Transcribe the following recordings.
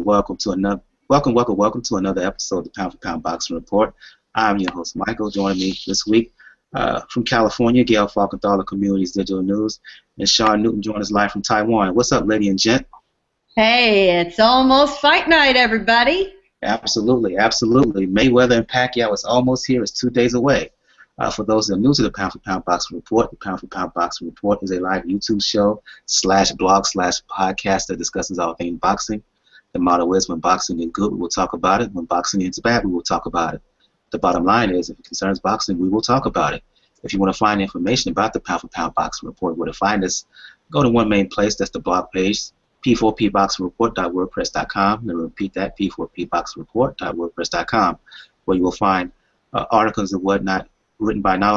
welcome to another to another episode of the Pound for Pound Boxing Report. I'm your host Michael. Joining me this week from California, Gail Falkenthal of Communities Digital News, and Sean Newton joining us live from Taiwan. What's up, lady and gent? Hey, it's almost fight night, everybody. Absolutely, absolutely. Mayweather and Pacquiao is almost here. It's 2 days away. For those that are new to the Pound for Pound Boxing Report, the Pound for Pound Boxing Report is a live YouTube show /blog/podcast that discusses all things boxing. The motto is, when boxing is good, we will talk about it. When boxing is bad, we will talk about it. The bottom line is, if it concerns boxing, we will talk about it. If you want to find information about the Pound for Pound Boxing Report, where to find us, go to one main place. That's the blog page, p4pboxingreport.wordpress.com. And repeat that, p4pboxingreport.wordpress.com, where you will find articles and whatnot written by not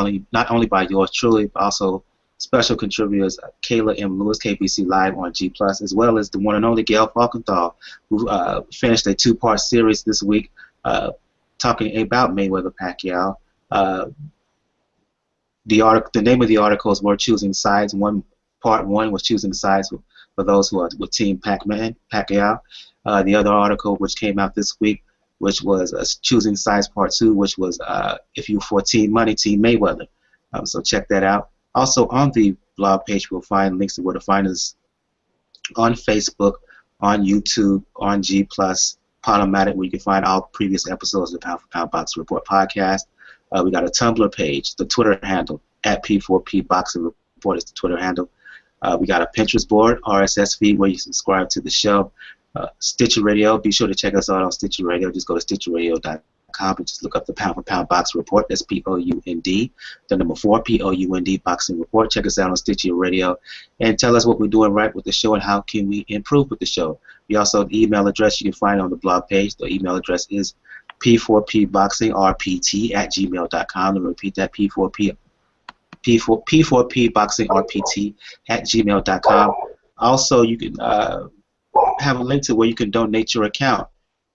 only by yours truly, but also special contributors Kayla M. Lewis, KBC Live on G+, as well as the one and only Gail Falkenthal, who finished a two-part series this week talking about Mayweather Pacquiao. The name of the article is "We're Choosing Sides." Part one was choosing sides for those who are with Team Pacquiao. The other article, which came out this week, which was choosing sides part 2, which was if you for Team Money, Team Mayweather. So check that out. Also on the blog page, we'll find links to where to find us on Facebook, on YouTube, on G+, Podomatic, where you can find all previous episodes of the Pound for Pound Boxing Report podcast. We got a Tumblr page, the Twitter handle, at P4P Boxing Report is the Twitter handle. We got a Pinterest board, RSS feed, where you subscribe to the show. Stitcher Radio, be sure to check us out on Stitcher Radio. Just go to stitcherradio.com and just look up the Pound for Pound Boxing Report. That's P-O-U-N-D, the number 4, P-O-U-N-D Boxing Report. Check us out on Stitcher Radio and tell us what we're doing right with the show and how can we improve with the show. We also have the email address you can find on the blog page. The email address is p4pboxingrpt@gmail.com. And repeat that, p4pboxingrpt@gmail.com. Also, you can have a link to where you can donate your account.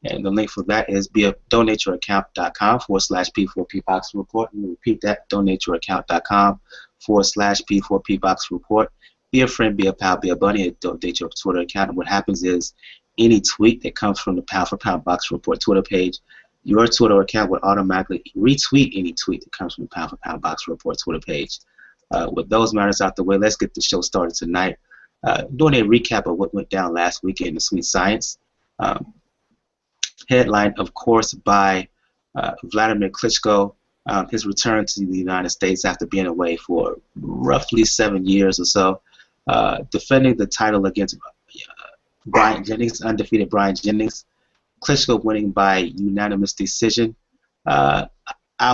And the link for that is donateyouraccount.com/P4P Boxing Report. And repeat that, donateyouraccount.com/P4P Boxing Report. Be a friend, be a pal, be a buddy, and donate your Twitter account. And what happens is, any tweet that comes from the Pound for Pound Boxing Report Twitter page, your Twitter account would automatically retweet any tweet that comes from the Pound for Pound Boxing Report Twitter page. With those matters out the way, let's get the show started tonight. Doing a recap of what went down last weekend in Sweet Science. Headline, of course, by Wladimir Klitschko, his return to the United States after being away for roughly 7 years or so, defending the title against Bryant Jennings, undefeated Bryant Jennings. Klitschko winning by unanimous decision. I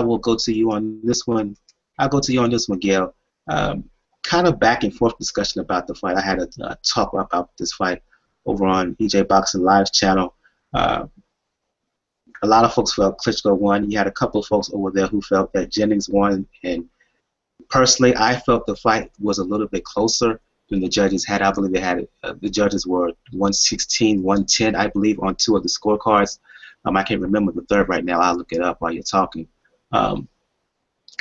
will go to you on this one. I'll go to you on this one, Gail. Kind of back and forth discussion about the fight. I had a talk about this fight over on EJ Boxing Live's channel. A lot of folks felt Klitschko won. You had a couple of folks over there who felt that Jennings won. And personally, I felt the fight was a little bit closer than the judges had. I believe they had the judges were 116, 110, I believe, on 2 of the scorecards. I can't remember the third right now. I'll look it up while you're talking. On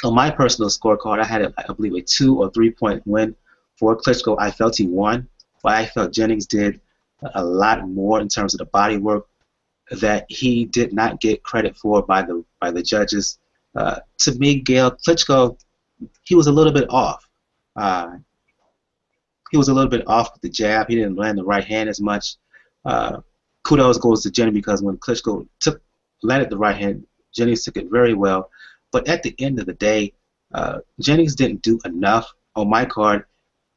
my personal scorecard, I had, I believe, a 2 or 3 point win for Klitschko. I felt he won, but I felt Jennings did a lot more in terms of the body work that he did not get credit for by the judges. To me, Gail, Klitschko, he was a little bit off. He was a little bit off with the jab. He didn't land the right hand as much. Kudos goes to Jennings, because when Klitschko landed the right hand, Jennings took it very well. But at the end of the day, Jennings didn't do enough. On my card,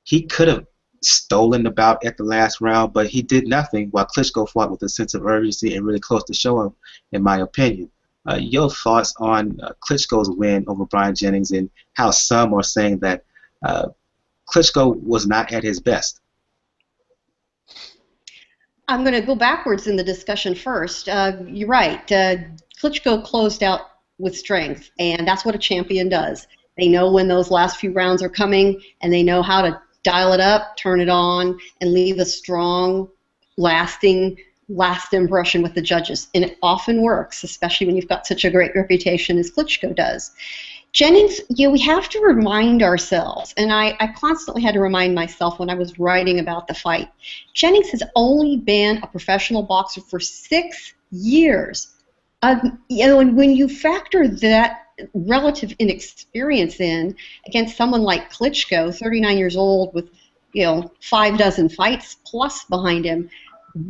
he could have stolen the bout at the last round, but he did nothing while Klitschko fought with a sense of urgency and really close to show him, in my opinion. Your thoughts on Klitschko's win over Bryant Jennings and how some are saying that Klitschko was not at his best? I'm going to go backwards in the discussion first. You're right. Klitschko closed out with strength, and that's what a champion does. They know when those last few rounds are coming, and they know how to dial it up, turn it on, and leave a strong, lasting last impression with the judges. And it often works, especially when you've got such a great reputation as Klitschko does. Jennings, we have to remind ourselves, and I constantly had to remind myself when I was writing about the fight, Jennings has only been a professional boxer for 6 years. And when you factor that relative inexperience in against someone like Klitschko, 39 years old with 6 fights plus behind him,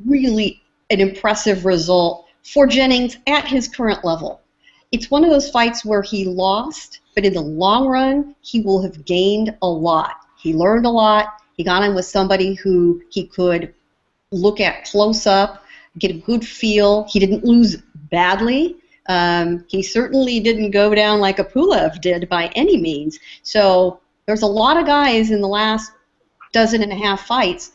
really an impressive result for Jennings at his current level. It's one of those fights where he lost, but in the long run, he will have gained a lot. He learned a lot. He got in with somebody who he could look at close up, get a good feel. He didn't lose badly. He certainly didn't go down like a Pulev did by any means. So there's a lot of guys in the last 12.5 fights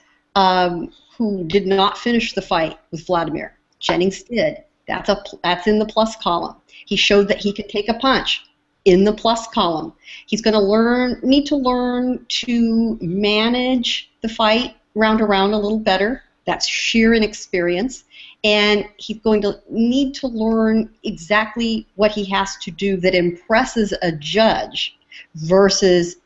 who did not finish the fight with Wladimir. Jennings did. That's in the plus column. He showed that he could take a punch in the plus column. He's going to need to learn to manage the fight round around a little better. That's sheer inexperience. And he's going to need to learn exactly what he has to do that impresses a judge versus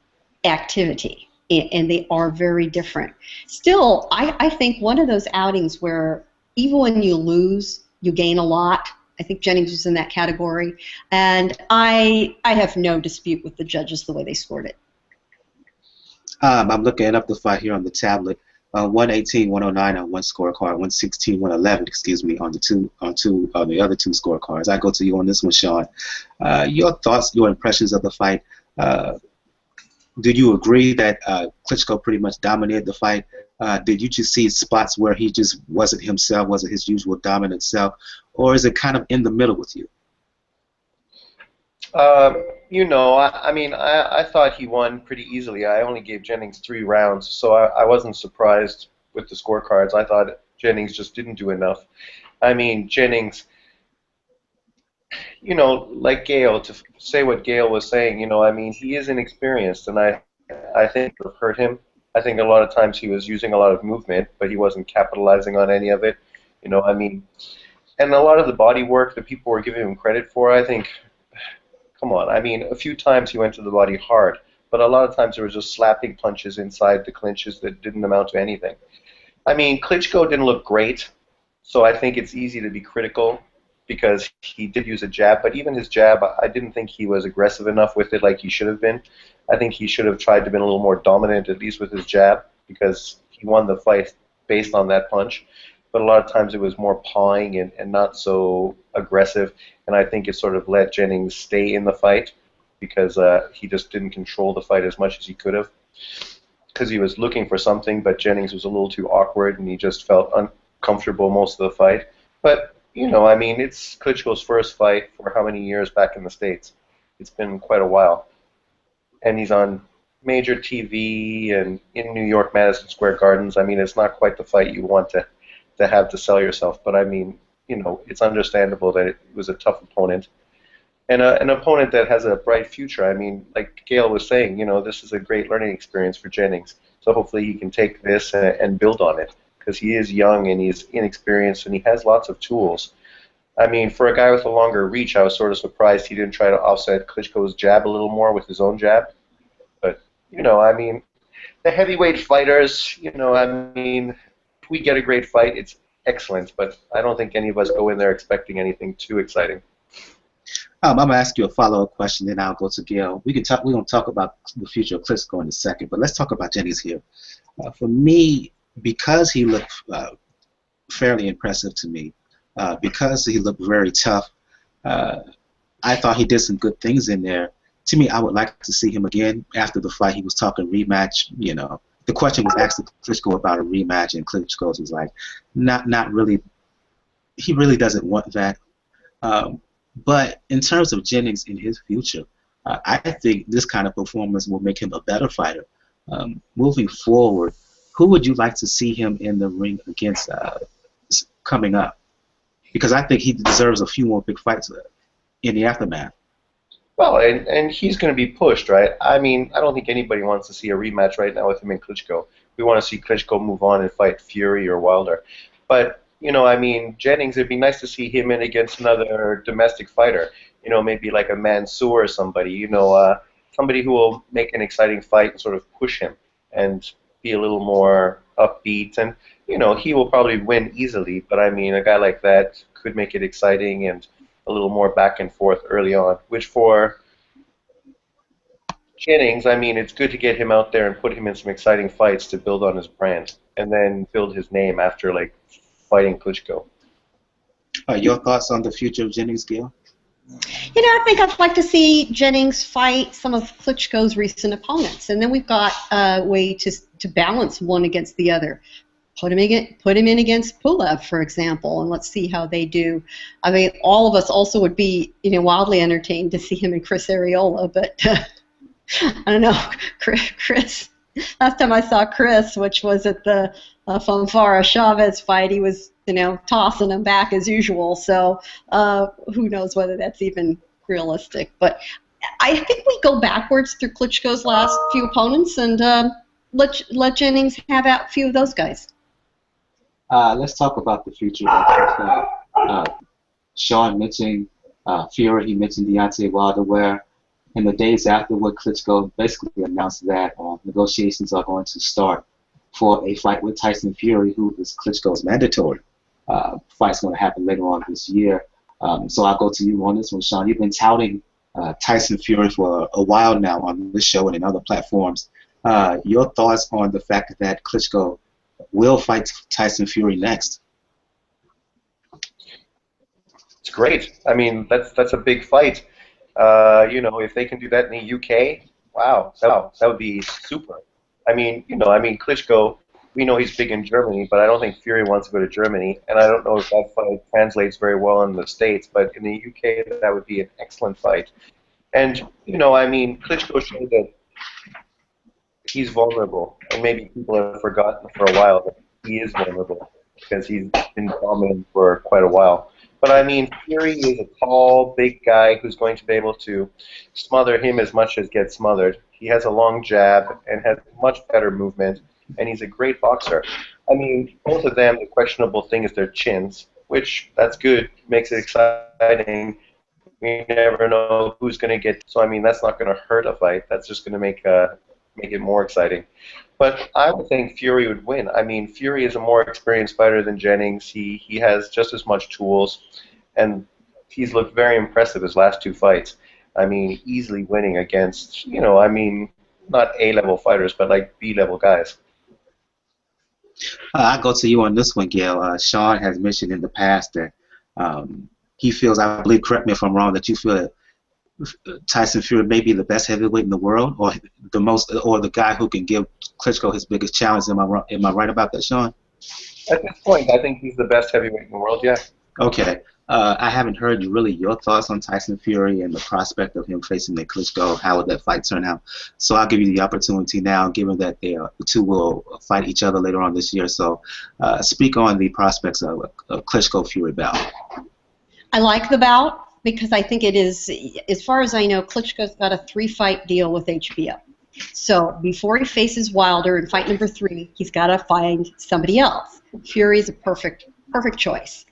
activity. And they are very different. Still, I think one of those outings where even when you lose, you gain a lot. I think Jennings was in that category. And I have no dispute with the judges the way they scored it. I'm looking up the fight here on the tablet. 118, 109 on one scorecard, 116, 111, excuse me, on the other two scorecards. I go to you on this one, Sean. Your thoughts, your impressions of the fight. Do you agree that Klitschko pretty much dominated the fight? Did you just see spots where he just wasn't himself, wasn't his usual dominant self, or is it kind of in the middle with you? I thought he won pretty easily. I only gave Jennings 3 rounds, so I wasn't surprised with the scorecards. I thought Jennings just didn't do enough. I mean, Jennings, like Gail, to say what Gail was saying, he is inexperienced, and I think it hurt him. I think a lot of times he was using a lot of movement, but he wasn't capitalizing on any of it. And a lot of the body work that people were giving him credit for, I think, come on. A few times he went to the body hard, but a lot of times there was just slapping punches inside the clinches that didn't amount to anything. Klitschko didn't look great, so I think it's easy to be critical because he did use a jab, but even his jab, I didn't think he was aggressive enough with it like he should have been. I think he should have tried to be a little more dominant, at least with his jab, because he won the fight based on that punch. But a lot of times it was more pawing and not so aggressive, and I think it sort of let Jennings stay in the fight because he just didn't control the fight as much as he could have, because he was looking for something, but Jennings was a little too awkward, and he just felt uncomfortable most of the fight. But it's Klitschko's first fight for how many years back in the States? It's been quite a while. And he's on major TV and in New York, Madison Square Gardens. It's not quite the fight you want to have to sell yourself. But, it's understandable that it was a tough opponent. And an opponent that has a bright future. Like Gail was saying, this is a great learning experience for Jennings. So hopefully he can take this and build on it, because he is young and he's inexperienced and he has lots of tools. For a guy with a longer reach, I was sort of surprised he didn't try to offset Klitschko's jab a little more with his own jab. But, the heavyweight fighters, if we get a great fight, it's excellent. But I don't think any of us go in there expecting anything too exciting. I'm going to ask you a follow-up question, then I'll go to Gail. We're going to talk about the future of Klitschko in a second, but let's talk about Jennings here. For me, because he looked fairly impressive to me, because he looked very tough, I thought he did some good things in there. To me, I would like to see him again. After the fight, he was talking rematch. The question was asked to Klitschko about a rematch, and Klitschko was like, not really. He really doesn't want that. But in terms of Jennings in his future, I think this kind of performance will make him a better fighter. Moving forward, who would you like to see him in the ring against coming up? Because I think he deserves a few more big fights in the aftermath. Well, and he's going to be pushed, right? I don't think anybody wants to see a rematch right now with him and Klitschko. We want to see Klitschko move on and fight Fury or Wilder. But, Jennings, it'd be nice to see him in against another domestic fighter. you know, maybe like a Mansoor or somebody, you know, somebody who will make an exciting fight and sort of push him and be a little more upbeat. And, you know, he will probably win easily, but I mean, a guy like that could make it exciting and a little more back and forth early on, which for Jennings, I mean, it's good to get him out there and put him in some exciting fights to build on his brand and then build his name after, like, fighting Klitschko. Your thoughts on the future of Jennings, Gail? You know, I think I'd like to see Jennings fight some of Klitschko's recent opponents, and then we've got a way to balance one against the other. Put him in against Pulev, for example, and let's see how they do. I mean, all of us also would be, you know, wildly entertained to see him and Chris Arreola, but I don't know, Chris. Last time I saw Chris, which was at the Fonfara Chavez fight, he was, you know, tossing him back as usual. So who knows whether that's even realistic. But I think we go backwards through Klitschko's last few opponents and let Jennings have out a few of those guys. Let's talk about the future of Sean mentioned Fury, he mentioned Deontay Wilder, where in the days afterward, Klitschko basically announced that negotiations are going to start for a fight with Tyson Fury, who is Klitschko's mandatory. Fight's going to happen later on this year. So I'll go to you on this one, Sean. You've been touting Tyson Fury for a while now on this show and in other platforms. Your thoughts on the fact that Klitschko will fight Tyson Fury next? It's great. I mean, that's a big fight. You know, if they can do that in the UK, wow, that would be super. I mean, you know, Klitschko, we know he's big in Germany, but I don't think Fury wants to go to Germany, and I don't know if that fight translates very well in the States, but in the UK, that would be an excellent fight. And, you know, I mean, Klitschko showed that he's vulnerable, and maybe people have forgotten for a while that he is vulnerable because he's been dominant for quite a while. But I mean, Fury is a tall, big guy who's going to be able to smother him as much as get smothered. He has a long jab and has much better movement, and he's a great boxer. I mean, both of them, the questionable thing is their chins, which, that's good, makes it exciting. We never know who's going to get, so I mean, that's not going to hurt a fight. That's just going to make it more exciting. But I would think Fury would win. I mean, Fury is a more experienced fighter than Jennings. He has just as much tools, and he's looked very impressive his last two fights. I mean, easily winning against, you know, I mean, not A-level fighters, but like B-level guys. I'll go to you on this one, Gail. Sean has mentioned in the past that he feels, I believe, correct me if I'm wrong, that you feel that Tyson Fury may be the best heavyweight in the world, or the guy who can give Klitschko his biggest challenge. Am I right about that, Sean? At this point, I think he's the best heavyweight in the world. Yeah. Okay. I haven't heard your thoughts on Tyson Fury and the prospect of him facing Nick Klitschko. How would that fight turn out? So I'll give you the opportunity now, given that the two will fight each other later on this year. So speak on the prospects of a Klitschko-Fury bout. I like the bout, because I think it is, as far as I know, Klitschko's got a 3-fight deal with HBO. So before he faces Wilder in fight number 3, he's got to find somebody else. Fury's a perfect choice.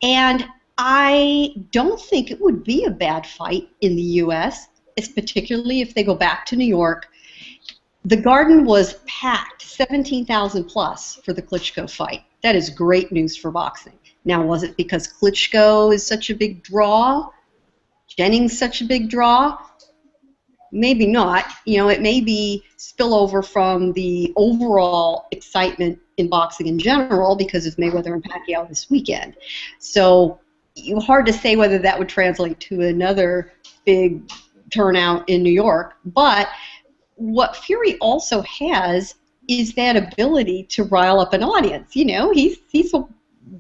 And I don't think it would be a bad fight in the U.S., it's particularly if they go back to New York. The Garden was packed, 17,000 plus for the Klitschko fight. That is great news for boxing. Now, was it because Klitschko is such a big draw? Jennings such a big draw? Maybe not. You know, it may be spillover from the overall excitement in boxing in general because of Mayweather and Pacquiao this weekend. So, hard to say whether that would translate to another big turnout in New York. But what Fury also has is that ability to rile up an audience. You know, he's a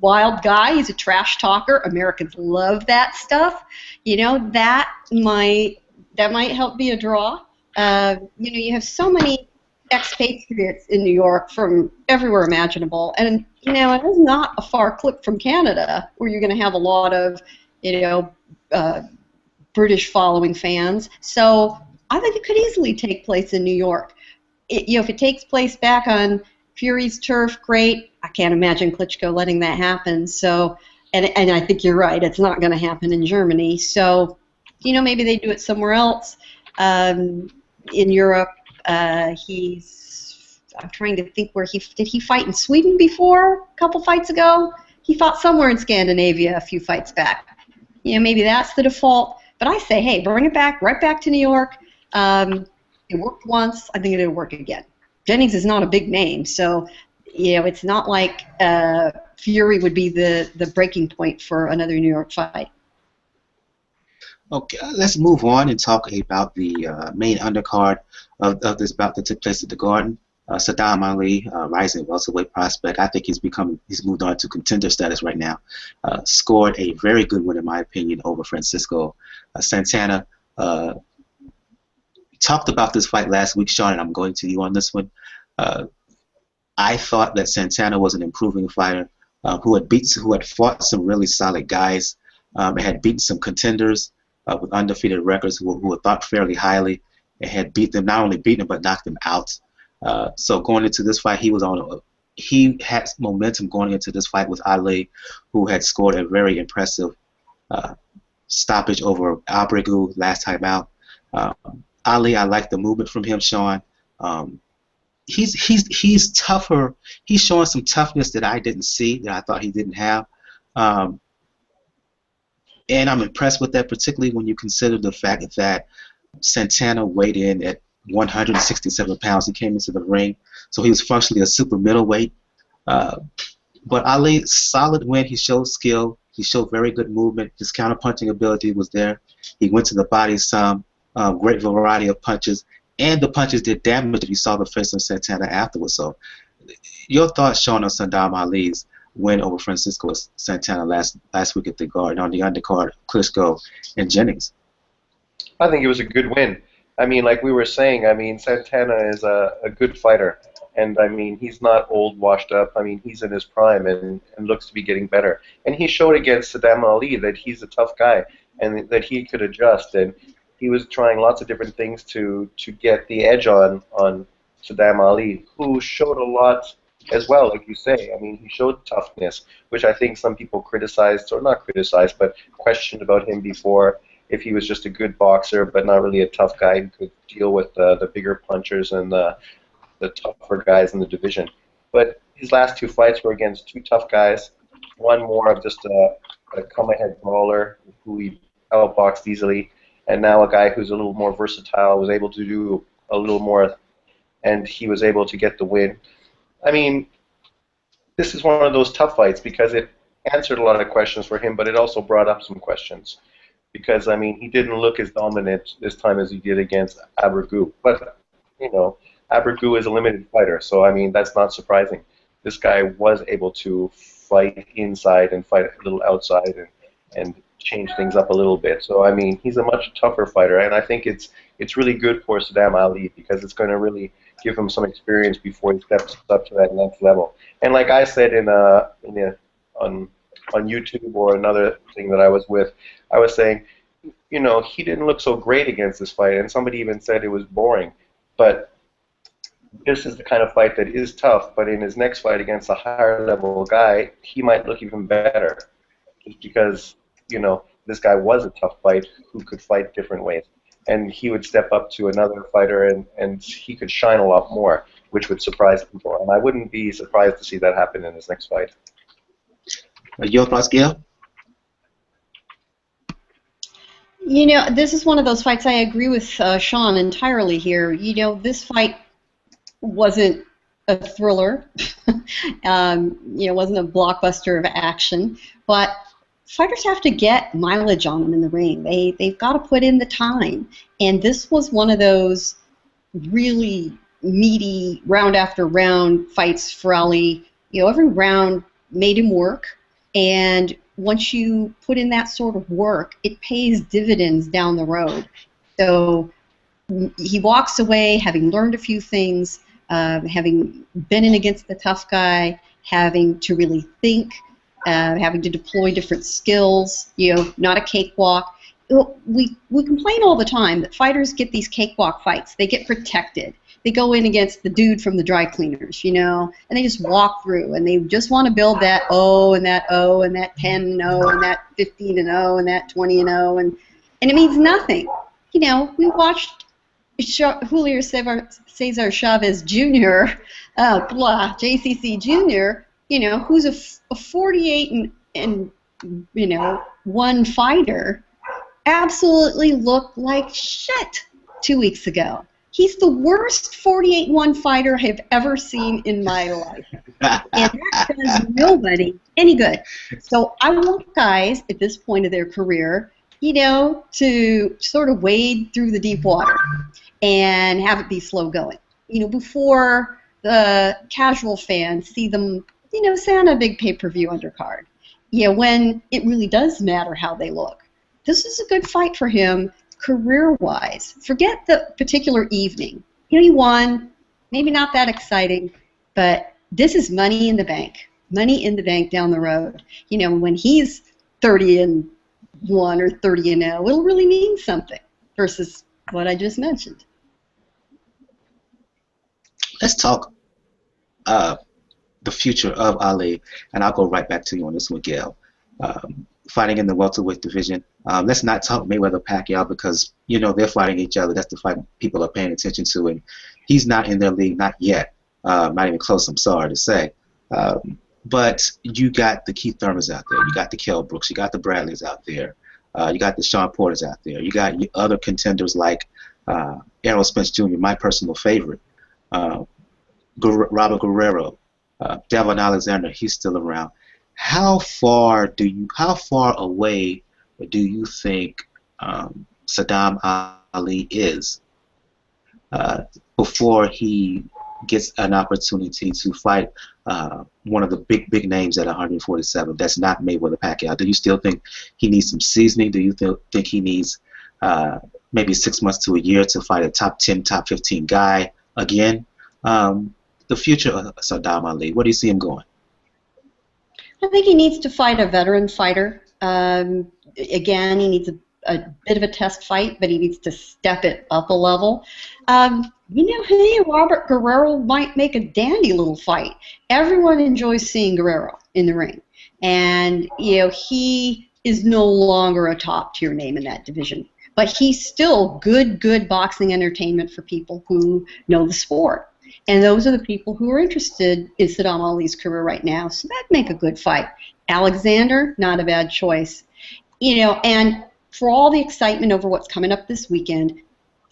wild guy. He's a trash talker. Americans love that stuff. You know, that might help be a draw. You know, you have so many expatriates in New York from everywhere imaginable, and you know, it is not a far clip from Canada, where you're going to have a lot of, you know, British following fans. So I think it could easily take place in New York. You know, if it takes place back on Fury's turf, great. I can't imagine Klitschko letting that happen. So, and I think you're right. It's not going to happen in Germany. So, You know, maybe they do it somewhere else. In Europe, I'm trying to think where did he fight in Sweden before, a couple fights ago? He fought somewhere in Scandinavia a few fights back. You know, maybe that's the default. But I say, hey, bring it back, right back to New York. It worked once. I think it'll work again. Jennings is not a big name, so you know, it's not like Fury would be the breaking point for another New York fight. Okay, let's move on and talk about the main undercard of this bout that took place at the Garden. Sadam Ali, rising welterweight prospect. I think he's moved on to contender status right now. Scored a very good win, in my opinion, over Francisco Santana. Talked about this fight last week, Sean, and I'm going to you on this one. I thought that Santana was an improving fighter who had fought some really solid guys and had beaten some contenders with undefeated records who were thought fairly highly, and had not only beaten them but knocked them out. So going into this fight, he had momentum going into this fight with Ali, who had scored a very impressive stoppage over Abregu last time out. Ali, I like the movement from him, Sean. He's tougher. He's showing some toughness that I didn't see, that I thought he didn't have. And I'm impressed with that, particularly when you consider the fact that Santana weighed in at 167 pounds. He came into the ring, so he was functionally a super middleweight. But Ali, solid win. He showed skill. He showed very good movement. His counterpunching ability was there. He went to the body some. Great variety of punches, and the punches did damage if you saw the face of Santana afterwards. So, your thoughts, Sean, on Sadam Ali's win over Francisco Santana last week at the Garden on the undercard, Klitschko and Jennings? I think it was a good win. I mean, like we were saying, I mean, Santana is a good fighter, and I mean, he's not old, washed up. I mean, he's in his prime and looks to be getting better. And he showed against Sadam Ali that he's a tough guy and that he could adjust. And he was trying lots of different things to get the edge on Sadam Ali, who showed a lot as well, like you say. I mean, he showed toughness, which I think some people criticized, or not criticized, but questioned about him before, if he was just a good boxer but not really a tough guy who could deal with the bigger punchers and the tougher guys in the division. But his last two fights were against two tough guys, one more of just a come-ahead brawler who he outboxed easily, and now a guy who's a little more versatile, was able to do a little more, and he was able to get the win. I mean, this is one of those tough fights because it answered a lot of questions for him, but it also brought up some questions. Because, I mean, he didn't look as dominant this time as he did against Abregu. But, you know, Abregu is a limited fighter, so, I mean, that's not surprising. This guy was able to fight inside and fight a little outside and change things up a little bit. So, I mean, he's a much tougher fighter, and I think it's really good for Sadam Ali because it's going to really give him some experience before he steps up to that next level. And like I said on YouTube or another thing that I was with, I was saying, you know, he didn't look so great against this fight, and somebody even said it was boring. But this is the kind of fight that is tough, but in his next fight against a higher level guy, he might look even better. Just because, you know, this guy was a tough fight who could fight different ways. And he would step up to another fighter and he could shine a lot more, which would surprise people. And I wouldn't be surprised to see that happen in his next fight. Your thoughts, Gail? You know, this is one of those fights I agree with Sean entirely here. You know, this fight wasn't a thriller. You know, wasn't a blockbuster of action. But fighters have to get mileage on them in the ring. They've got to put in the time. And this was one of those really meaty round after round fights for Ali. You know, every round made him work. And once you put in that sort of work, it pays dividends down the road. So he walks away having learned a few things, having been in against the tough guy, having to really think, having to deploy different skills, you know, not a cakewalk. We complain all the time that fighters get these cakewalk fights. They get protected. They go in against the dude from the dry cleaners, you know, and they just walk through, and they just want to build that O and that 10 and 0 and that 15 and 0 and that 20 and 0, and and it means nothing. You know, we watched Julio Cesar Chavez Jr., JCC Jr., you know, who's a 48 and you know, one fighter, absolutely looked like shit 2 weeks ago. He's the worst 48-1 fighter I've ever seen in my life. And that does nobody any good. So I want guys at this point of their career, you know, to sort of wade through the deep water and have it be slow going. You know, before the casual fans see them, you know, say on a big pay-per-view undercard. You know, when it really does matter how they look. This is a good fight for him career-wise. Forget the particular evening. You know, he won, maybe not that exciting, but this is money in the bank. Money in the bank down the road. You know, when he's 30-1 or 30-0, it'll really mean something versus what I just mentioned. Let's talk the future of Ali, and I'll go right back to you on this one, Gail. Fighting in the welterweight division. Let's not talk Mayweather Pacquiao because, you know, they're fighting each other. That's the fight people are paying attention to, and he's not in their league, not yet. Not even close, I'm sorry to say. But you got the Keith Thurmans out there. You got the Kell Brooks. You got the Bradleys out there. You got the Sean Porters out there. You got other contenders like Errol Spence Jr., my personal favorite. Robert Guerrero. Devon Alexander, he's still around. How far away do you think Sadam Ali is before he gets an opportunity to fight one of the big names at 147? That's not Mayweather Pacquiao. Do you still think he needs some seasoning? Do you think he needs maybe 6 months to a year to fight a top 10, top 15 guy again? The future of Sadam Ali, where do you see him going? I think he needs to fight a veteran fighter. Again, he needs a bit of a test fight, but he needs to step it up a level. You know, hey, Robert Guerrero might make a dandy little fight. Everyone enjoys seeing Guerrero in the ring. And, you know, he is no longer a top-tier name in that division. But he's still good boxing entertainment for people who know the sport. And those are the people who are interested in Sadam Ali's career right now. So that'd make a good fight. Alexander, not a bad choice. You know, and for all the excitement over what's coming up this weekend,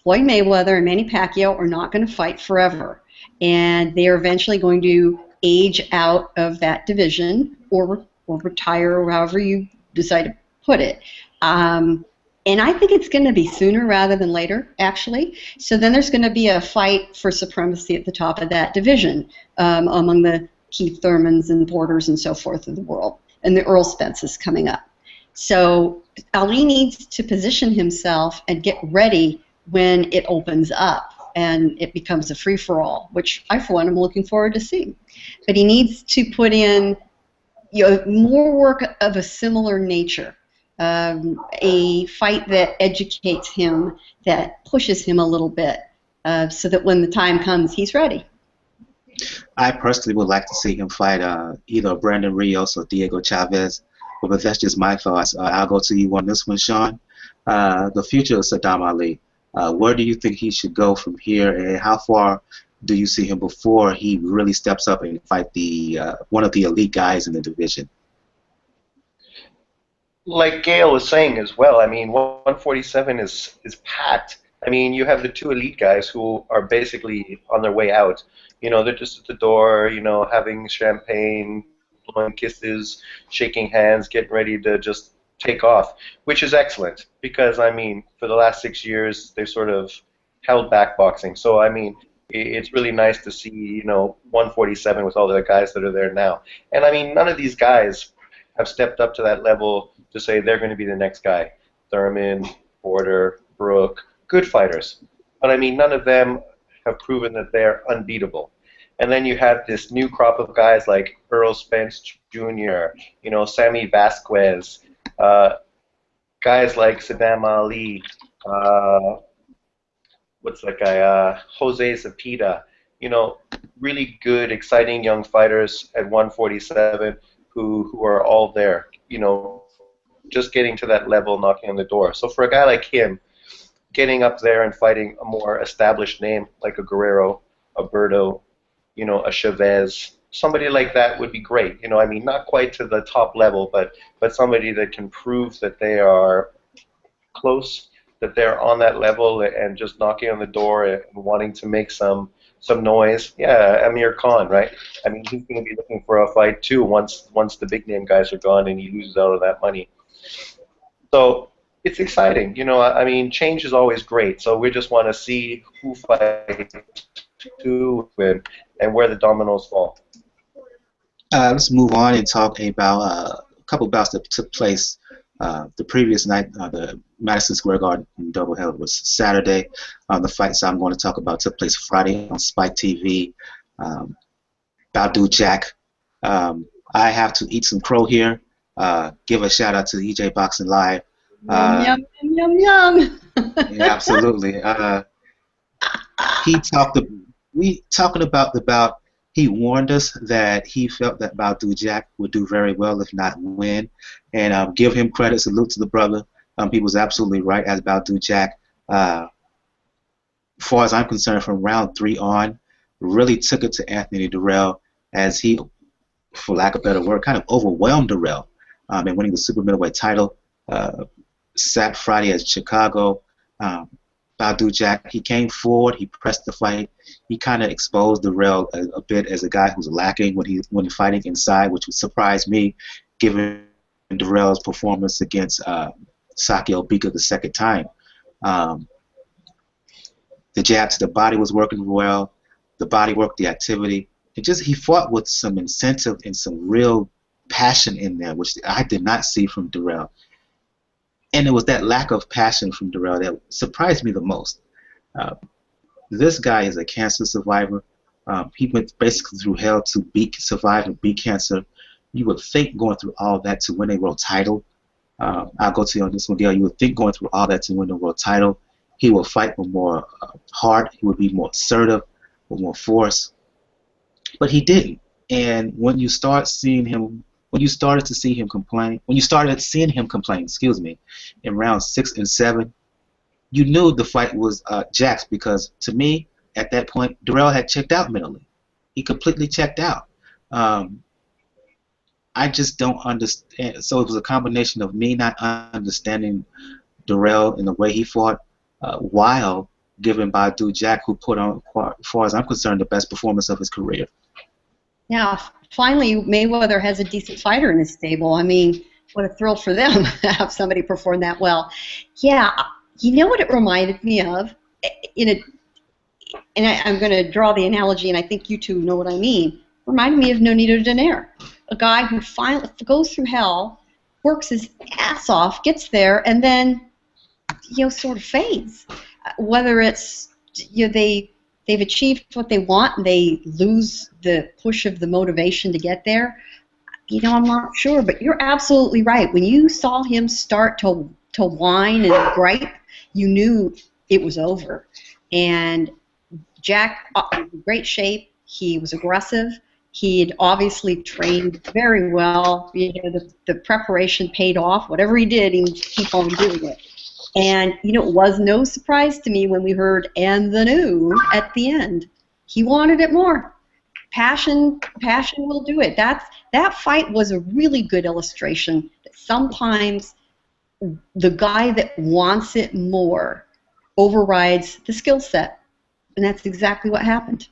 Floyd Mayweather and Manny Pacquiao are not going to fight forever. And they are eventually going to age out of that division or retire, or however you decide to put it. And I think it's going to be sooner rather than later, actually. So then there's going to be a fight for supremacy at the top of that division among the Keith Thurmans and Porters and so forth of the world. And the Earl Spence is coming up. So Ali needs to position himself and get ready when it opens up and it becomes a free-for-all, which I, for one, am looking forward to seeing. But he needs to put in, you know, more work of a similar nature. A fight that educates him, that pushes him a little bit, so that when the time comes, he's ready. I personally would like to see him fight either Brandon Rios or Diego Chavez, but that's just my thoughts. I'll go to you on this one, Sean. The future of Sadam Ali. Where do you think he should go from here, and how far do you see him before he really steps up and fight the one of the elite guys in the division? Like Gail was saying as well, I mean, 147 is packed. I mean, you have the two elite guys who are basically on their way out. You know, they're just at the door, you know, having champagne, blowing kisses, shaking hands, getting ready to just take off, which is excellent because, I mean, for the last 6 years, they've sort of held back boxing. So, I mean, it's really nice to see, you know, 147 with all the guys that are there now. And, I mean, none of these guys have stepped up to that level to say they're going to be the next guy. Thurman, Porter, Brook, good fighters. But I mean, none of them have proven that they're unbeatable. And then you have this new crop of guys like Earl Spence Jr., you know, Sammy Vasquez, guys like Sadam Ali, what's that guy, Jose Zepeda, you know, really good, exciting young fighters at 147 who are all there, you know, just getting to that level, knocking on the door. So for a guy like him, getting up there and fighting a more established name like a Guerrero, a Berto, a Chavez, somebody like that would be great. I mean, not quite to the top level, but somebody that can prove that they are close, that they're on that level and just knocking on the door and wanting to make some noise. Yeah, Amir Khan, right? I mean, he's going to be looking for a fight too once the big name guys are gone and he loses out on that money. So it's exciting. I mean, change is always great. So we just want to see who fights who and where the dominoes fall. Let's move on and talk about a couple bouts that took place the previous night. The Madison Square Garden doubleheader was Saturday. The fights I'm going to talk about took place Friday on Spike TV. Badou Jack. I have to eat some crow here. Give a shout out to EJ Boxing Live. Yum, yum, yum. Yeah, absolutely. We talking about the bout. He warned us that he felt that Badou Jack would do very well, if not win. And give him credit, salute to the brother. He was absolutely right as Badou Jack. As far as I'm concerned, from round 3 on, really took it to Anthony Dirrell as he, for lack of a better word, kind of overwhelmed Dirrell in winning the Super Middleweight title. Sat Friday at Chicago. Badou Jack, he came forward, he pressed the fight, he kind of exposed Dirrell a bit as a guy who's lacking when fighting inside, which would surprise me, given Dirrell's performance against Sakio Bika the second time. The jab to the body was working well, the body work, the activity. He fought with some incentive and some real passion in there, which I did not see from Dirrell. And it was that lack of passion from Dirrell that surprised me the most. This guy is a cancer survivor. He went basically through hell to survive and beat cancer. You would think going through all that to win a world title. I'll go to you on this one, Gail. You would think going through all that to win a world title, he will fight with more heart. He would be more assertive, with more force. But he didn't. And when you started seeing him complain, in rounds 6 and 7, you knew the fight was Jack's, because to me, at that point, Dirrell had checked out mentally. He completely checked out. I just don't understand. So it was a combination of me not understanding Dirrell and the way he fought, while giving Badou Jack, who put on, as far as I'm concerned, the best performance of his career. Yeah, finally Mayweather has a decent fighter in his stable. I mean, what a thrill for them to have somebody perform that well. Yeah, you know what it reminded me of? I'm going to draw the analogy, and I think you two know what I mean. Reminded me of Nonito Donaire, a guy who finally goes through hell, works his ass off, gets there, and then sort of fades. Whether it's they've achieved what they want and they lose the push of the motivation to get there, I'm not sure. But you're absolutely right. When you saw him start to whine and gripe, you knew it was over. And Jack was in great shape. He was aggressive. He had obviously trained very well. The preparation paid off. Whatever he did, he would keep on doing it. And, it was no surprise to me when we heard "and the new" at the end. He wanted it more. Passion will do it. That fight was a really good illustration that sometimes the guy that wants it more overrides the skill set. And that's exactly what happened.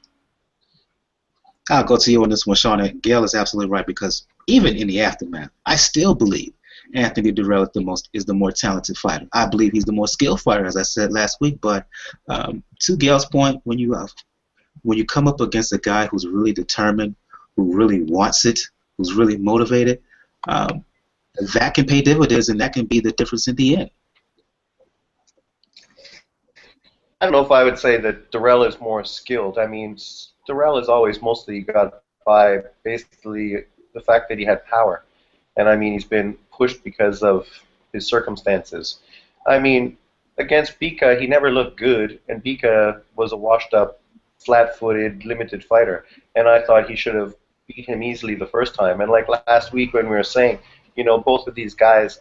I'll go to you on this one, Shauna. Gail is absolutely right, because even in the aftermath, I still believe Anthony Dirrell is the more talented fighter. I believe he's the more skilled fighter, as I said last week. But to Gail's point, when you come up against a guy who's really determined, who really wants it, who's really motivated, that can pay dividends, and that can be the difference in the end. I don't know if I would say that Dirrell is more skilled. I mean, Dirrell is always mostly got by basically the fact that he had power. And I mean, he's been pushed because of his circumstances. I mean, against Bika, he never looked good, and Bika was a washed-up, flat-footed, limited fighter. And I thought he should have beat him easily the first time. And like last week when we were saying, both of these guys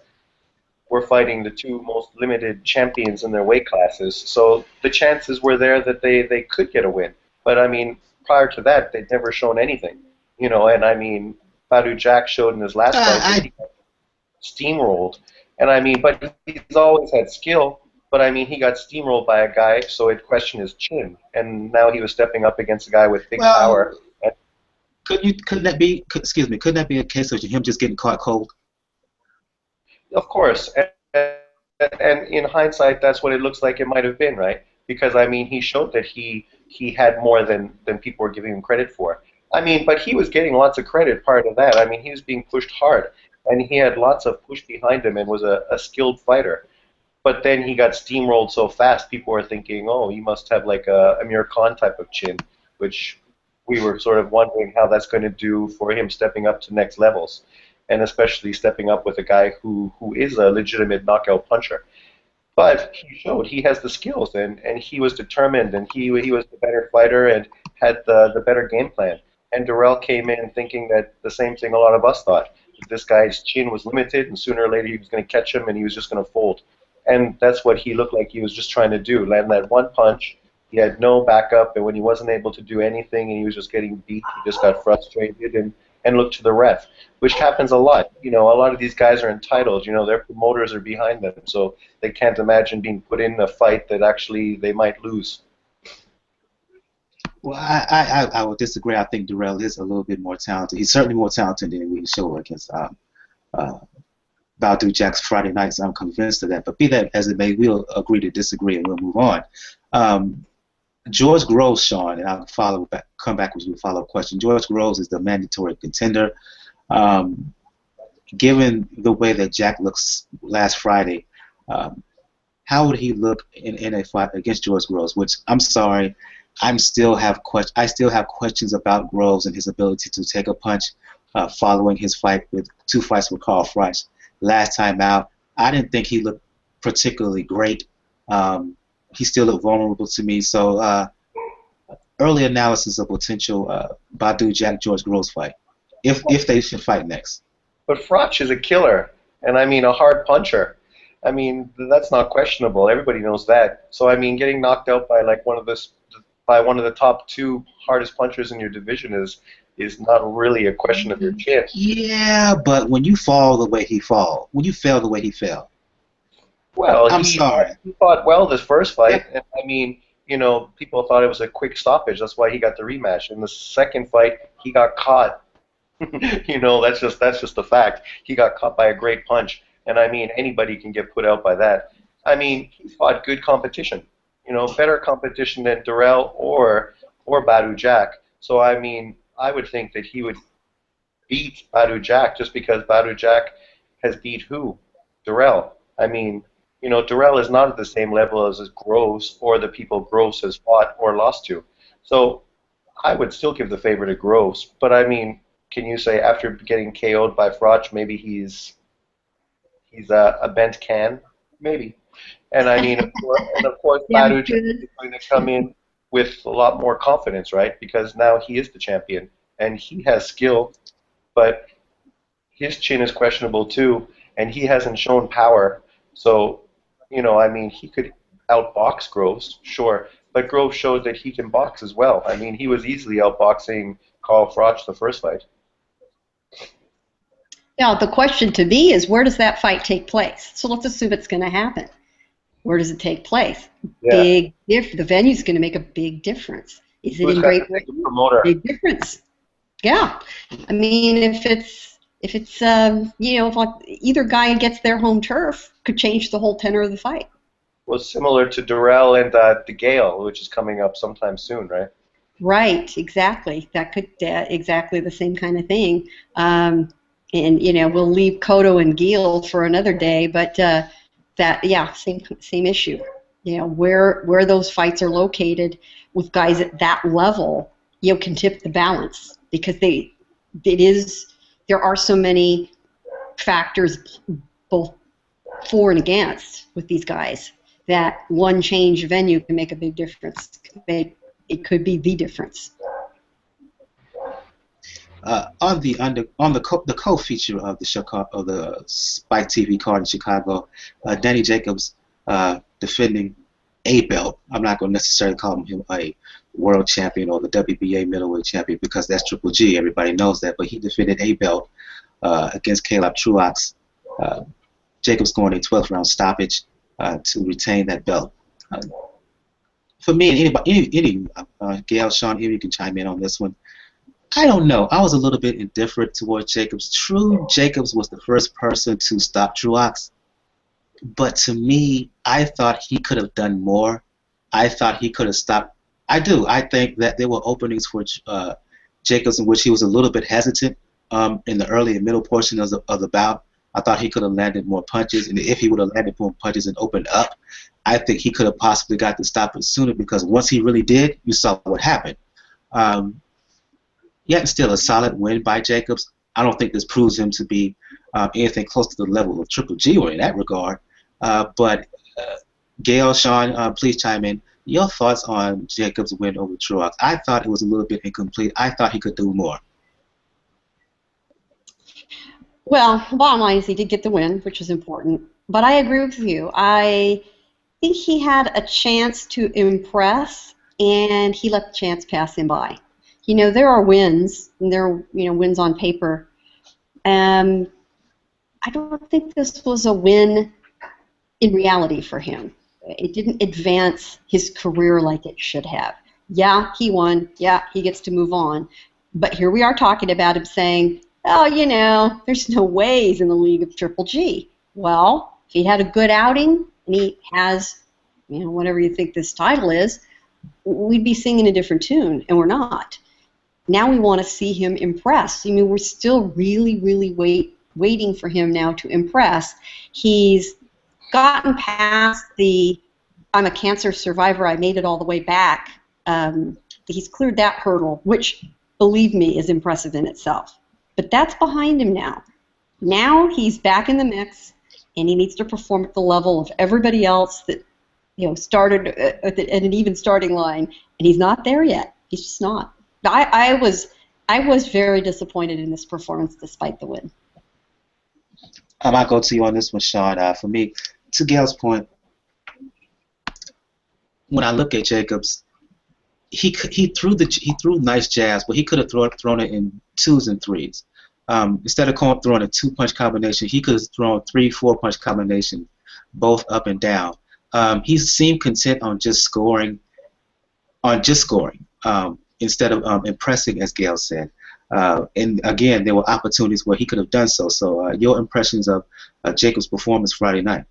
were fighting the two most limited champions in their weight classes. So the chances were there that they could get a win. But I mean, prior to that, they'd never shown anything. And I mean, Badou Jack showed in his last fight that he got steamrolled. And I mean, but he's always had skill. But I mean, he got steamrolled by a guy, so it questioned his chin. And now he was stepping up against a guy with big power. Couldn't that be a case of him just getting caught cold? Of course, and in hindsight, that's what it looks like it might have been, right? Because I mean, he showed that he had more than people were giving him credit for. I mean, but he was getting lots of credit prior to that. I mean, he was being pushed hard, and he had lots of push behind him and was a skilled fighter. But then he got steamrolled so fast, people were thinking, oh, he must have like a Amir Khan type of chin, which we were sort of wondering how that's going to do for him stepping up to next levels, and especially stepping up with a guy who is a legitimate knockout puncher. But he showed he has the skills, and he was determined, and he was the better fighter and had the better game plan. And Dirrell came in thinking that the same thing a lot of us thought. That this guy's chin was limited, and sooner or later he was going to catch him, and he was just going to fold. And that's what he looked like he was just trying to do, land that one punch. He had no backup, and when he wasn't able to do anything and he was just getting beat, he just got frustrated and looked to the ref, which happens a lot. A lot of these guys are entitled. Their promoters are behind them, so they can't imagine being put in a fight that actually they might lose. Well, I would disagree. I think Dirrell is a little bit more talented. He's certainly more talented than we showed against Badou Jack's Friday nights. I'm convinced of that. But be that as it may, we'll agree to disagree and we'll move on. George Groves, Sean, and I'll come back with a follow-up question. George Groves is the mandatory contender. Given the way that Jack looks last Friday, how would he look in a fight against George Groves? Which, I'm sorry, I still have questions about Groves and his ability to take a punch following his fight with 2 fights with Carl Froch. Last time out, I didn't think he looked particularly great. He still looked vulnerable to me. So early analysis of potential Badou Jack George Groves fight, if they should fight next. But Froch is a killer, and I mean a hard puncher. I mean, that's not questionable. Everybody knows that. So I mean, getting knocked out by one of the top 2 hardest punchers in your division is not really a question of your chin. Yeah, but when you fall the way he fell, when you fail the way he fell. Well, I'm sorry. He fought well this first fight, and I mean, people thought it was a quick stoppage. That's why he got the rematch. In the second fight, he got caught. That's just the fact. He got caught by a great punch, and I mean, anybody can get put out by that. I mean, he fought good competition. Better competition than Dirrell or Badou Jack. So I mean, I would think that he would beat Badou Jack just because Badou Jack has beat who? Dirrell. I mean, Dirrell is not at the same level as Groves or the people Groves has fought or lost to. So I would still give the favor to Groves. But I mean, can you say after getting KO'd by Froch, maybe he's a bent can? Maybe. And I mean, of course, Badou Jack is going to come in with a lot more confidence, right? Because now he is the champion and he has skill, but his chin is questionable too, and he hasn't shown power. So, I mean, he could outbox Groves, sure, but Groves showed that he can box as well. I mean, he was easily outboxing Carl Froch the first fight. Now, the question to me is, where does that fight take place? So let's assume it's going to happen. Where does it take place? Yeah. The venue's going to make a big difference. Is it in Great Britain? Big difference. Yeah. I mean, if it's if either guy gets their home turf, could change the whole tenor of the fight. Well, similar to Dirrell and the Gale, which is coming up sometime soon, right? Right, exactly. That could exactly the same kind of thing. And we'll leave Cotto and Gale for another day, but same issue. Where those fights are located with guys at that level, can tip the balance because there are so many factors both for and against with these guys that one change of venue can make a big difference. It could be the difference. the co-feature of the Chicago of the Spike TV card in Chicago, Danny Jacobs defending a belt. I'm not going to necessarily call him a world champion or the WBA middleweight champion because that's Triple G. Everybody knows that. But he defended a belt against Caleb Truax. Jacobs scoring a 12th round stoppage to retain that belt. For me, and anybody, Gail, Sean, you can chime in on this one. I don't know. I was a little bit indifferent towards Jacobs. True, Jacobs was the first person to stop Truax. But to me, I thought he could have done more. I thought he could have stopped. I do. I think that there were openings for Jacobs in which he was a little bit hesitant in the early and middle portion of the bout. I thought he could have landed more punches, and if he would have landed more punches and opened up, I think he could have possibly got the stoppage sooner because once he really did, you saw what happened. Yet still a solid win by Jacobs. I don't think this proves him to be anything close to the level of Triple G or in that regard. But Gail, Sean, please chime in. Your thoughts on Jacobs' win over Truax? I thought it was a little bit incomplete. I thought he could do more. Well, the bottom line is he did get the win, which is important. But I agree with you. I think he had a chance to impress, and he let the chance pass him by. You know, there are wins, and there are, wins on paper. I don't think this was a win in reality for him. It didn't advance his career like it should have. Yeah, he won. Yeah, he gets to move on. But here we are talking about him saying, oh, there's no way he's in the league of Triple G. Well, if he had a good outing and he has, whatever you think this title is, we'd be singing a different tune, and we're not. Now we want to see him impress. We're still really, really waiting for him now to impress. He's gotten past the I'm a cancer survivor, I made it all the way back. He's cleared that hurdle, which, believe me, is impressive in itself. But that's behind him now. Now he's back in the mix, and he needs to perform at the level of everybody else that started at an even starting line, and he's not there yet. He's just not. I was very disappointed in this performance despite the win. I might go to you on this one, Sean. For me, to Gail's point, when I look at Jacobs, he threw nice jabs, but he could have thrown it in 2s and 3s. Instead of throwing a 2-punch combination, he could have thrown 3-4-punch combination, both up and down. He seemed content on just scoring, instead of impressing, as Gail said. And again, there were opportunities where he could have done so. So, your impressions of Jacobs' performance Friday night?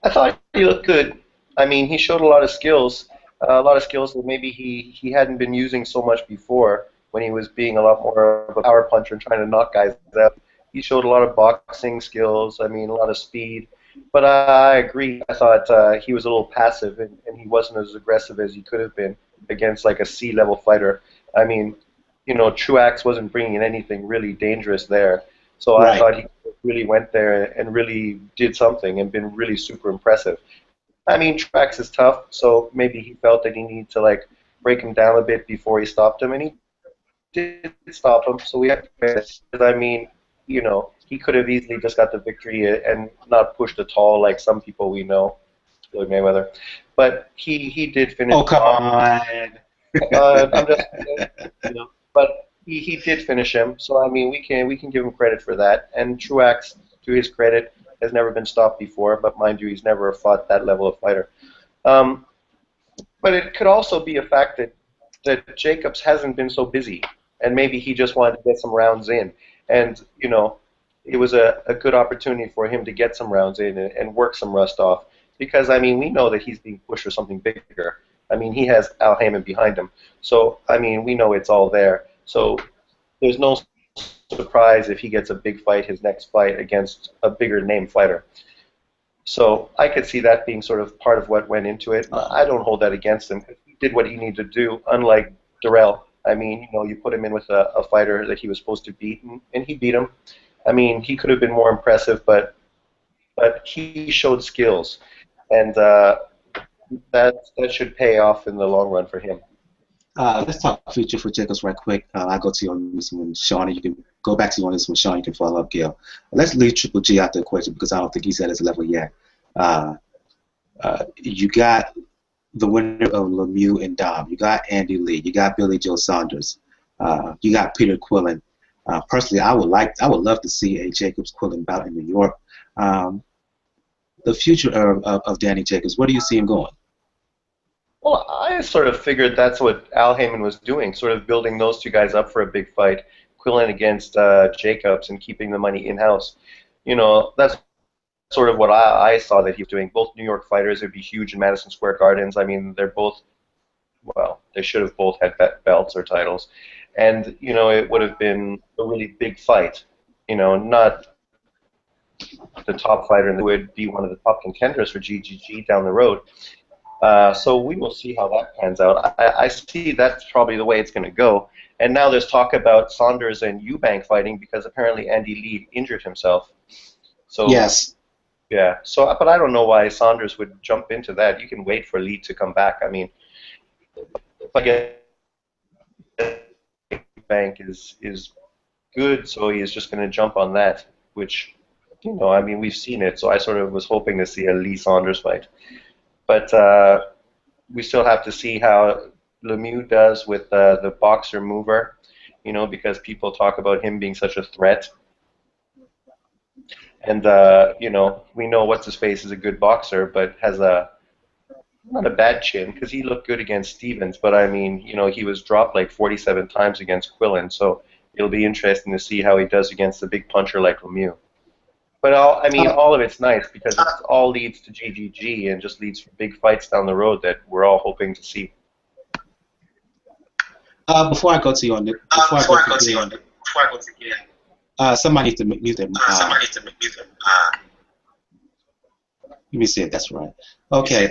I thought he looked good. He showed a lot of skills that maybe he hadn't been using so much before when he was being a lot more of a power puncher and trying to knock guys out. He showed a lot of boxing skills, a lot of speed. But I agree. I thought he was a little passive and he wasn't as aggressive as he could have been against like a C-level fighter. Truax wasn't bringing in anything really dangerous there. So right. I thought he really went there and really did something and been really super impressive. Truax is tough, so maybe he felt that he needed to break him down a bit before he stopped him, and he did stop him. So we have to pay this. He could have easily just got the victory and not pushed at all like some people we know, Floyd Mayweather. But he did finish. Oh, come on. I'm just, but he did finish him. So we can give him credit for that. And Truax, to his credit, has never been stopped before. But mind you, he's never fought that level of fighter. But it could also be a fact that Jacobs hasn't been so busy, and maybe he just wanted to get some rounds in. And it was a good opportunity for him to get some rounds in and work some rust off. Because, we know that he's being pushed for something bigger. He has Al Haymon behind him. So, we know it's all there. So, there's no surprise if he gets a big fight, his next fight, against a bigger name fighter. So, I could see that being sort of part of what went into it. I don't hold that against him. He did what he needed to do, unlike Dirrell. You put him in with a fighter that he was supposed to beat, and he beat him. He could have been more impressive, but he showed skills. And that should pay off in the long run for him. Let's talk future for Jacobs right quick. I'll go to you on this one, Sean, and you can go back to you on this one, Sean. You can follow up, Gail. Let's leave Triple G out the equation because I don't think he's at his level yet. You got the winner of Lemieux and Dom. You got Andy Lee. You got Billy Joe Saunders. You got Peter Quillen. Personally, I would love to see a Jacobs Quillen bout in New York. The future of Danny Jacobs, where do you see him going? Well, I sort of figured that's what Al Heyman was doing, sort of building those two guys up for a big fight, Quillen against Jacobs and keeping the money in-house. You know, that's sort of what I saw that he was doing. Both New York fighters would be huge in Madison Square Gardens. I mean, they're both, well, they should have both had belts or titles. And, you know, it would have been a really big fight. You know, not the top fighter, and would be one of the top contenders for GGG down the road. So we will see how that pans out. I see that's probably the way it's going to go. And now there's talk about Saunders and Eubank fighting because apparently Andy Lee injured himself. So yes. Yeah. So, but I don't know why Saunders would jump into that. You can wait for Lee to come back. I mean, if I get Eubank is good, so he is just going to jump on that, which, you know, I mean, we've seen it. So I sort of was hoping to see a Lee Saunders fight. But we still have to see how Lemieux does with the boxer mover, you know, because people talk about him being such a threat. And, you know, we know what's-his-face is a good boxer, but has not a bad chin, because he looked good against Stevens. But, I mean, you know, he was dropped like 47 times against Quillen, so it'll be interesting to see how he does against a big puncher like Lemieux. But I mean, all of it's nice because it all leads to GGG and just leads to big fights down the road that we're all hoping to see. Before I go to you on it, somebody needs to mute them. Let me see if that's right. Okay.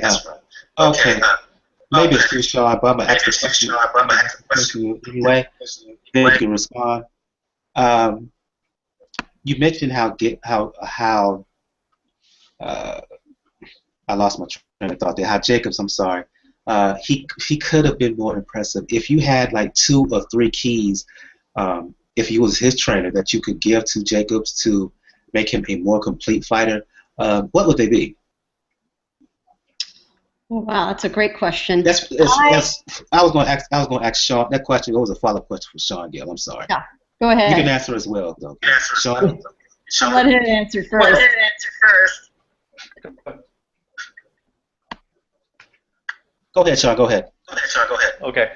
Okay. Maybe it's too short, but I'm gonna ask the question anyway. Then you can respond. You mentioned how I lost my train of thought there. How Jacobs, I'm sorry, he could have been more impressive if you had like 2 or 3 keys. If he was his trainer that you could give to Jacobs to make him a more complete fighter, what would they be? Wow, that's a great question. I was going to ask Sean that question. It was a follow-up question for Sean Gill. I'm sorry. Yeah. Go ahead. You can answer as well, though. Sean? Let him answer first. Go ahead, Sean. Go ahead. Okay.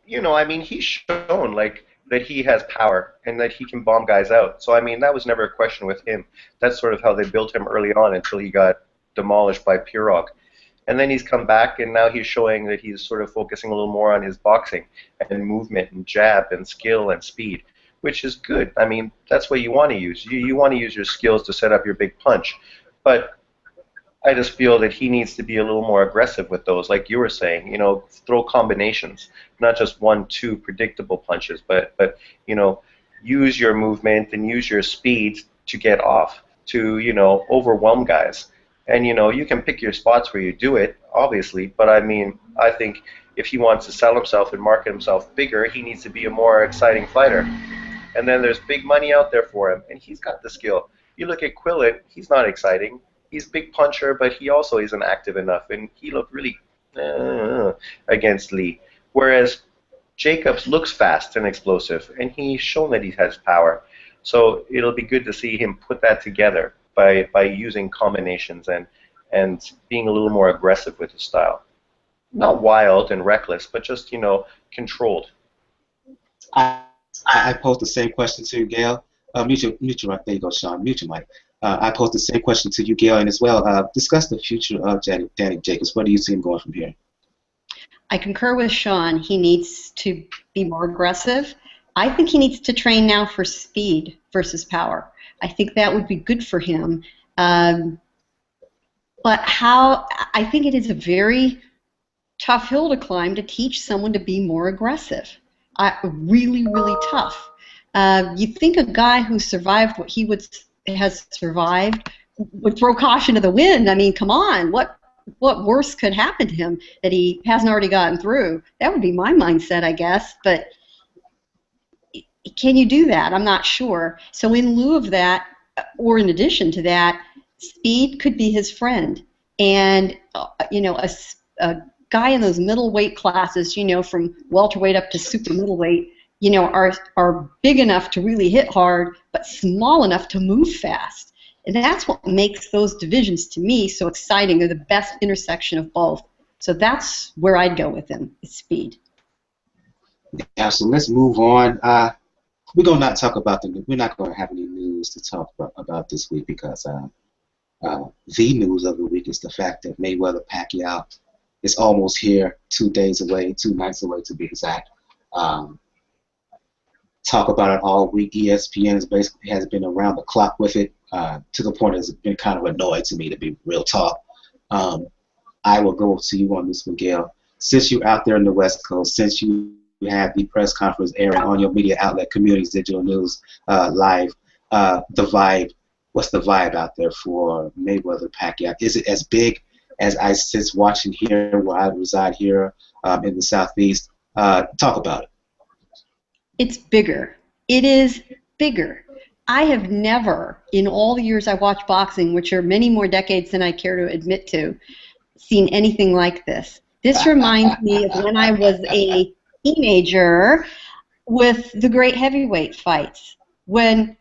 You know, I mean, he's shown like that he has power and that he can bomb guys out. So I mean, that was never a question with him. That's sort of how they built him early on until he got demolished by Pirog. And then he's come back, and now he's showing that he's sort of focusing a little more on his boxing and movement and jab and skill and speed, which is good. I mean, that's what you want to use. You want to use your skills to set up your big punch. But I just feel that he needs to be a little more aggressive with those, like you were saying. You know, throw combinations, not just 1, 2 predictable punches, but you know, use your movement and use your speed to get off, to, you know, overwhelm guys. And, you know, you can pick your spots where you do it, obviously, but I mean, I think if he wants to sell himself and market himself bigger, he needs to be a more exciting fighter. And then there's big money out there for him, and he's got the skill. You look at Quillen, he's not exciting. He's a big puncher, but he also isn't active enough, and he looked really against Lee. Whereas Jacobs looks fast and explosive, and he's shown that he has power. So it'll be good to see him put that together by using combinations and being a little more aggressive with his style. Not wild and reckless, but just, you know, controlled. I posed the same question to you, Gail. Mute your mic. There you go, Sean. Mute your mic. I posed the same question to you, Gail, and as well, discuss the future of Danny Jacobs. Where do you see him going from here? I concur with Sean. He needs to be more aggressive. I think he needs to train now for speed versus power. I think that would be good for him. But I think it is a very tough hill to climb to teach someone to be more aggressive. Really, really tough. You think a guy who survived what he has survived would throw caution to the wind. I mean, come on, what what worse could happen to him that he hasn't already gotten through? That would be my mindset, I guess. But can you do that? I'm not sure. So in lieu of that, or in addition to that, speed could be his friend. And, a guy in those middleweight classes, from welterweight up to super middleweight, are big enough to really hit hard, but small enough to move fast. And that's what makes those divisions, to me, so exciting. They're the best intersection of both. So that's where I'd go with him, is speed. Yeah, so let's move on. We're going to not talk about we're not going to have any news to talk about this week because the news of the week is the fact that Mayweather Pacquiao is almost here, 2 days away, 2 nights away to be exact. Talk about it all week. ESPN has been around the clock with it to the point it's been kind of annoyed to me, to be real talk. I will go to you on this one, Gail. Since you're out there in the West Coast, since you had the press conference airing on your media outlet, Communities Digital News Live, the vibe, what's the vibe out there for Mayweather Pacquiao? Is it as big as I sit watching here, where I reside here in the Southeast? Talk about it. It's bigger. It is bigger. I have never, in all the years I watched boxing, which are many more decades than I care to admit to, seen anything like this. This reminds me of when I was a teenager with the great heavyweight fights, when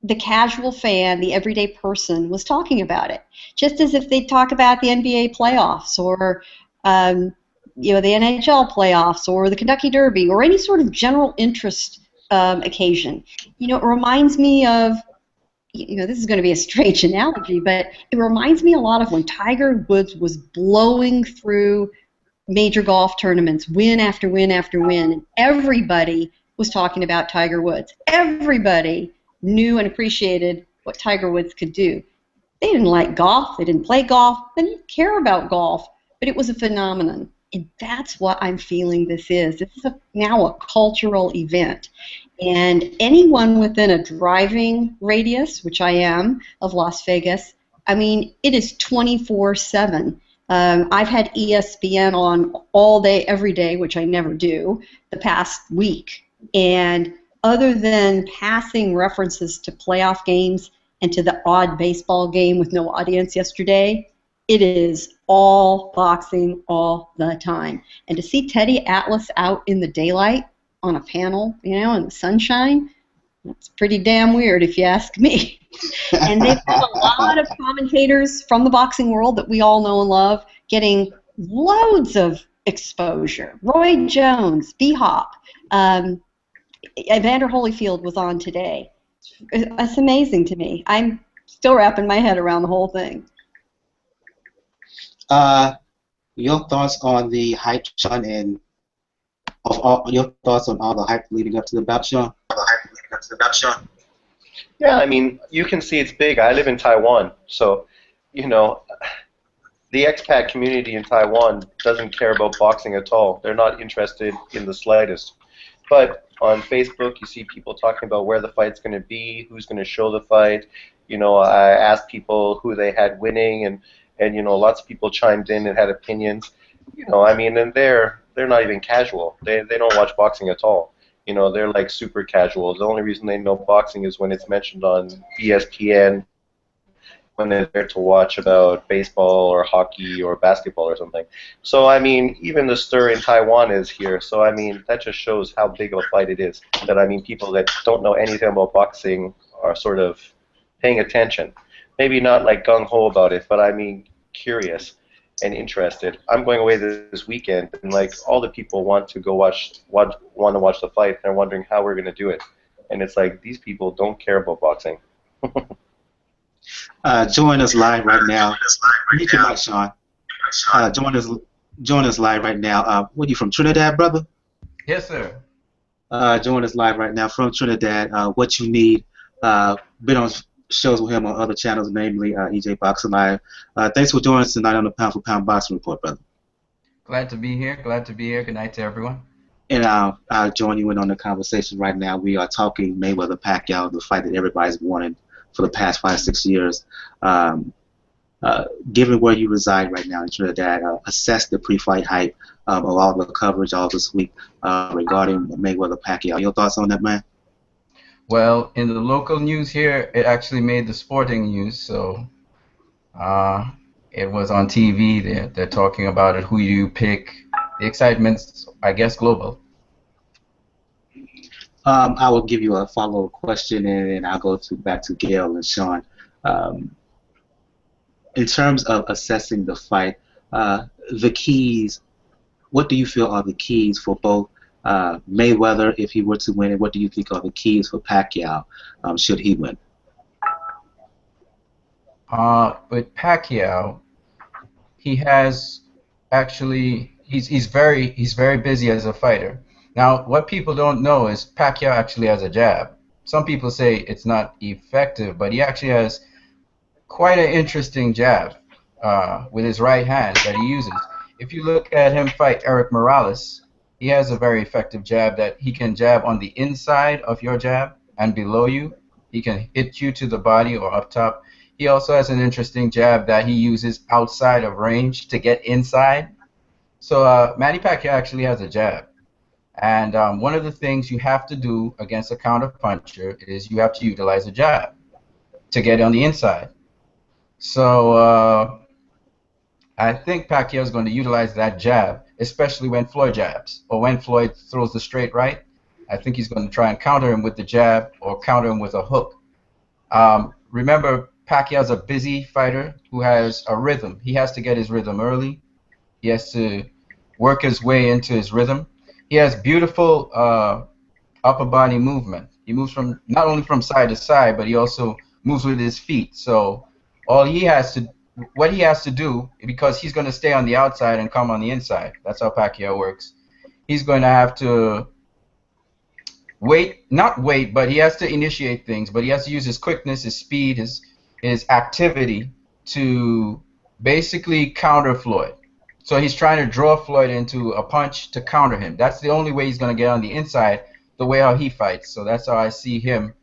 the casual fan, the everyday person, was talking about it, just as if they'd talk about the NBA playoffs or the NHL playoffs or the Kentucky Derby or any sort of general interest occasion. It reminds me of, this is going to be a strange analogy, but it reminds me a lot of when Tiger Woods was blowing through major golf tournaments, win after win after win, and everybody was talking about Tiger Woods. Everybody knew and appreciated what Tiger Woods could do. They didn't like golf, they didn't play golf, they didn't care about golf, but it was a phenomenon. And that's what I'm feeling this is. This is now a cultural event. And anyone within a driving radius, which I am, of Las Vegas, it is 24/7. I've had ESPN on all day, every day, which I never do, the past week. And other than passing references to playoff games and to the odd baseball game with no audience yesterday, it is all boxing all the time. And to see Teddy Atlas out in the daylight on a panel, in the sunshine, that's pretty damn weird if you ask me. And they've had a lot of commentators from the boxing world that we all know and love getting loads of exposure. Roy Jones, B-Hop, Evander Holyfield was on today. It's amazing to me. I'm still wrapping my head around the whole thing. Your thoughts on the hype, Sean, and your thoughts on all the hype leading up to the bout, Sean? Yeah, you can see it's big. I live in Taiwan, so, the expat community in Taiwan doesn't care about boxing at all. They're not interested in the slightest. But on Facebook, you see people talking about where the fight's going to be, who's going to show the fight. I asked people who they had winning, and lots of people chimed in and had opinions. And they're not even casual. They don't watch boxing at all. They're like super casual. The only reason they know boxing is when it's mentioned on ESPN, when they're there to watch about baseball or hockey or basketball or something. So, even the stir in Taiwan is here. So, that just shows how big of a fight it is. That, people that don't know anything about boxing are sort of paying attention. Maybe not like gung-ho about it, but curious and interested. I'm going away this weekend, and all the people want to watch the fight. They're wondering how we're going to do it, and it's like these people don't care about boxing. Join us live right now. Meet your mic, Sean. Join us live right now. What are you from, Trinidad, brother? Yes, sir. Join us live right now from Trinidad. What you need. Been on shows with him on other channels, namely EJ Boxing Live. Thanks for joining us tonight on the Pound for Pound Boxing Report, brother. Glad to be here. Good night to everyone. And I'll join you in on the conversation right now. We are talking Mayweather Pacquiao, the fight that everybody's wanted for the past 5-6 years. Given where you reside right now in Trinidad, assess the pre-fight hype of all the coverage all this week regarding Mayweather-Pacquiao. Your thoughts on that, man? Well, in the local news here, it actually made the sporting news, so it was on TV. They're talking about it. Who do you pick? The excitement's, I guess, global. I will give you a follow-up question, and then I'll go back to Gail and Sean. In terms of assessing the fight, the keys, what do you feel are the keys for both Mayweather, if he were to win, and what do you think are the keys for Pacquiao, should he win? With Pacquiao, he has actually he's very busy as a fighter. Now, what people don't know is Pacquiao actually has a jab. Some people say it's not effective, but he actually has quite an interesting jab with his right hand that he uses. If you look at him fight Eric Morales, he has a very effective jab that he can jab on the inside of your jab and below you. He can hit you to the body or up top. He also has an interesting jab that he uses outside of range to get inside. So Manny Pacquiao actually has a jab. And one of the things you have to do against a counter-puncher is you have to utilize a jab to get on the inside. So I think Pacquiao is going to utilize that jab, especially when Floyd jabs or when Floyd throws the straight right. I think he's going to try and counter him with the jab or counter him with a hook. Remember, Pacquiao's a busy fighter who has a rhythm. He has to get his rhythm early. He has to work his way into his rhythm. He has beautiful upper body movement. He moves from not only from side to side, but he also moves with his feet. So what he has to do, because he's going to stay on the outside and come on the inside. That's how Pacquiao works. He's going to have to not wait, but he has to initiate things. But he has to use his quickness, his speed, his activity to basically counter Floyd. So he's trying to draw Floyd into a punch to counter him. That's the only way he's going to get on the inside, the way how he fights. So that's how I see him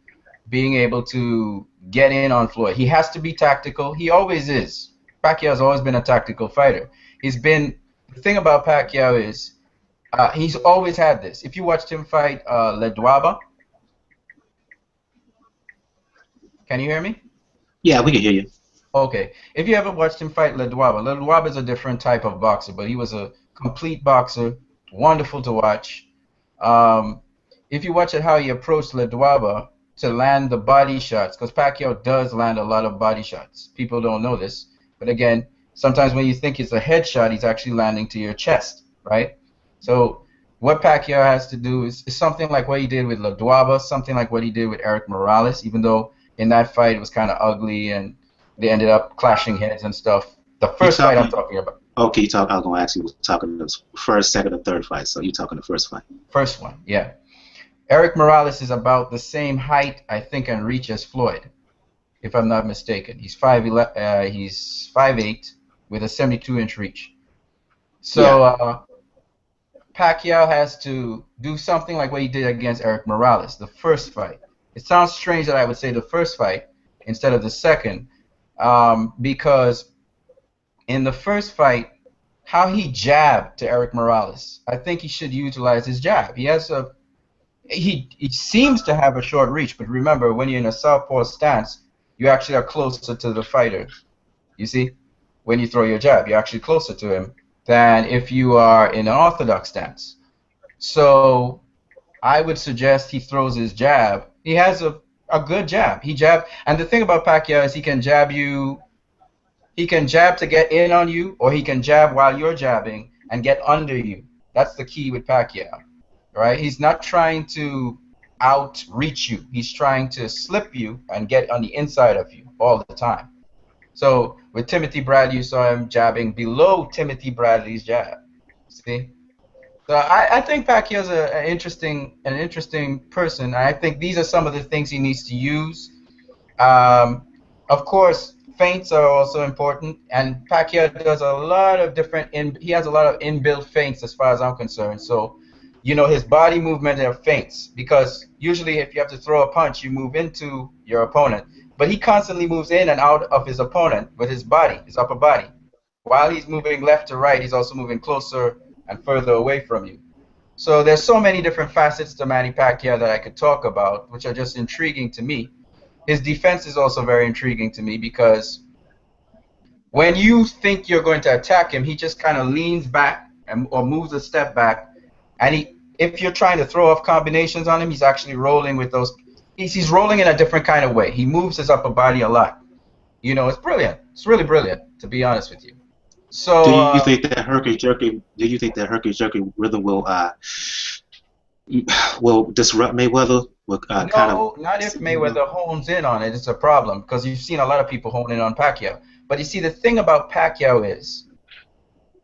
being able to get in on Floyd. He has to be tactical. He always is. Pacquiao's always been a tactical fighter. The thing about Pacquiao is he's always had this. If you watched him fight Ledwaba, can you hear me? Yeah, we can hear you. Okay. If you ever watched him fight Ledwaba is a different type of boxer, but he was a complete boxer, wonderful to watch. If you watch it how he approached Ledwaba to land the body shots, because Pacquiao does land a lot of body shots. People don't know this. But again, sometimes when you think it's a headshot, he's actually landing to your chest, right? So what Pacquiao has to do is something like what he did with Ledwaba, something like what he did with Eric Morales, even though in that fight it was kind of ugly and they ended up clashing heads and stuff. The first fight I'm talking about. Okay, I was going to ask you, we're talking the first, second, or third fight, so you're talking the first fight. First one, yeah. Eric Morales is about the same height, I think, and reach as Floyd, if I'm not mistaken. He's 5'8", with a 72-inch reach. So Pacquiao has to do something like what he did against Eric Morales, the first fight. It sounds strange that I would say the first fight instead of the second, because in the first fight, how he jabbed to Eric Morales, I think he should utilize his jab. He seems to have a short reach, but remember, when you're in a southpaw stance, you actually are closer to the fighter. You see? When you throw your jab, you're actually closer to him than if you are in an orthodox stance. So I would suggest he throws his jab. He has a good jab. And the thing about Pacquiao is he can jab you. He can jab to get in on you, or he can jab while you're jabbing and get under you. That's the key with Pacquiao, right? He's not trying to outreach you. He's trying to slip you and get on the inside of you all the time. So with Timothy Bradley, you saw him jabbing below Timothy Bradley's jab. See? So I think Pacquiao's an interesting person. I think these are some of the things he needs to use. Of course, feints are also important, and Pacquiao does a lot of he has a lot of inbuilt feints as far as I'm concerned. So, you know, his body movement are feints, because usually if you have to throw a punch, you move into your opponent. but he constantly moves in and out of his opponent with his body, his upper body. While he's moving left to right, he's also moving closer and further away from you. So there's so many different facets to Manny Pacquiao that I could talk about, which are just intriguing to me. His defense is also very intriguing to me because when you think you're going to attack him, he just kind of leans back or moves a step back, and if you're trying to throw off combinations on him, he's actually rolling with those. He's rolling in a different kind of way. He moves his upper body a lot. You know, it's brilliant. It's really brilliant, to be honest with you. So, do you think that herky jerky? Do you think that herky jerky rhythm will disrupt Mayweather? No, not if Mayweather hones in on it. It's a problem because you've seen a lot of people hone in on Pacquiao. But you see, the thing about Pacquiao is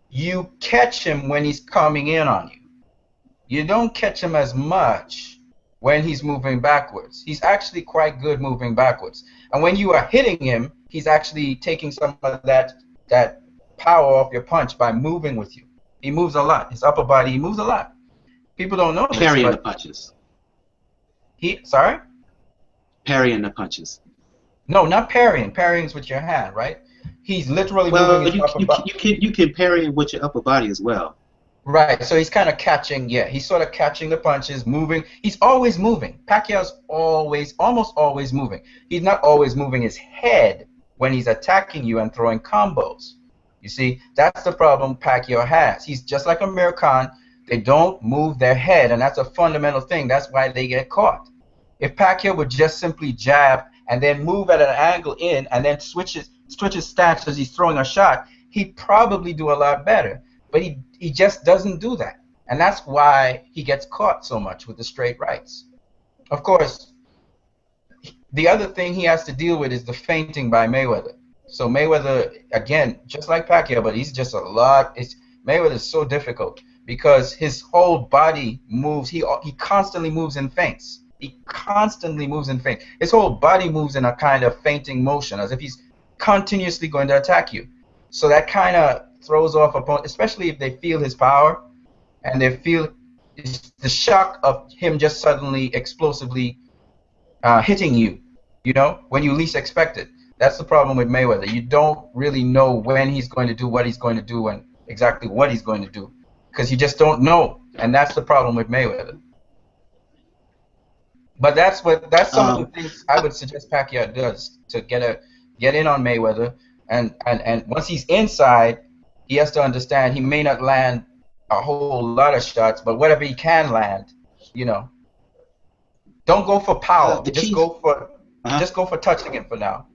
you catch him when he's coming in on you. You don't catch him as much when he's moving backwards. He's actually quite good moving backwards. And when you are hitting him, he's actually taking some of that power off your punch by moving with you. He moves a lot. His upper body, he moves a lot. People don't know this. Parrying the punches. Sorry? Parrying the punches. No, not parrying. Parrying's with your hand, right? He's literally moving his upper body. You can parry with your upper body as well. Right, so he's kind of catching, he's sort of catching the punches, moving. He's always moving. Pacquiao's almost always moving. He's not always moving his head when he's attacking you and throwing combos. You see, that's the problem Pacquiao has. He's just like Amir Khan. They don't move their head, and that's a fundamental thing. That's why they get caught. If Pacquiao would just simply jab and then move at an angle in and then switch his stance as he's throwing a shot, he'd probably do a lot better. But he just doesn't do that. And that's why he gets caught so much with the straight rights. Of course, the other thing he has to deal with is the feinting by Mayweather. So Mayweather, again, just like Pacquiao, but he's just a lot. Mayweather's so difficult because his whole body moves. He constantly moves in feints. He constantly moves in feints. His whole body moves in a kind of feinting motion, as if he's continuously going to attack you. So that kind of throws off opponents, especially if they feel his power and they feel the shock of him just suddenly explosively hitting you, you know, when you least expect it. That's the problem with Mayweather. You don't really know when he's going to do what he's going to do and exactly what he's going to do because you just don't know, and that's the problem with Mayweather. But that's some of the things I would suggest Pacquiao does to get in on Mayweather, and once he's inside, he has to understand he may not land a whole lot of shots, but whatever he can land, you know, don't go for power. Just go for touching him for now.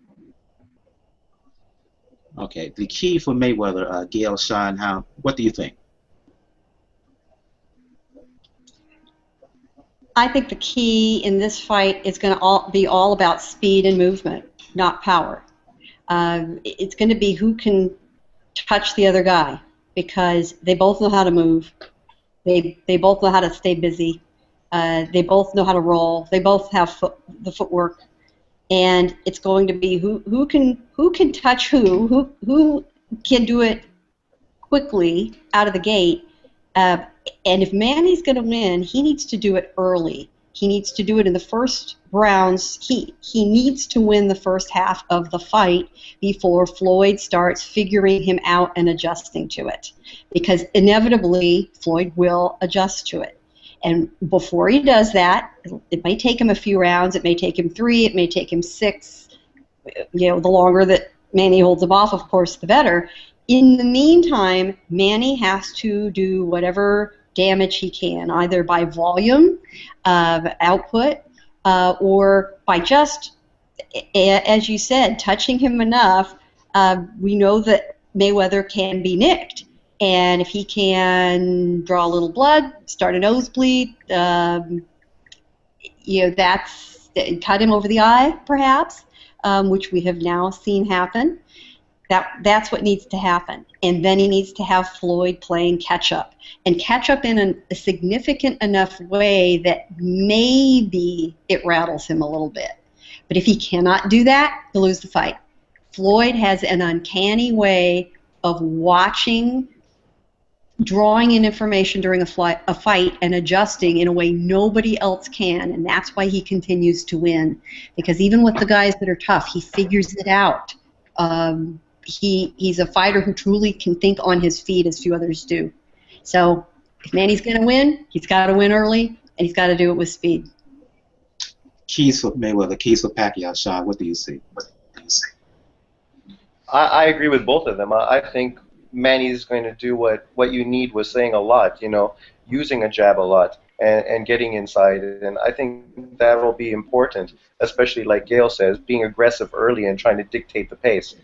Okay, the key for Mayweather, Gail, Sean, what do you think? I think the key in this fight is going to be all about speed and movement, not power. It's going to be who can touch the other guy because they both know how to move. They both know how to stay busy. They both know how to roll. They both have the footwork. And it's going to be who can touch who can do it quickly out of the gate. And if Manny's going to win, he needs to do it early. He needs to do it in the first rounds. He needs to win the first half of the fight before Floyd starts figuring him out and adjusting to it. Because inevitably, Floyd will adjust to it. And before he does that, it may take him a few rounds. It may take him 3. It may take him 6. You know, the longer that Manny holds him off, of course, the better. In the meantime, Manny has to do whatever damage he can, either by volume of output or by just, as you said, touching him enough. We know that Mayweather can be nicked. And if he can draw a little blood, start a nosebleed, you know, cut him over the eye, perhaps, which we have now seen happen. That's what needs to happen. And then he needs to have Floyd playing catch-up. And catch-up in a significant enough way that maybe it rattles him a little bit. But if he cannot do that, he'll lose the fight. Floyd has an uncanny way of watching drawing in information during a fight and adjusting in a way nobody else can, and that's why he continues to win. Because even with the guys that are tough, he figures it out. He's a fighter who truly can think on his feet as few others do. So if Manny's going to win, he's got to win early, and he's got to do it with speed. Keys for Mayweather, keys for Pacquiao. Sean, what do you see? I agree with both of them. I think Manny's going to do what you need was saying a lot, you know, using a jab a lot and getting inside. And I think that will be important, especially like Gail says, being aggressive early and trying to dictate the pace.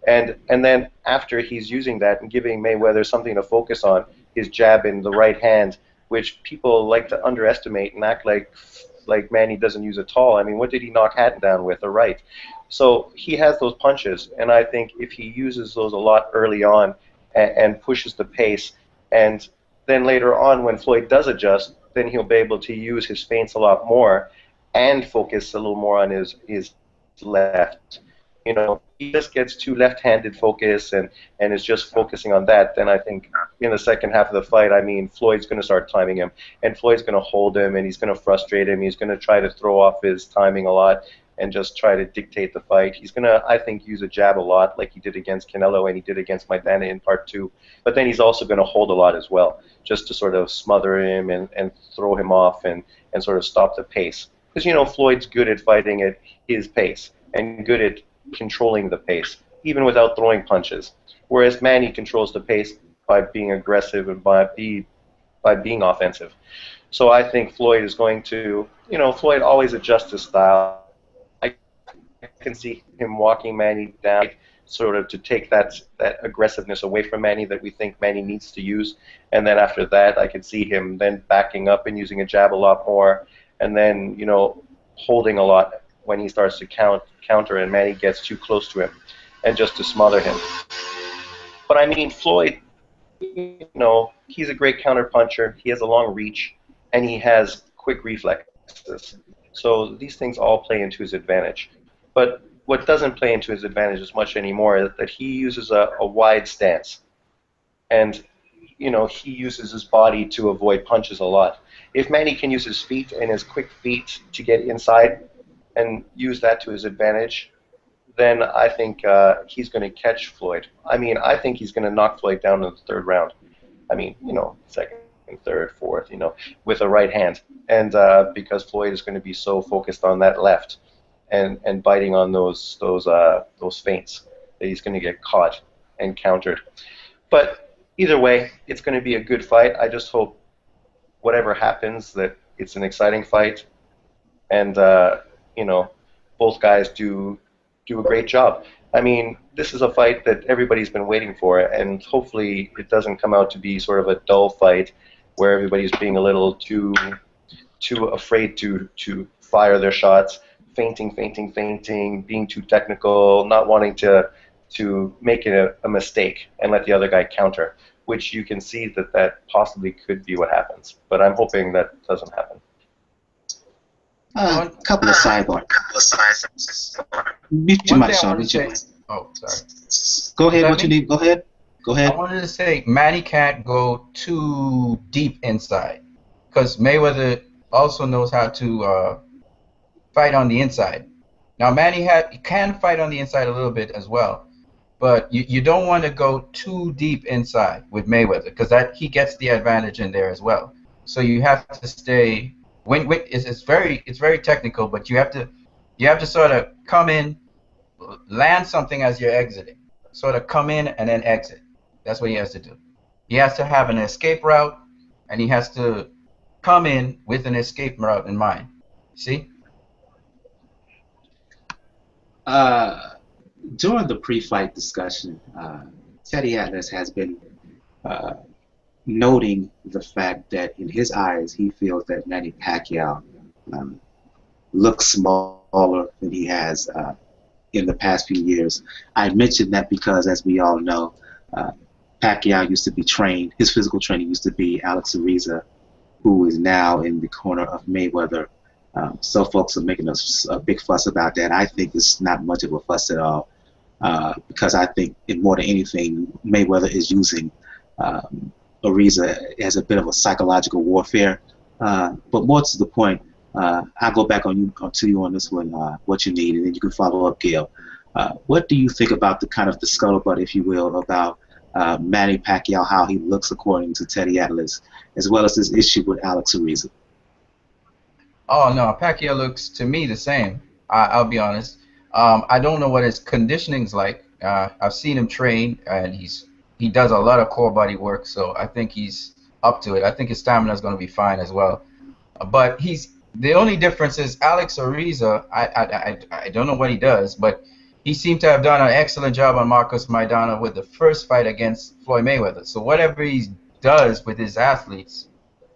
And then after he's using that and giving Mayweather something to focus on, his jab in the right hand, which people like to underestimate and act like Manny doesn't use at all. I mean, what did he knock Hatton down with? A right. So he has those punches, and I think if he uses those a lot early on and pushes the pace, and then later on when Floyd does adjust, then he'll be able to use his feints a lot more and focus a little more on his left. You know, he just gets too left-handed focus and is just focusing on that, then I think in the second half of the fight, I mean, Floyd's going to start timing him, and Floyd's going to hold him, and he's going to frustrate him. He's going to try to throw off his timing a lot and just try to dictate the fight. He's going to, I think, use a jab a lot like he did against Canelo and he did against Maidana in part 2. But then he's also going to hold a lot as well, just to sort of smother him and throw him off and sort of stop the pace. Because, you know, Floyd's good at fighting at his pace and good at controlling the pace, even without throwing punches. Whereas Manny controls the pace by being aggressive and by being offensive. So I think Floyd is going to, you know, Floyd always adjusts his style. I can see him walking Manny down sort of to take that aggressiveness away from Manny that we think Manny needs to use. And then after that, I can see him then backing up and using a jab a lot more, and then, you know, holding a lot when he starts to counter and Manny gets too close to him, and just to smother him. But I mean, Floyd, you know, he's a great counter puncher. He has a long reach, and he has quick reflexes. So these things all play into his advantage. But what doesn't play into his advantage as much anymore is that he uses a wide stance, and you know, he uses his body to avoid punches a lot. If Manny can use his feet and his quick feet to get inside and use that to his advantage, then I think he's going to catch Floyd. I mean, I think he's going to knock Floyd down in the third round. I mean, you know, second, third, fourth, you know, with a right hand. And because Floyd is going to be so focused on that left and biting on those feints that he's going to get caught and countered. But either way, it's going to be a good fight. I just hope whatever happens that it's an exciting fight, and you know, both guys do a great job. I mean, this is a fight that everybody's been waiting for, and hopefully it doesn't come out to be sort of a dull fight where everybody's being a little too afraid to fire their shots, feinting, being too technical, not wanting to make it a mistake and let the other guy counter, which you can see that possibly could be what happens. But I'm hoping that doesn't happen. A couple of sidebars. Mute your mic, Sean. Oh, sorry. Go ahead. What you need? Go ahead. I wanted to say Manny can't go too deep inside, because Mayweather also knows how to fight on the inside. Now Manny can fight on the inside a little bit as well, but you don't want to go too deep inside with Mayweather, because he gets the advantage in there as well. So you have to stay. It's very technical, but you have to sort of come in, land something as you're exiting, sort of come in and then exit. That's what he has to do. He has to have an escape route, and he has to come in with an escape route in mind. See? During the pre-fight discussion, Teddy Atlas has been noting the fact that in his eyes he feels that Manny Pacquiao looks smaller than he has in the past few years. I mentioned that because, as we all know, Pacquiao used to be trained, his physical training used to be Alex Ariza, who is now in the corner of Mayweather. So folks are making a big fuss about that. I think it's not much of a fuss at all, because I think, more than anything, Mayweather is using Ariza as a bit of a psychological warfare. But more to the point, I'll go back to you on this one, what you need, and then you can follow up, Gail. What do you think about the kind of the scuttlebutt, if you will, about Manny Pacquiao, how he looks according to Teddy Atlas, as well as this issue with Alex Ariza? Oh no, Pacquiao looks to me the same. I'll be honest. I don't know what his conditioning's like. I've seen him train, and he does a lot of core body work, so I think he's up to it. I think his stamina is going to be fine as well. But the only difference is Alex Ariza. I don't know what he does, but he seemed to have done an excellent job on Marcos Maidana with the first fight against Floyd Mayweather. So whatever he does with his athletes.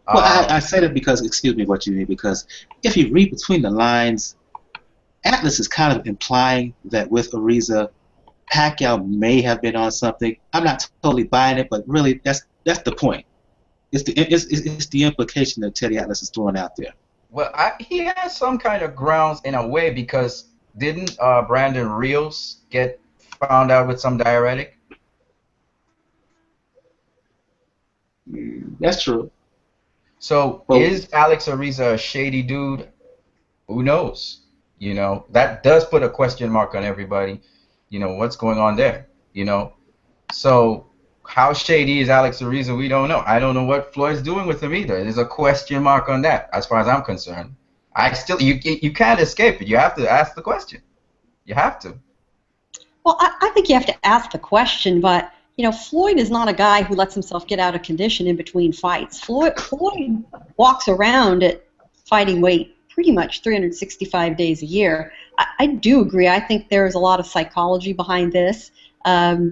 Well, I say that because, excuse me, what you mean, because if you read between the lines, Atlas is kind of implying that with Ariza, Pacquiao may have been on something. I'm not totally buying it, but really that's the point. It's the implication that Teddy Atlas is throwing out there. Well, he has some kind of grounds in a way, because didn't Brandon Rios get found out with some diuretic? That's true. So is Alex Ariza a shady dude? Who knows? You know, that does put a question mark on everybody. You know, what's going on there? You know, so how shady is Alex Ariza? We don't know. I don't know what Floyd's doing with him either. There's a question mark on that, as far as I'm concerned. You can't escape it. You have to ask the question. You have to. Well, I think you have to ask the question, but you know, Floyd is not a guy who lets himself get out of condition in between fights. Floyd walks around at fighting weight pretty much 365 days a year. I do agree. I think there is a lot of psychology behind this, of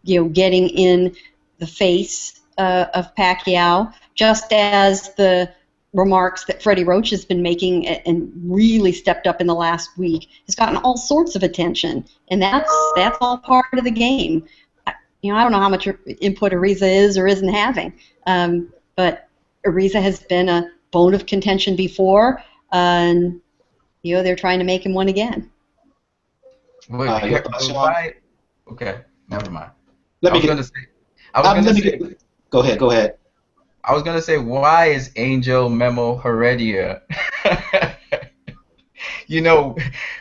you know, getting in the face of Pacquiao, just as the remarks that Freddie Roach has been making and really stepped up in the last week has gotten all sorts of attention, and that's all part of the game. You know, I don't know how much input Ariza is or isn't having, but Ariza has been a bone of contention before, and you know, they're trying to make him one again. Wait, why? Okay, never mind. Go ahead. I was gonna say, why is Angel Memo Heredia? You know,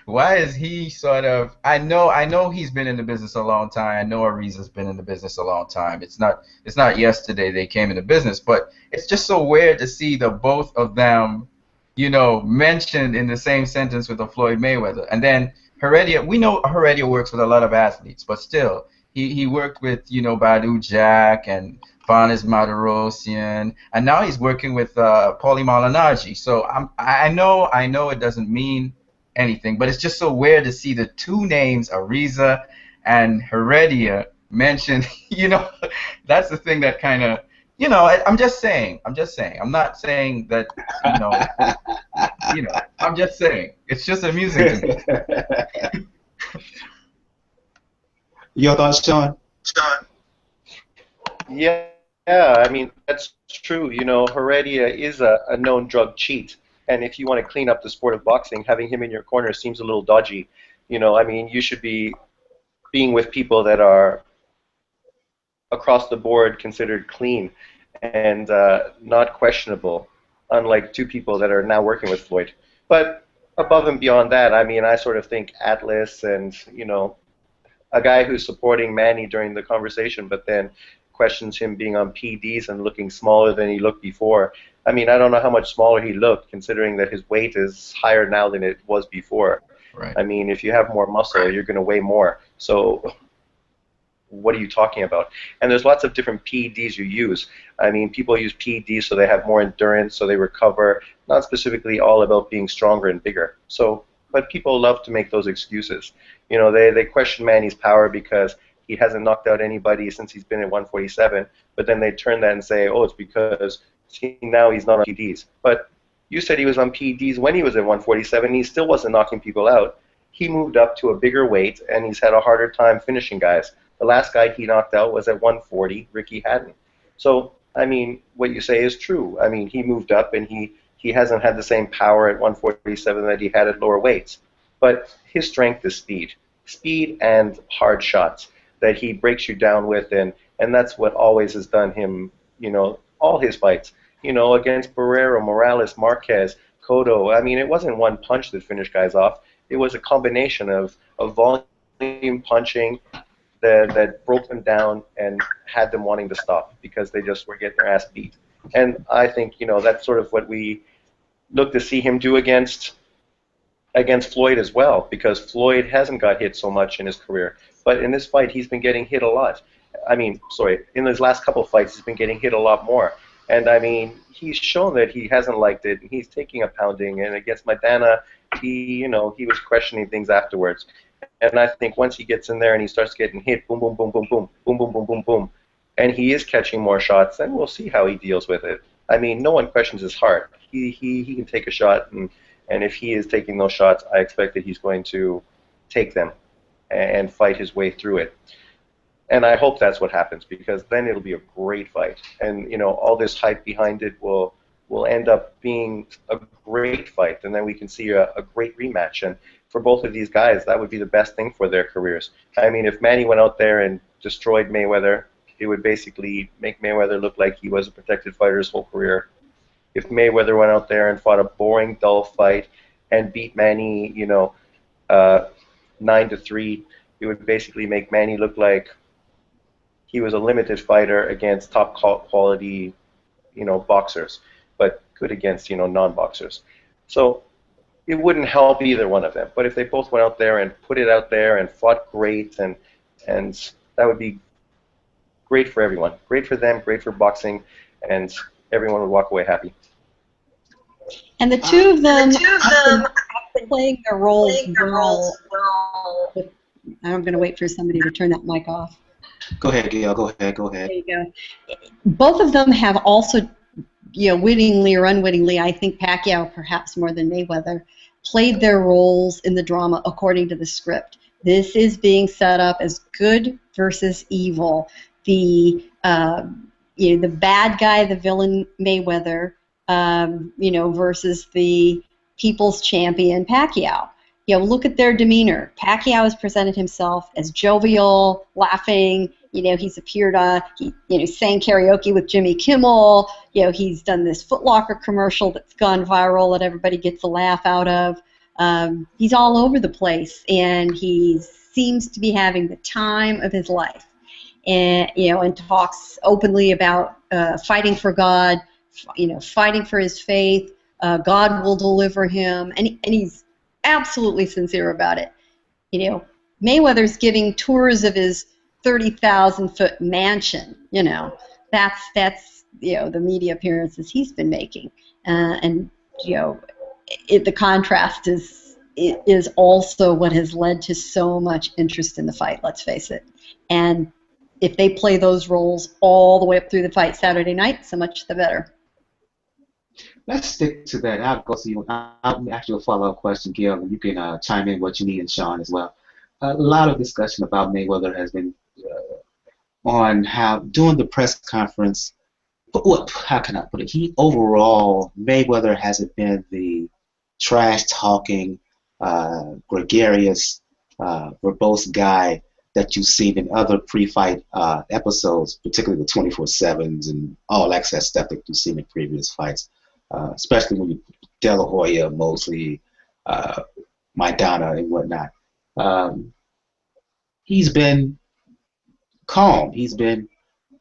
why is he sort of? I know he's been in the business a long time. I know Ariza's been in the business a long time. It's not yesterday they came into business, but it's just so weird to see the both of them, you know, mentioned in the same sentence with the Floyd Mayweather. And then Heredia, we know Heredia works with a lot of athletes, but still, he worked with, you know, Badou Jack and Vanes Martirosyan, and now he's working with Paulie Malignaggi. So I know it doesn't mean anything, but it's just so weird to see the two names, Ariza and Heredia, mentioned. You know, that's the thing that kind of, you know, I'm just saying. I'm not saying that, you know, I'm just saying. It's just amusing to me. Your thoughts, Sean? Yeah, I mean, that's true. You know, Heredia is a known drug cheat. And if you want to clean up the sport of boxing, having him in your corner seems a little dodgy. You know, I mean, you should be being with people that are across the board considered clean and not questionable, unlike two people that are now working with Floyd. But above and beyond that, I mean, I sort of think Atlas and, you know, a guy who's supporting Manny during the conversation, but then questions him being on PDs and looking smaller than he looked before. I mean, I don't know how much smaller he looked, considering that his weight is higher now than it was before. Right. I mean, if you have more muscle, you're going to weigh more. So what are you talking about? And there's lots of different PEDs you use. I mean, people use PEDs so they have more endurance, so they recover, not specifically all about being stronger and bigger. So, but people love to make those excuses. You know, they question Manny's power because he hasn't knocked out anybody since he's been at 147, but then they turn that and say, oh, it's because now he's not on PEDs. But you said he was on PEDs when he was at 147, and he still wasn't knocking people out. He moved up to a bigger weight, and he's had a harder time finishing guys. The last guy he knocked out was at 140, Ricky Hatton. So, I mean, what you say is true. I mean, he moved up, and he hasn't had the same power at 147 that he had at lower weights. But his strength is speed and hard shots that he breaks you down with, and and that's what always has done him, all his fights, against Barrero, Morales, Marquez, Cotto. I mean, it wasn't one punch that finished guys off. It was a combination of volume punching that broke them down and had them wanting to stop because they just were getting their ass beat. And I think, that's sort of what we look to see him do against Floyd as well, because Floyd hasn't got hit so much in his career. But in this fight, he's been getting hit a lot. In his last couple of fights, he's been getting hit a lot more. And, he's shown that he hasn't liked it. He's taking a pounding. And against Maidana, he was questioning things afterwards. And I think once he gets in there and he starts getting hit, boom, boom, boom, boom, boom, boom, boom, boom, boom, boom, and he is catching more shots, then we'll see how he deals with it. No one questions his heart. He can take a shot, and if he is taking those shots, I expect that he's going to take them and fight his way through it. And I hope that's what happens, because then it'll be a great fight. And, all this hype behind it will end up being a great fight, and then we can see a great rematch. And for both of these guys, that would be the best thing for their careers. If Manny went out there and destroyed Mayweather, it would basically make Mayweather look like he was a protected fighter his whole career. If Mayweather went out there and fought a boring, dull fight and beat Manny, 9-3, it would basically make Manny look like he was a limited fighter against top quality, boxers, but good against, non-boxers. So it wouldn't help either one of them. But if they both went out there and put it out there and fought great, and that would be great for everyone. Great for them, great for boxing, and everyone would walk away happy. And the two of them have been playing their roles well. I'm going to wait for somebody to turn that mic off. Go ahead, Gail. Go ahead. There you go. Both of them have also, wittingly or unwittingly, I think Pacquiao perhaps more than Mayweather, played their roles in the drama according to the script. This is being set up as good versus evil. The bad guy, the villain Mayweather, versus the people's champion Pacquiao. Look at their demeanor. Pacquiao has presented himself as jovial, laughing. He's appeared on, sang karaoke with Jimmy Kimmel. He's done this Foot Locker commercial that's gone viral that everybody gets a laugh out of. He's all over the place, and he seems to be having the time of his life. And talks openly about fighting for God, fighting for his faith. God will deliver him, and he's absolutely sincere about it. Mayweather's giving tours of his 30,000-foot mansion. That's the media appearances he's been making, and the contrast is also what has led to so much interest in the fight. Let's face it, and if they play those roles all the way up through the fight Saturday night, so much the better. Let's stick to that. I'll go to you. I'll ask you a follow-up question, Gail, and you can chime in what you need, and Sean as well. A lot of discussion about Mayweather has been on how, during the press conference, how can I put it? Mayweather hasn't been the trash-talking, gregarious, verbose guy that you've seen in other pre-fight episodes, particularly the 24/7s and all access stuff that you've seen in previous fights, especially when you De La Hoya, Mosley, Maidana, and whatnot. He's been calm. He's been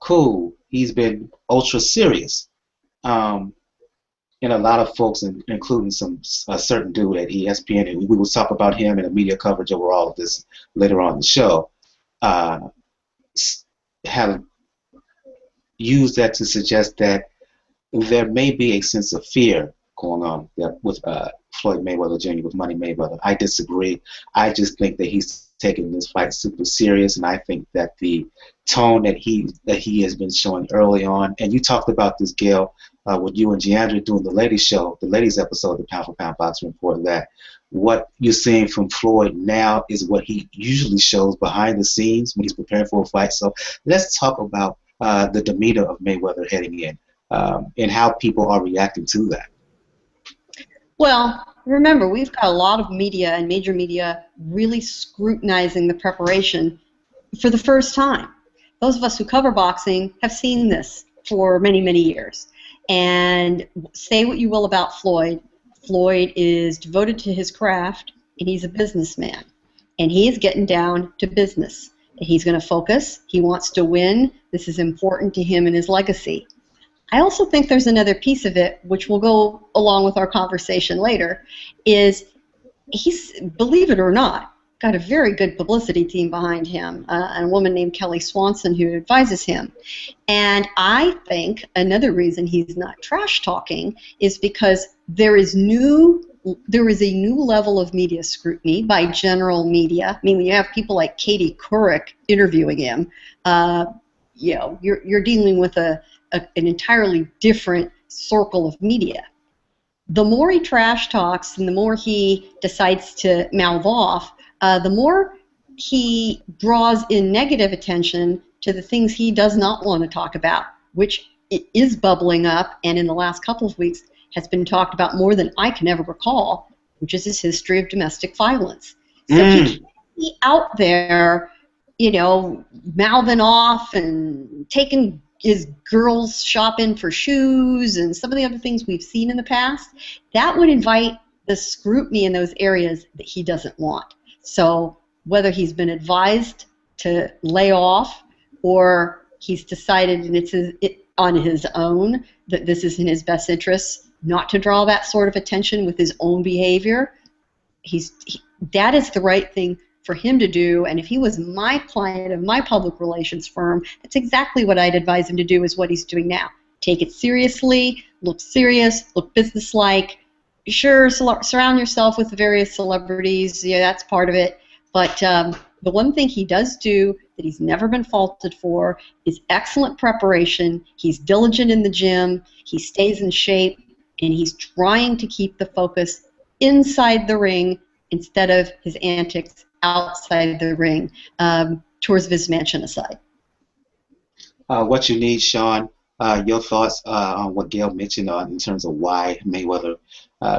cool. He's been ultra serious. And a lot of folks, including a certain dude at ESPN, and we will talk about him in the media coverage over all of this later on in the show, have used that to suggest that there may be a sense of fear going on with Floyd Mayweather Jr., with Money Mayweather. I disagree. I just think that he's taking this fight super serious, and I think that the tone that he has been showing early on, and you talked about this, Gail, with you and Giandra doing the ladies episode of the Pound for Pound Boxing Report, that what you're seeing from Floyd now is what he usually shows behind the scenes when he's preparing for a fight. So let's talk about the demeanor of Mayweather heading in, and how people are reacting to that. Well, remember, we've got a lot of media and major media really scrutinizing the preparation for the first time. those of us who cover boxing have seen this for many, many years. And say what you will about Floyd. Floyd is devoted to his craft, and he's a businessman. And he is getting down to business. He's going to focus. He wants to win. This is important to him and his legacy. I also think there's another piece of it, which will go along with our conversation later, is he's, believe it or not, got a very good publicity team behind him, a woman named Kelly Swanson who advises him. And I think another reason he's not trash talking is because there is a new level of media scrutiny by general media. I mean, when you have people like Katie Couric interviewing him, you're dealing with an entirely different circle of media. The more he trash talks and the more he decides to mouth off, the more he draws in negative attention to the things he does not want to talk about, which is bubbling up and in the last couple of weeks has been talked about more than I can ever recall, which is his history of domestic violence. So he can't be out there, mouthing off and taking his girls shopping for shoes and some of the other things we've seen in the past. That would invite the scrutiny in those areas that he doesn't want. So whether he's been advised to lay off or he's decided, and it's on his own, that this is in his best interest not to draw that sort of attention with his own behavior, that is the right thing for him to do. And if he was my client of my public relations firm, that's exactly what I'd advise him to do, is what he's doing now. Take it seriously, look serious, look businesslike. Sure, surround yourself with the various celebrities, that's part of it. But the one thing he does do that he's never been faulted for is excellent preparation. He's diligent in the gym, he stays in shape, and he's trying to keep the focus inside the ring instead of his antics outside the ring, towards Viz Mansion aside. What you need, Sean, your thoughts on what Gail mentioned in terms of why Mayweather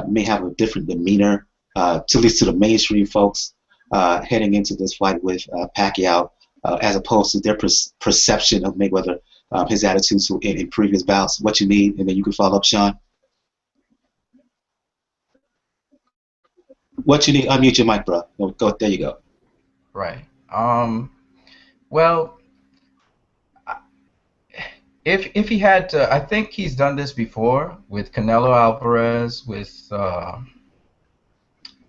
may have a different demeanor, at least to the mainstream folks, heading into this fight with Pacquiao, as opposed to their perception of Mayweather, his attitudes in previous bouts. What you need, and then you can follow up, Sean. What you need? Unmute your mic, bro. Go. There you go. Right. Well, if he had to, I think he's done this before with Canelo Alvarez, with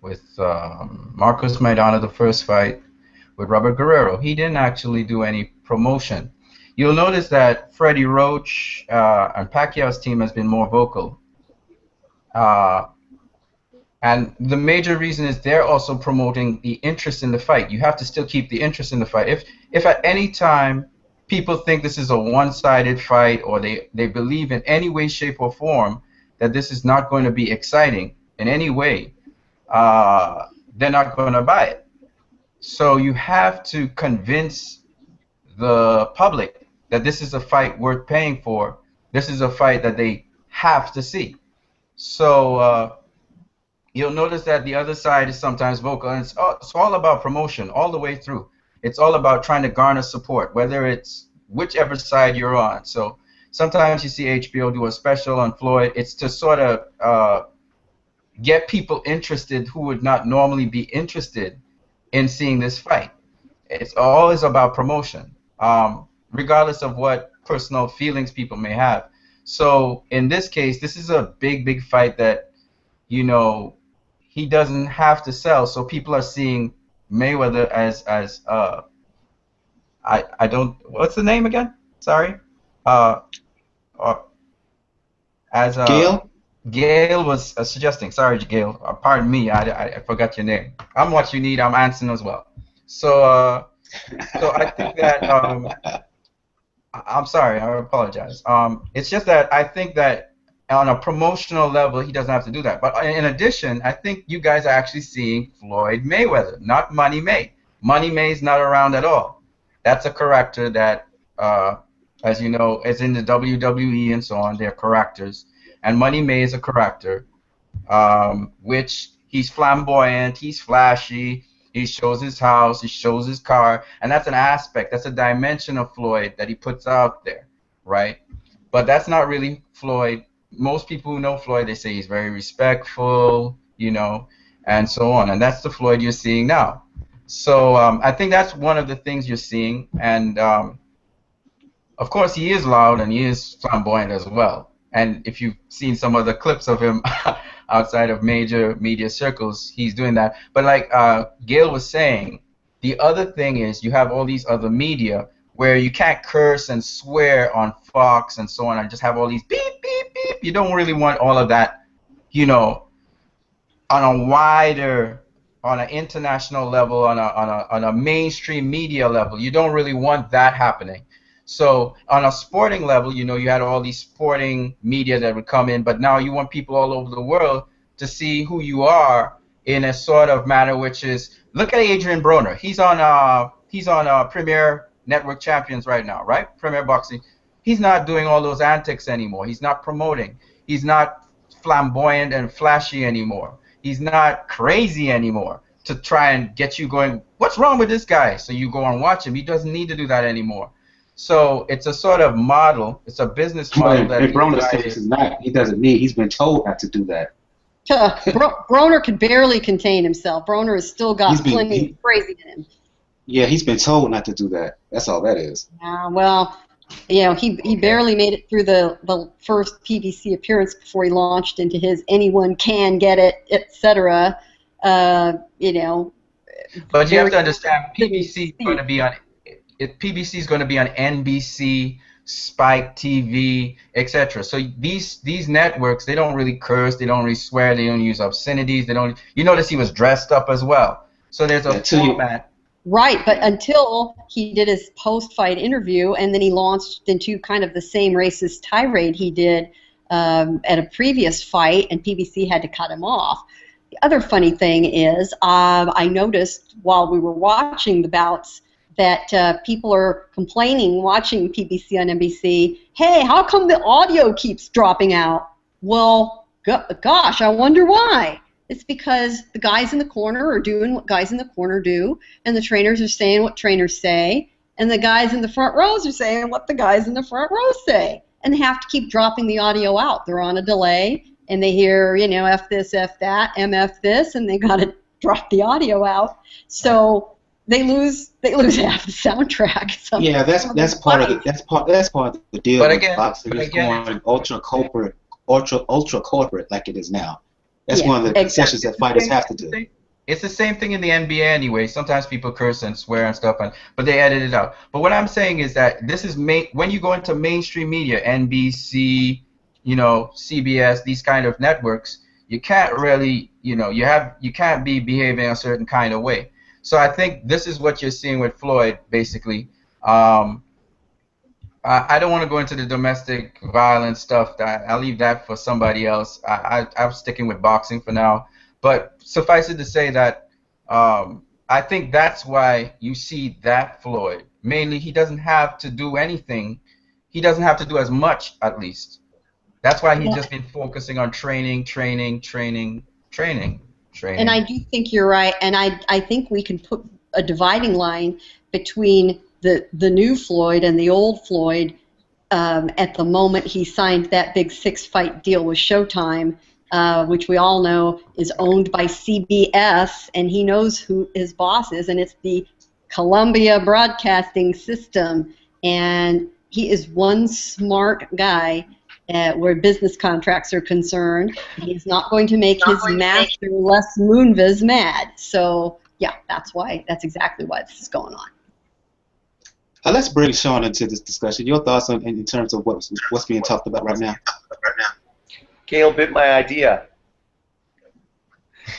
Marcos Maidana, the first fight, with Robert Guerrero. He didn't actually do any promotion. You'll notice that Freddie Roach and Pacquiao's team has been more vocal. And the major reason is they're also promoting the interest in the fight. You have to still keep the interest in the fight. If at any time people think this is a one-sided fight, or they believe in any way, shape, or form that this is not going to be exciting in any way, they're not going to buy it. So you have to convince the public that this is a fight worth paying for. This is a fight that they have to see. So you'll notice that the other side is sometimes vocal, and it's all about promotion all the way through. It's all about trying to garner support, whether it's whichever side you're on. So sometimes you see HBO do a special on Floyd. It's to sort of get people interested who would not normally be interested in seeing this fight. It's always about promotion, regardless of what personal feelings people may have. So in this case, this is a big fight that, he doesn't have to sell. So people are seeing Mayweather as I don't, what's the name again? Sorry. Gail? Gail was suggesting. Sorry, Gail. Pardon me. I forgot your name. I'm what you need. I'm Anson as well. So I think that I'm sorry. I apologize. It's just that I think that on a promotional level, he doesn't have to do that. But in addition, I think you guys are actually seeing Floyd Mayweather, not Money May. Money May is not around at all. That's a character that, as you know, is in the WWE and so on. They're characters. And Money May is a character, which he's flamboyant, he's flashy, He shows his house, he shows his car, and that's an aspect, that's a dimension of Floyd that he puts out there, right? But that's not really Floyd. Most people who know Floyd, they say he's very respectful, you know, and so on. And that's the Floyd you're seeing now. So I think that's one of the things you're seeing. And of course, he is loud and he is flamboyant as well. And if you've seen some of the clips of him outside of major media circles, he's doing that. But like Gail was saying, the other thing is you have all these other media where you can't curse and swear on Fox and so on and just have all these beep, beep, beep. You don't really want all of that, you know, on a wider, on an international level, on a mainstream media level. You don't really want that happening. So on a sporting level, you know, you had all these sporting media that would come in, but now you want people all over the world to see who you are in a sort of manner, which is, look at Adrian Broner. He's on Premier Network Champions right now, right? Premier Boxing. He's not doing all those antics anymore. He's not promoting. He's not flamboyant and flashy anymore. He's not crazy anymore to try and get you going, what's wrong with this guy? So you go and watch him. He doesn't need to do that anymore. So it's a sort of model. It's a business model that Broner says he's not. He doesn't need. He's been told not to do that. Broner could barely contain himself. Broner has still got plenty of crazy in him. Yeah, he's been told not to do that. That's all that is. Well, you know, he barely made it through the first PBC appearance before he launched into his anyone can get it, etc. You know. But you have to understand, PBC is going to be on. PBC is going to be on NBC, Spike TV, etc. So these networks, they don't really curse, they don't really swear, they don't use obscenities, they don't. You notice he was dressed up as well. So there's a format. Right, but until he did his post-fight interview, and then he launched into kind of the same racist tirade he did at a previous fight, and PBC had to cut him off. The other funny thing is, I noticed while we were watching the bouts that people are complaining, watching PBC on NBC, hey, how come the audio keeps dropping out? Well, gosh, I wonder why. It's because the guys in the corner are doing what guys in the corner do, and the trainers are saying what trainers say, and the guys in the front rows are saying what the guys in the front rows say. And they have to keep dropping the audio out. They're on a delay, and they hear, you know, F this, F that, MF this, and they got to drop the audio out. So they lose half the soundtrack. So yeah, that's part of the deal. But again, boxing is going ultra corporate like it is now. That's one of the concessions that fighters have to do. It's the same thing in the NBA anyway. Sometimes people curse and swear and stuff, but they edit it out. But what I'm saying is that this is when you go into mainstream media, NBC, you know, CBS, these kind of networks, you can't really, you know, you can't be behaving a certain kind of way. So I think this is what you're seeing with Floyd, basically. I don't want to go into the domestic violence stuff. I'll leave that for somebody else. I'm sticking with boxing for now. But suffice it to say that I think that's why you see that Floyd. Mainly, he doesn't have to do anything. He doesn't have to do as much, at least. That's why he's just been focusing on training. And I do think you're right. And I think we can put a dividing line between the new Floyd and the old Floyd at the moment he signed that big 6-fight deal with Showtime, which we all know is owned by CBS, and he knows who his boss is, and it's the Columbia Broadcasting System. And he is one smart guy where business contracts are concerned. He's not going to make his master Les Moonves mad. So, yeah, that's exactly why this is going on. Let's bring Sean into this discussion. Your thoughts in terms of what's being talked about right now? Gail bit my idea.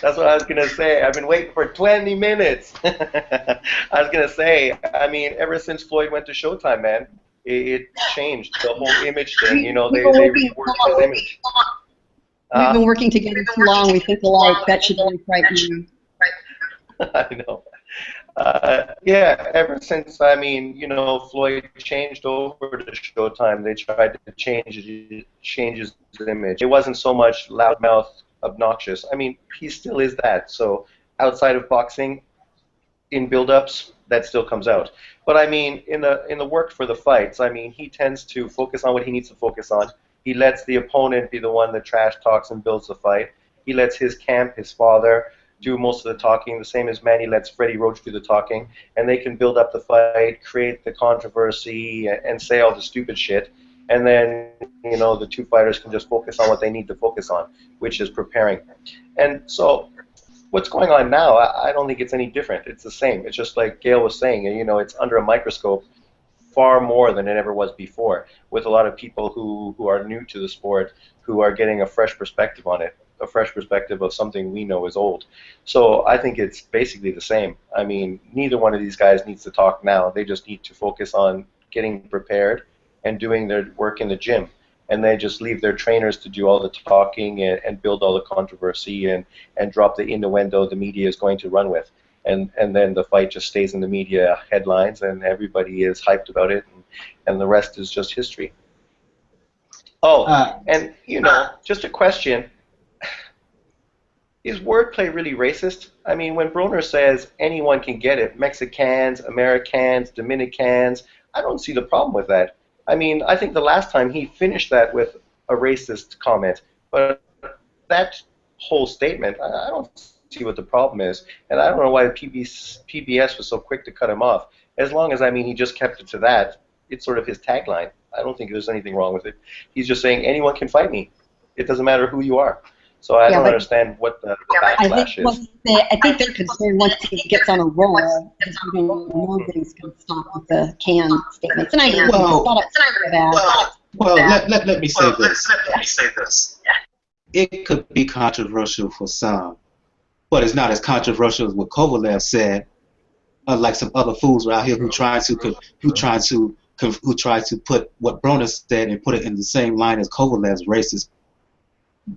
That's what I was going to say. I've been waiting for 20 minutes. I was going to say, I mean, ever since Floyd went to Showtime, man, it changed the whole image thing. You know, they reworked his image. We've been working together too long. We think alike. That should be frighten you. I know. Yeah, ever since, I mean, you know, Floyd changed over to Showtime, they tried to change his image. It wasn't so much loudmouth, obnoxious. I mean, he still is that. So outside of boxing, in build-ups, that still comes out. But I mean, in the work for the fights, I mean, he tends to focus on what he needs to focus on. He lets the opponent be the one that trash talks and builds the fight. He lets his camp, his father, do most of the talking, the same as Manny lets Freddie Roach do the talking, and they can build up the fight, create the controversy, and say all the stupid shit. And then, you know, the two fighters can just focus on what they need to focus on, which is preparing. And so what's going on now, I don't think it's any different. It's the same. It's just like Gail was saying, you know, it's under a microscope far more than it ever was before, with a lot of people who are new to the sport, who are getting a fresh perspective on it, a fresh perspective of something we know is old. So I think it's basically the same. I mean, neither one of these guys needs to talk now. They just need to focus on getting prepared and doing their work in the gym. And they just leave their trainers to do all the talking and build all the controversy and drop the innuendo the media is going to run with. And then the fight just stays in the media headlines and everybody is hyped about it, and the rest is just history. Oh, and, you know, just a question. Is wordplay really racist? I mean, when Broner says anyone can get it, Mexicans, Americans, Dominicans, I don't see the problem with that. I mean, I think the last time he finished that with a racist comment, but that whole statement, I don't see what the problem is, and I don't know why PBS was so quick to cut him off. As long as, I mean, he just kept it to that, it's sort of his tagline. I don't think there's anything wrong with it. He's just saying anyone can fight me. It doesn't matter who you are. So I don't understand what the backlash is. I think they're concerned once he gets on a roll, because nobody's going to stop with the can statements. And I let me say this. It could be controversial for some, but it's not as controversial as what Kovalev said. Unlike some other fools around here who try to put what Broner said and put it in the same line as Kovalev's racist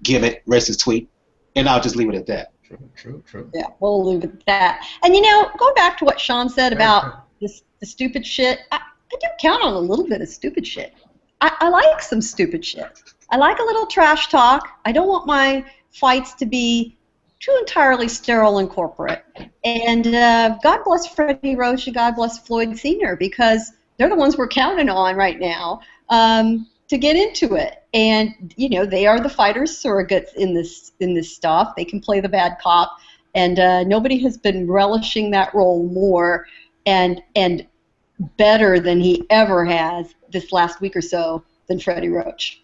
gimmick, racist tweet, and I'll just leave it at that. True. Yeah, we'll leave it at that. And, you know, going back to what Sean said about the stupid shit, I do count on a little bit of stupid shit. I like some stupid shit. I like a little trash talk. I don't want my fights to be too entirely sterile and corporate. And God bless Freddie Roach and God bless Floyd Sr., because they're the ones we're counting on right now to get into it. And, you know, they are the fighters' surrogates in this stuff. They can play the bad cop, and nobody has been relishing that role more and better than he ever has this last week or so than Freddie Roach.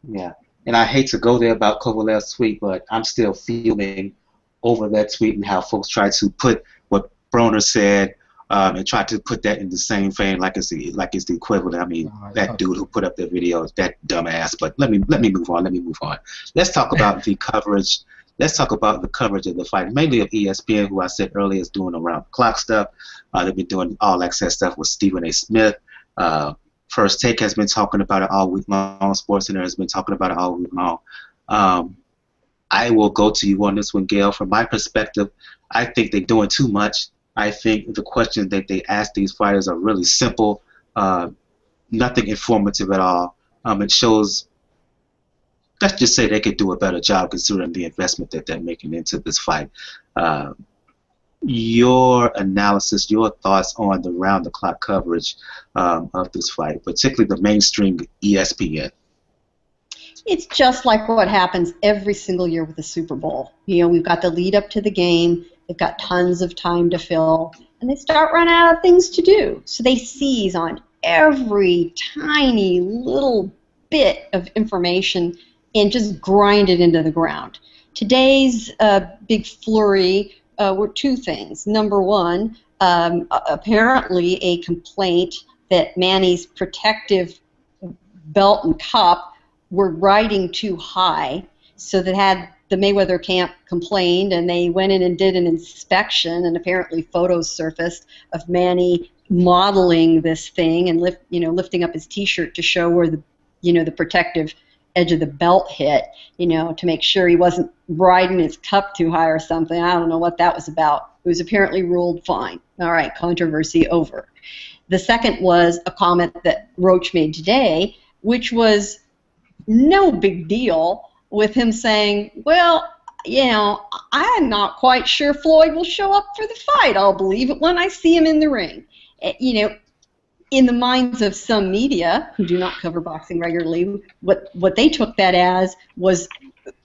Yeah, and I hate to go there about Kovalev's tweet, but I'm still fuming over that tweet and how folks try to put what Broner said and try to put that in the same vein like it's the equivalent. I mean, that dude who put up that video is that dumbass. But let me move on. Let's talk about the coverage. Let's talk about the coverage of the fight, mainly of ESPN, who I said earlier is doing around the clock stuff. They've been doing all access stuff with Stephen A. Smith. First Take has been talking about it all week long. SportsCenter has been talking about it all week long. I will go to you on this one, Gail. From my perspective, I think they're doing too much. I think the questions that they ask these fighters are really simple, nothing informative at all. It shows, let's just say they could do a better job considering the investment that they're making into this fight. Your analysis, your thoughts on the round-the-clock coverage of this fight, particularly the mainstream ESPN. It's just like what happens every single year with the Super Bowl. You know, we've got the lead up to the game. They've got tons of time to fill, and they start running out of things to do. So they seize on every tiny little bit of information and just grind it into the ground. Today's big flurry were two things. Number one, apparently a complaint that Manny's protective belt and cup were riding too high, so that had the Mayweather camp complained, and they went in and did an inspection, and apparently photos surfaced of Manny modeling this thing and lifting up his T-shirt to show where the protective edge of the belt hit, to make sure he wasn't riding his cup too high or something. I don't know what that was about. It was apparently ruled fine. All right, controversy over. The second was a comment that Roach made today, which was no big deal, with him saying, well, I'm not quite sure Floyd will show up for the fight. I'll believe it when I see him in the ring. In the minds of some media who do not cover boxing regularly, what they took that as was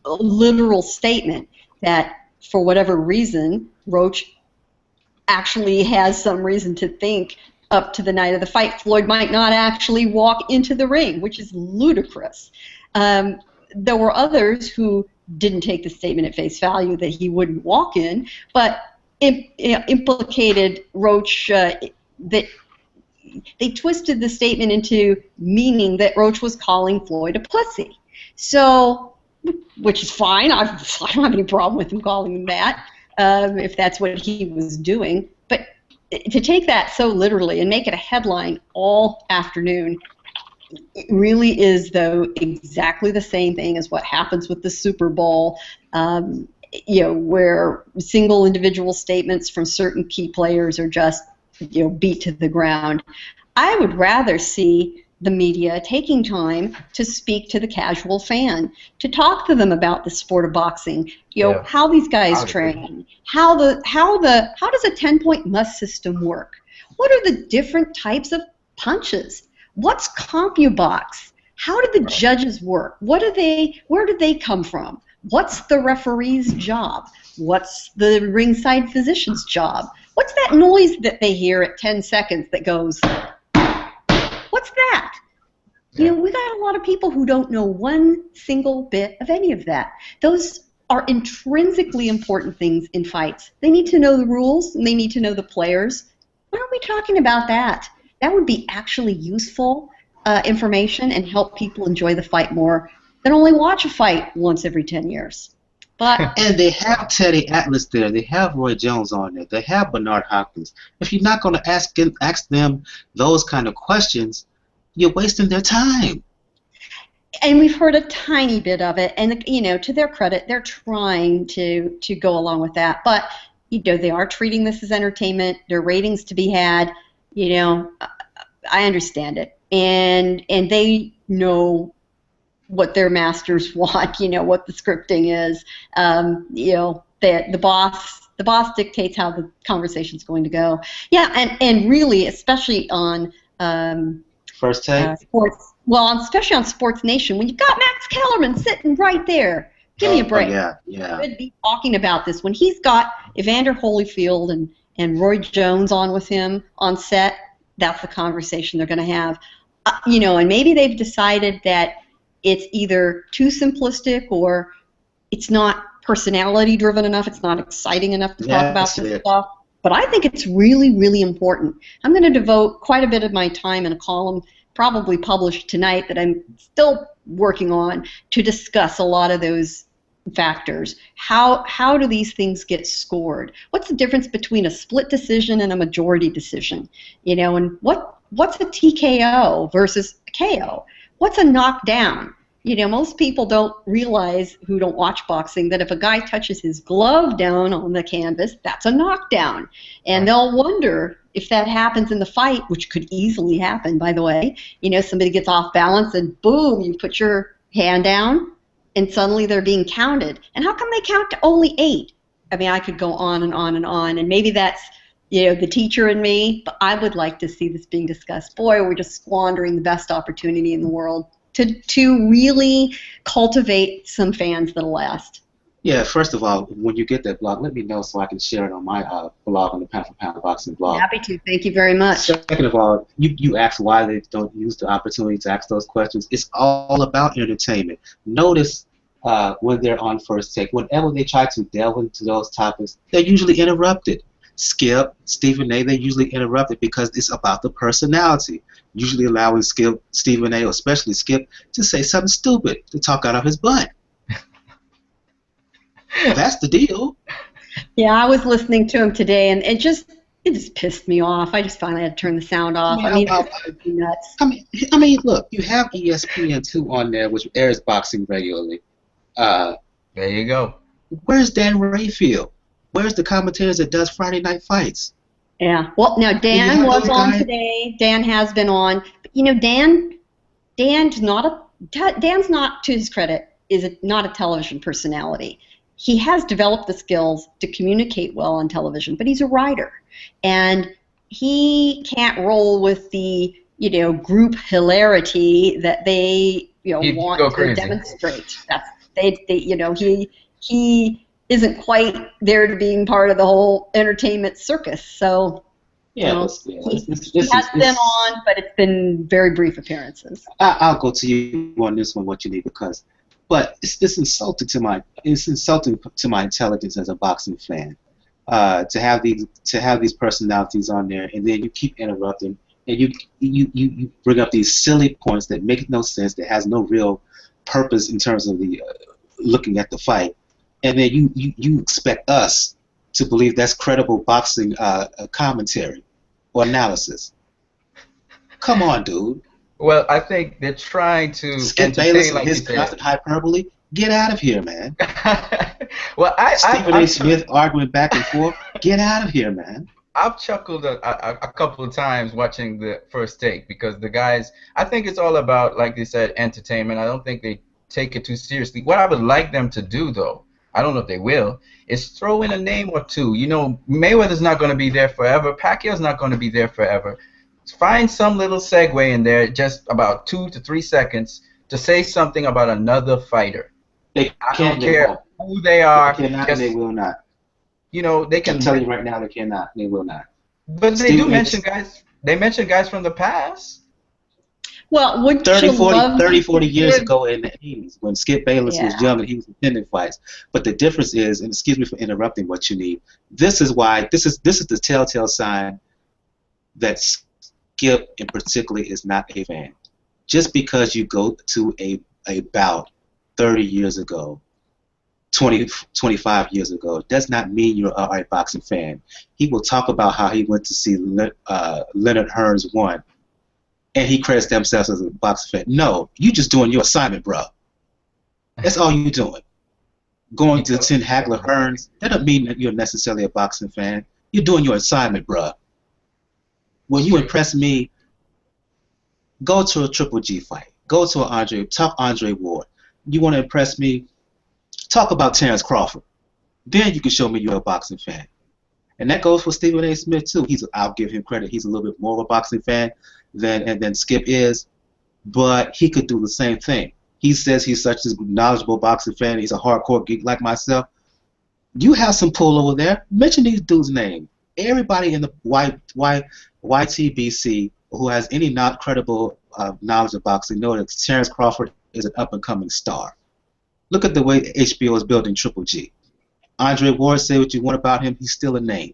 a literal statement that for whatever reason, Roach actually has some reason to think up to the night of the fight Floyd might not actually walk into the ring, which is ludicrous. There were others who didn't take the statement at face value that he wouldn't walk in, but implicated Roach that they twisted the statement into meaning that Roach was calling Floyd a pussy. So, which is fine. I don't have any problem with him calling him that if that's what he was doing. But to take that so literally and make it a headline all afternoon, it really is, though, exactly the same thing as what happens with the Super Bowl, where single individual statements from certain key players are just beat to the ground. I would rather see the media taking time to speak to the casual fan, to talk to them about the sport of boxing, how these guys train, how does a 10-point must system work? What are the different types of punches? What's CompuBox? How do the judges work? Where do they come from? What's the referee's job? What's the ringside physician's job? What's that noise that they hear at 10 seconds that goes, what's that? We got a lot of people who don't know one single bit of any of that. Those are intrinsically important things in fights. They need to know the rules, and they need to know the players. Why aren't we talking about that? That would be actually useful information and help people enjoy the fight more than only watch a fight once every 10 years. And they have Teddy Atlas there. They have Roy Jones on there. They have Bernard Hopkins. If you're not going to ask them those kind of questions, you're wasting their time. And we've heard a tiny bit of it. And to their credit, they're trying to go along with that. But they are treating this as entertainment. There are ratings to be had. I understand it. And they know what their masters want, what the scripting is. The boss dictates how the conversation's going to go. Yeah, and really, especially on First Take? Sports. Well, especially on Sports Nation, when you've got Max Kellerman sitting right there. Give me a break. Yeah. Should be talking about this when he's got Evander Holyfield and Roy Jones on with him on set. That's the conversation they're going to have. And maybe they've decided that it's either too simplistic or it's not personality-driven enough, it's not exciting enough to talk about this stuff. But I think it's really, really important. I'm going to devote quite a bit of my time in a column, probably published tonight, that I'm still working on to discuss a lot of those factors. How do these things get scored? What's the difference between a split decision and a majority decision? And what's a TKO versus a KO? What's a knockdown? Most people don't realize, who don't watch boxing, that if a guy touches his glove down on the canvas, that's a knockdown. And they'll wonder if that happens in the fight, which could easily happen, by the way. Somebody gets off balance and boom, you put your hand down and suddenly they're being counted. And how come they count to only 8? I mean, I could go on and on and on, and maybe that's the teacher in me, but I would like to see this being discussed. Boy, we're just squandering the best opportunity in the world to really cultivate some fans that'll last. Yeah, first of all, when you get that blog, let me know so I can share it on my blog on the Pound for Pound Boxing blog. Happy to. Thank you very much. Second of all, you asked why they don't use the opportunity to ask those questions. It's all about entertainment. Notice when they're on First Take, whenever they try to delve into those topics, they're usually interrupted. Skip, Stephen A., they're usually interrupted because it's about the personality, usually allowing Skip, Stephen A., or especially Skip, to say something stupid, to talk out of his butt. That's the deal. Yeah, I was listening to him today, and it just pissed me off. I just finally had to turn the sound off. It's nuts. I mean, look, you have ESPN2 on there, which airs boxing regularly. There you go. Where's Dan Rayfield? Where's the commentators that does Friday Night Fights? Yeah. Well, now Dan was on today. Dan has been on. But, Dan's not, to his credit, is not a television personality. he has developed the skills to communicate well on television, but he's a writer, and he can't roll with the group hilarity that they want to demonstrate. That's he isn't quite there to being part of the whole entertainment circus. So he has been on, but it's been very brief appearances. I'll go to you on this one. What you need but it's insulting to my intelligence as a boxing fan to have these personalities on there, and then you keep interrupting, and you bring up these silly points that make no sense, that has no real purpose in terms of the looking at the fight, and then you expect us to believe that's credible boxing commentary or analysis. Come on, dude. Well, I think they're trying to Skip Bayless and his constant hyperbole. Get out of here, man. Well, Stephen A. Smith arguing back and forth. Get out of here, man. I've chuckled a couple of times watching the first take because the guys, I think it's all about, like they said, entertainment. I don't think they take it too seriously. What I would like them to do, though, I don't know if they will, is throw in a name or two. Mayweather's not going to be there forever. Pacquiao's not going to be there forever. Find some little segue in there, just about 2 to 3 seconds, to say something about another fighter. I don't care who they are. They cannot, and they will not. They can. I'm telling you right now, they cannot. They will not. But they do mention guys. They mention guys from the past. Well, 30, 40 years ago in the 80s, when Skip Bayless was young and he was attending fights. But the difference is, and excuse me for interrupting what you need, this is the telltale sign that Skip in particular is not a fan. Just because you go to a bout 30 years ago, 25 years ago, does not mean you're a boxing fan. He will talk about how he went to see Leonard Hearns won, and he credits themselves as a boxing fan. No, you just doing your assignment, bro. That's all you doing. Going to attend Hagler Hearns, that doesn't mean that you're necessarily a boxing fan. You're doing your assignment, bro. When you impress me, go to a Triple G fight. Go to talk Andre Ward. You want to impress me? Talk about Terrence Crawford. Then you can show me you're a boxing fan. And that goes for Stephen A. Smith too. I'll give him credit. He's a little bit more of a boxing fan than Skip is, but he could do the same thing. He says he's such a knowledgeable boxing fan. He's a hardcore geek like myself. You have some pull over there. Mention these dudes' names. Everybody in the YTBC who has any not credible knowledge of boxing know that Terrence Crawford is an up-and-coming star. Look at the way HBO is building Triple G. Andre Ward, say what you want about him, he's still a name.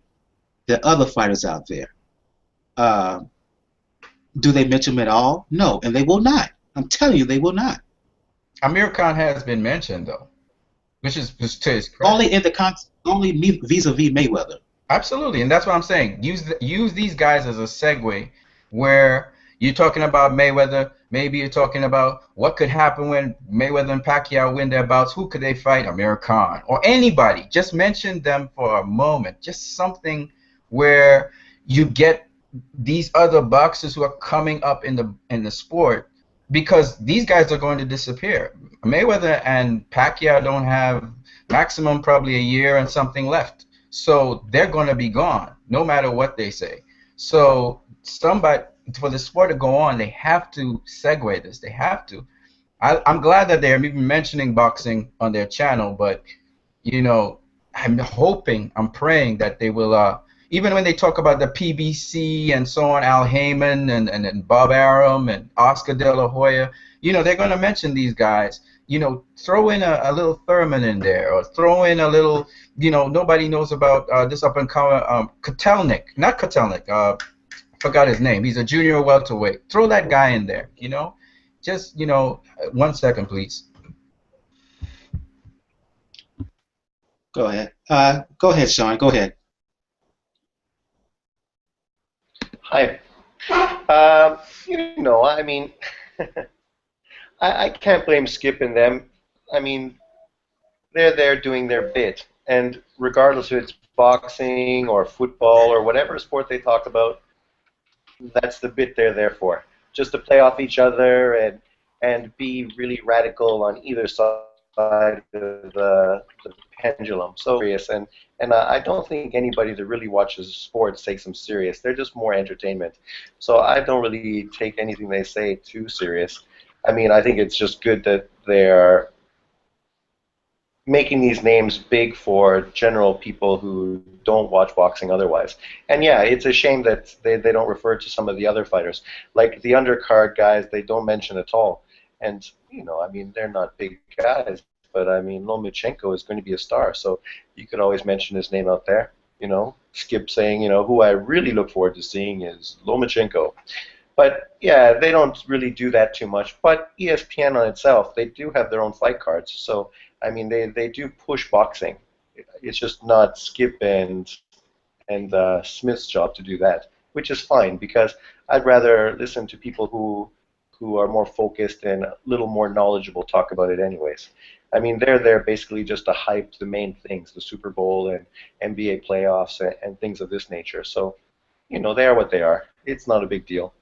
There are other fighters out there. Do they mention him at all? No, and they will not. I'm telling you, they will not. Amir Khan has been mentioned, though, which is to his credit. Only vis-a-vis Mayweather. Absolutely, and that's what I'm saying. Use these guys as a segue where you're talking about Mayweather. Maybe you're talking about what could happen when Mayweather and Pacquiao win their bouts. Who could they fight? Amir Khan or anybody. Just mention them for a moment. Just something where you get these other boxers who are coming up in the sport, because these guys are going to disappear. Mayweather and Pacquiao don't have maximum probably a year and something left. So they're going to be gone, no matter what they say. So for the sport to go on, they have to segue this. They have to. I'm glad that they're even mentioning boxing on their channel, but, I'm hoping, I'm praying that they will, even when they talk about the PBC and so on, Al Heyman and Bob Arum and Oscar De La Hoya, they're going to mention these guys. Throw in a little Thurman in there, or throw in a little, nobody knows about this up-and-coming Kotelnik. Not Kotelnik, I forgot his name. He's a junior welterweight. Throw that guy in there, Just, 1 second, please. Go ahead. Go ahead, Sean. Go ahead. Hi. I mean, I can't blame Skip and them. I mean, they're there doing their bit, and regardless if it's boxing or football or whatever sport they talk about, that's the bit they're there for, just to play off each other and be really radical on either side side of the pendulum. So serious, and I don't think anybody that really watches sports takes them serious. They're just more entertainment. So I don't really take anything they say too serious. I mean, I think it's just good that they're making these names big for general people who don't watch boxing otherwise. And yeah, it's a shame that they don't refer to some of the other fighters. Like the undercard guys, they don't mention at all. And, you know, I mean, they're not big guys, but I mean, Lomachenko is going to be a star, so you could always mention his name out there. You know, skip saying, you know, who I really look forward to seeing is Lomachenko. But yeah, they don't really do that too much. But ESPN on itself, they do have their own fight cards. So I mean, they do push boxing. It's just not Skip and Smith's job to do that, which is fine because I'd rather listen to people who are more focused and a little more knowledgeable talk about it anyways. I mean, they're there basically just to hype the main things, the Super Bowl and NBA playoffs and things of this nature. So, you know, they are what they are. It's not a big deal.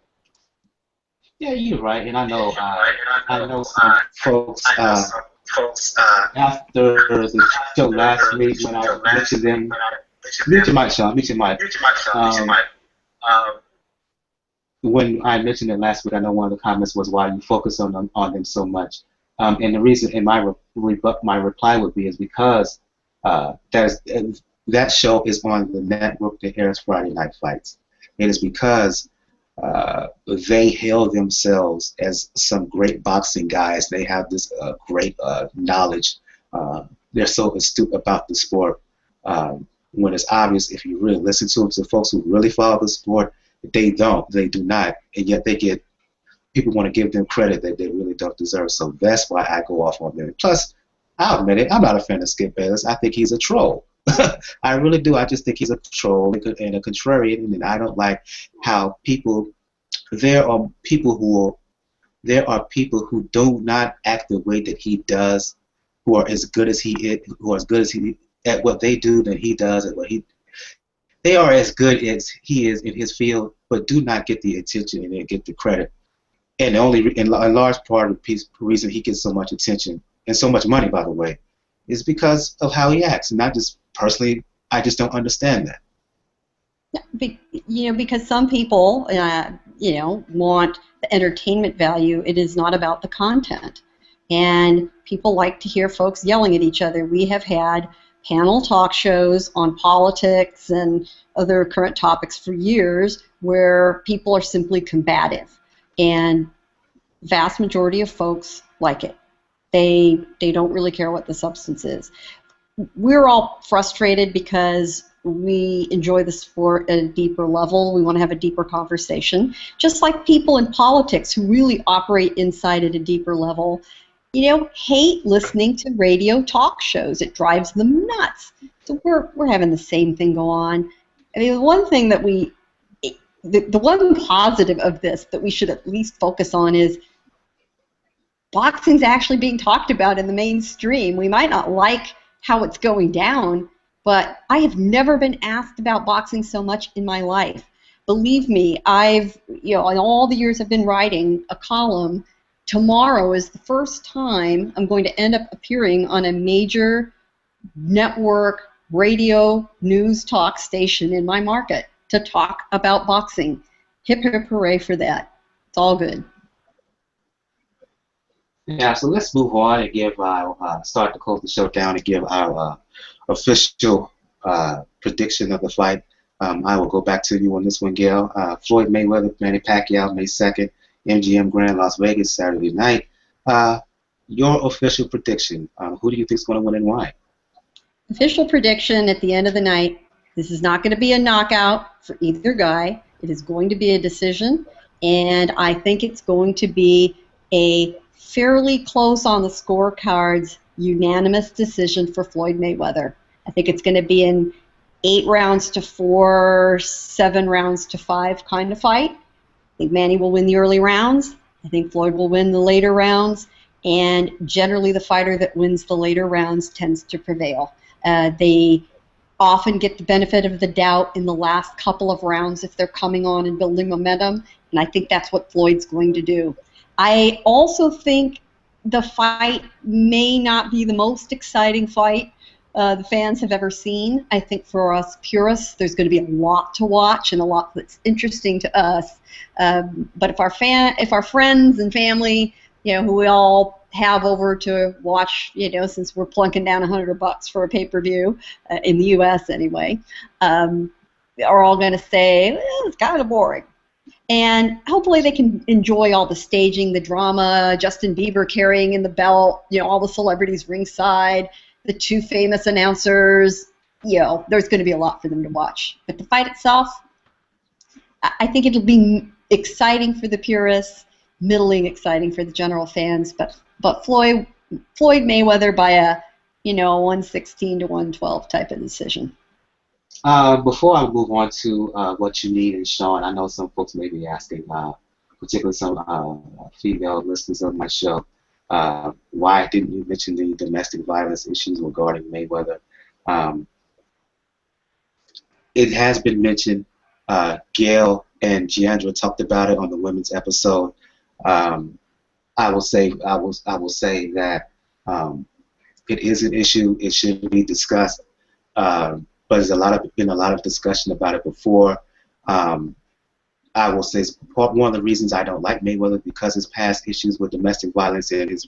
Yeah, you're right, and I know some folks. After the show last week, when I mentioned them, mute your mic, Sean. Mute your mic. When I mentioned it last week, I know one of the comments was why you focus on them so much. And the reason, and my reply would be, is because that show is on the network that airs Friday Night Fights. It is because they hail themselves as some great boxing guys. They have this great knowledge. They're so astute about the sport. When it's obvious, if you really listen to them, to folks who really follow the sport, they don't. They do not. And yet people want to give them credit that they really don't deserve. So that's why I go off on them. Plus, I'll admit it, I'm not a fan of Skip Bayless. I think he's a troll. I really do. I just think he's a troll and a contrarian, and I don't like how there are people who do not act the way that he does, who are as good as he is, at what they do than he does at what they are as good as he is in his field, but do not get the attention and get the credit. And in large part of the reason he gets so much attention and so much money, by the way, is because of how he acts. Not just personally, I just don't understand that. Because some people, want the entertainment value. It is not about the content. And people like to hear folks yelling at each other. We have had panel talk shows on politics and other current topics for years where people are simply combative. And vast majority of folks like it. They don't really care what the substance is. We're all frustrated because we enjoy the sport at a deeper level. We want to have a deeper conversation. Just like people in politics who really operate inside at a deeper level, hate listening to radio talk shows. It drives them nuts. So we're having the same thing go on. I mean, the one thing that the one positive of this that we should at least focus on is boxing's actually being talked about in the mainstream. We might not like how it's going down, but I have never been asked about boxing so much in my life. Believe me, I've, in all the years I've been writing a column, tomorrow is the first time I'm going to end up appearing on a major network radio news talk station in my market to talk about boxing. Hip hip hooray for that. It's all good. Yeah, so let's move on and give start to close the show down and give our official prediction of the fight. I will go back to you on this one, Gail. Floyd Mayweather, Manny Pacquiao, May 2nd, MGM Grand, Las Vegas, Saturday night. Your official prediction. Who do you think is going to win and why? Official prediction at the end of the night. This is not going to be a knockout for either guy. It is going to be a decision, and I think it's going to be a fairly close on the scorecards, unanimous decision for Floyd Mayweather. I think it's going to be an 8 rounds to 4, 7 rounds to 5 kind of fight. I think Manny will win the early rounds. I think Floyd will win the later rounds. And generally the fighter that wins the later rounds tends to prevail. They often get the benefit of the doubt in the last couple of rounds if they're coming on and building momentum. And I think that's what Floyd's going to do. I also think the fight may not be the most exciting fight the fans have ever seen. I think for us purists, there's going to be a lot to watch and a lot that's interesting to us. But if our friends and family, who we all have over to watch, since we're plunking down $100 for a pay-per-view in the U.S. anyway, are all going to say, well, it's kind of boring. And hopefully they can enjoy all the staging, the drama, Justin Bieber carrying in the belt, all the celebrities ringside, the two famous announcers. There's going to be a lot for them to watch. But the fight itself, I think it'll be exciting for the purists, middling exciting for the general fans. But Floyd Mayweather by a 116 to 112 type of decision. Before I move on to what you need, and Sean, I know some folks may be asking, particularly some female listeners of my show, why didn't you mention the domestic violence issues regarding Mayweather? It has been mentioned. Gail and Giandra talked about it on the women's episode. I will say that it is an issue. It should be discussed. But there's been a lot of discussion about it before. I will say one of the reasons I don't like Mayweather because his past issues with domestic violence and his,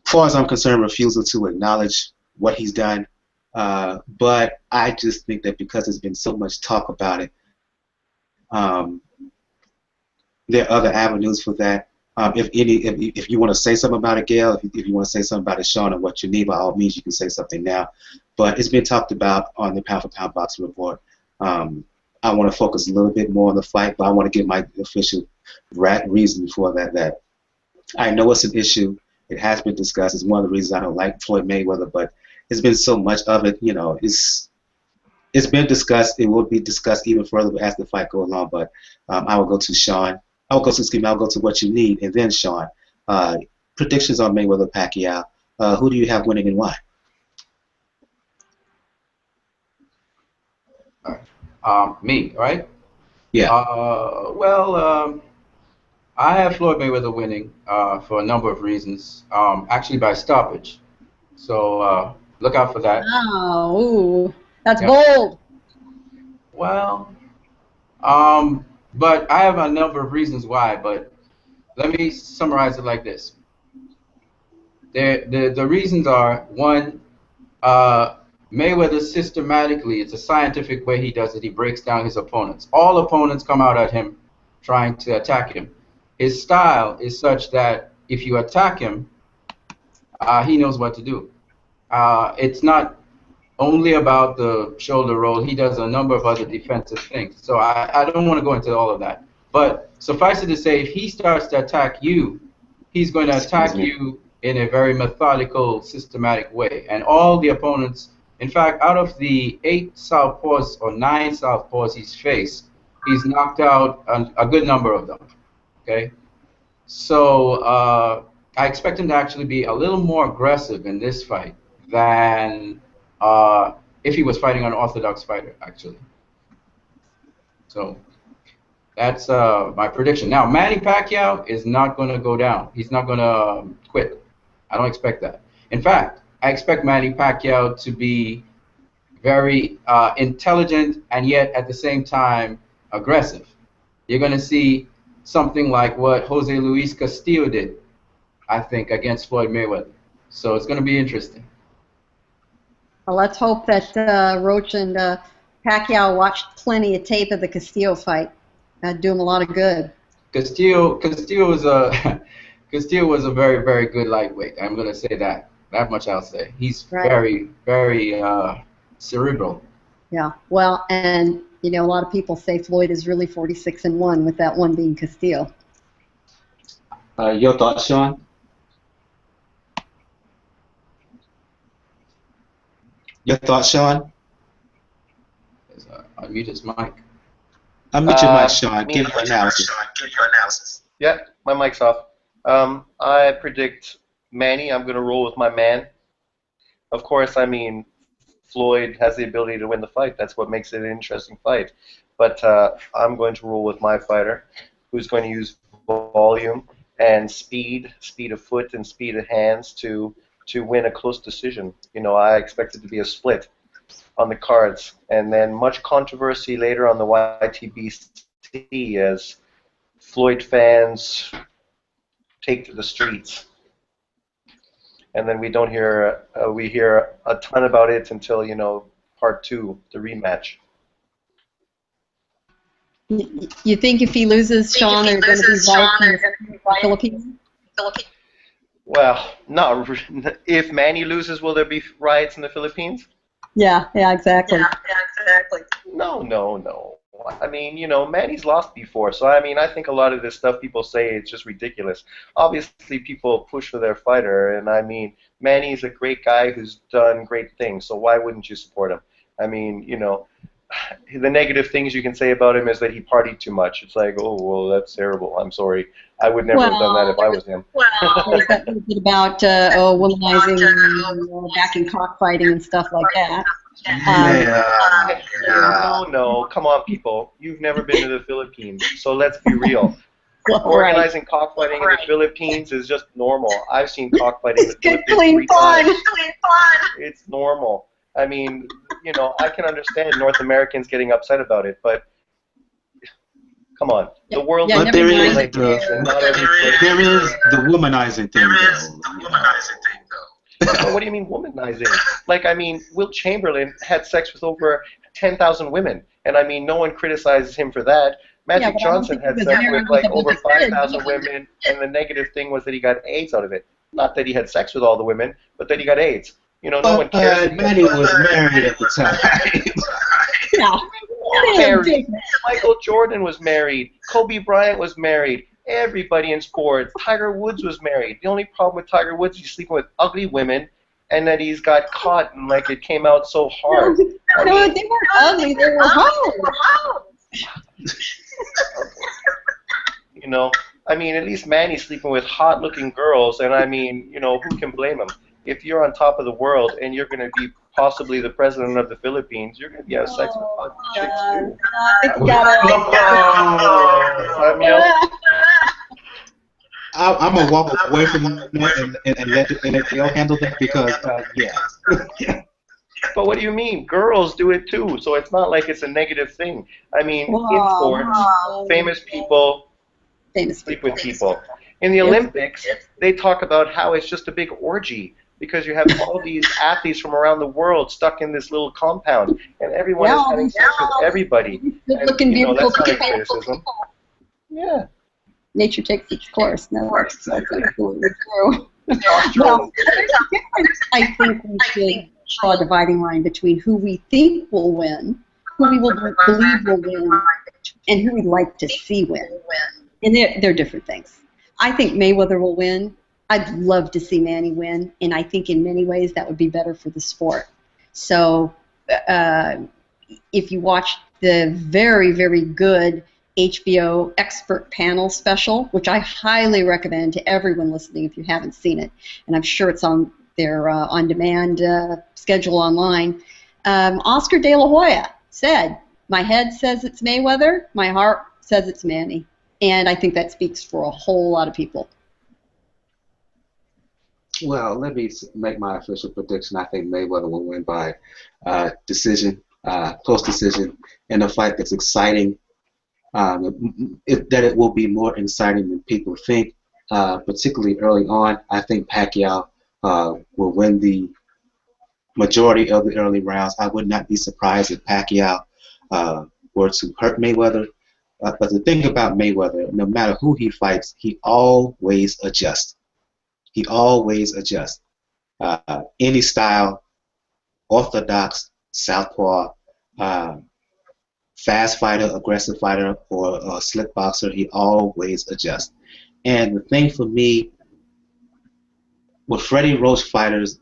as far as I'm concerned, refusal to acknowledge what he's done. But I just think that because there's been so much talk about it, there are other avenues for that. If you want to say something about it, Gail, if you want to say something about it, Sean, and what you need, by all means, you can say something now. But it's been talked about on the Pound for Pound Boxing Report. I want to focus a little bit more on the fight, but I want to give my official reason for that. I know it's an issue. It has been discussed. It's one of the reasons I don't like Floyd Mayweather, but there's been so much of it. It's been discussed. It will be discussed even further as the fight goes along. But I will go to Sean. I'll go to what you need, and then Sean. Predictions on Mayweather Pacquiao. Who do you have winning and why? Me, right? Yeah. I have Floyd Mayweather winning for a number of reasons. Actually, by stoppage. So look out for that. Oh, ooh, that's bold. Well, but I have a number of reasons why. But let me summarize it like this. The reasons are, one, Mayweather systematically, it's a scientific way he does it, he breaks down his opponents. All opponents come out at him trying to attack him. His style is such that if you attack him, he knows what to do. It's not only about the shoulder roll, he does a number of other defensive things. So I don't want to go into all of that. But suffice it to say, if he starts to attack you, he's going to attack you in a very methodical, systematic way. And all the opponents, in fact, out of the 8 southpaws or 9 southpaws he's faced, he's knocked out a good number of them. Okay? So I expect him to actually be a little more aggressive in this fight than if he was fighting an orthodox fighter, actually. So that's my prediction. Now, Manny Pacquiao is not going to go down. He's not going to quit. I don't expect that. In fact, I expect Manny Pacquiao to be very intelligent and yet at the same time aggressive. You're going to see something like what Jose Luis Castillo did, I think, against Floyd Mayweather. So it's going to be interesting. Well, let's hope that Roach and Pacquiao watched plenty of tape of the Castillo fight. That'd do him a lot of good. Castillo was a very, very good lightweight. I'm going to say that. That much I'll say. He's very, very cerebral. Yeah. Well, and a lot of people say Floyd is really 46-1, with that one being Castillo. Your thoughts, Sean? Your thoughts, Sean? Unmute his mic. Unmute your mic, Sean. Give your analysis. Yeah, my mic's off. I predict Manny. I'm going to roll with my man. Of course, I mean, Floyd has the ability to win the fight. That's what makes it an interesting fight. But I'm going to roll with my fighter, who's going to use volume and speed of foot and speed of hands to win a close decision. You know, I expect it to be a split on the cards, and then much controversy later on the YTBC as Floyd fans take to the streets, and then we hear a ton about it until, you know, part 2, the rematch. You think if he loses, Sean, they're going to be riots in the Philippines? Well, no. If Manny loses, will there be riots in the Philippines? Yeah, exactly. No. I mean, you know, Manny's lost before, so I mean, I think a lot of this stuff people say, it's just ridiculous. Obviously, people push for their fighter, and I mean, Manny's a great guy who's done great things, so why wouldn't you support him? I mean, you know, the negative things you can say about him is that he partied too much. It's like, oh, well, that's terrible. I'm sorry. I would never have done that if I was him. There's that little bit about womanizing, backing cockfighting and stuff like that. No, come on, people. You've never been to the Philippines, so let's be real. Organizing cockfighting in the Philippines is just normal. I've seen cockfighting in the Philippines 3 times. It's normal. I mean, you know, I can understand North Americans getting upset about it, but come on, the world. But there is the womanizing thing, though. What do you mean womanizing? Like, I mean, Wilt Chamberlain had sex with over 10,000 women, and I mean, no one criticizes him for that. Magic Johnson had sex with like over 5,000 women, and the negative thing was that he got AIDS out of it. Not that he had sex with all the women, but that he got AIDS. You know, no one cares. Manny was married at the time. Married. Michael Jordan was married. Kobe Bryant was married. Everybody in sports. Tiger Woods was married. The only problem with Tiger Woods is he's sleeping with ugly women, and that he's got caught and like it came out so hard. No, they weren't ugly. They were hard. You know, I mean, at least Manny's sleeping with hot-looking girls, and I mean, you know, who can blame him? If you're on top of the world and you're going to be possibly the president of the Philippines, you're going to be having sex with hot chicks too. I'm gonna walk away from that and let y'all handle that because yeah. But what do you mean? Girls do it too, so it's not like it's a negative thing. I mean, in sports, famous people sleep with people. In the Olympics, they talk about how it's just a big orgy because you have all these athletes from around the world stuck in this little compound, and everyone is having sex with everybody. Good-looking, beautiful that's not a criticism. Yeah. Nature takes its course. No, that's absolutely true. Well, there's a difference. I think we should draw a dividing line between who we think will win, who we will believe will win, and who we'd like to see win. And they're different things. I think Mayweather will win. I'd love to see Manny win, and I think in many ways that would be better for the sport. So if you watch the very, very good HBO expert panel special, which I highly recommend to everyone listening if you haven't seen it, and I'm sure it's on their on-demand schedule online, Oscar De La Hoya said, "My head says it's Mayweather, my heart says it's Manny." And I think that speaks for a whole lot of people. Well, let me make my official prediction. I think Mayweather will win by decision, close decision, in a fight that's exciting. That it will be more exciting than people think, particularly early on. I think Pacquiao will win the majority of the early rounds. I would not be surprised if Pacquiao were to hurt Mayweather. But the thing about Mayweather, no matter who he fights, he always adjusts. He always adjusts. Any style, orthodox, southpaw, fast fighter, aggressive fighter, or a slick boxer, he always adjusts. And the thing for me, with Freddie Roach fighters,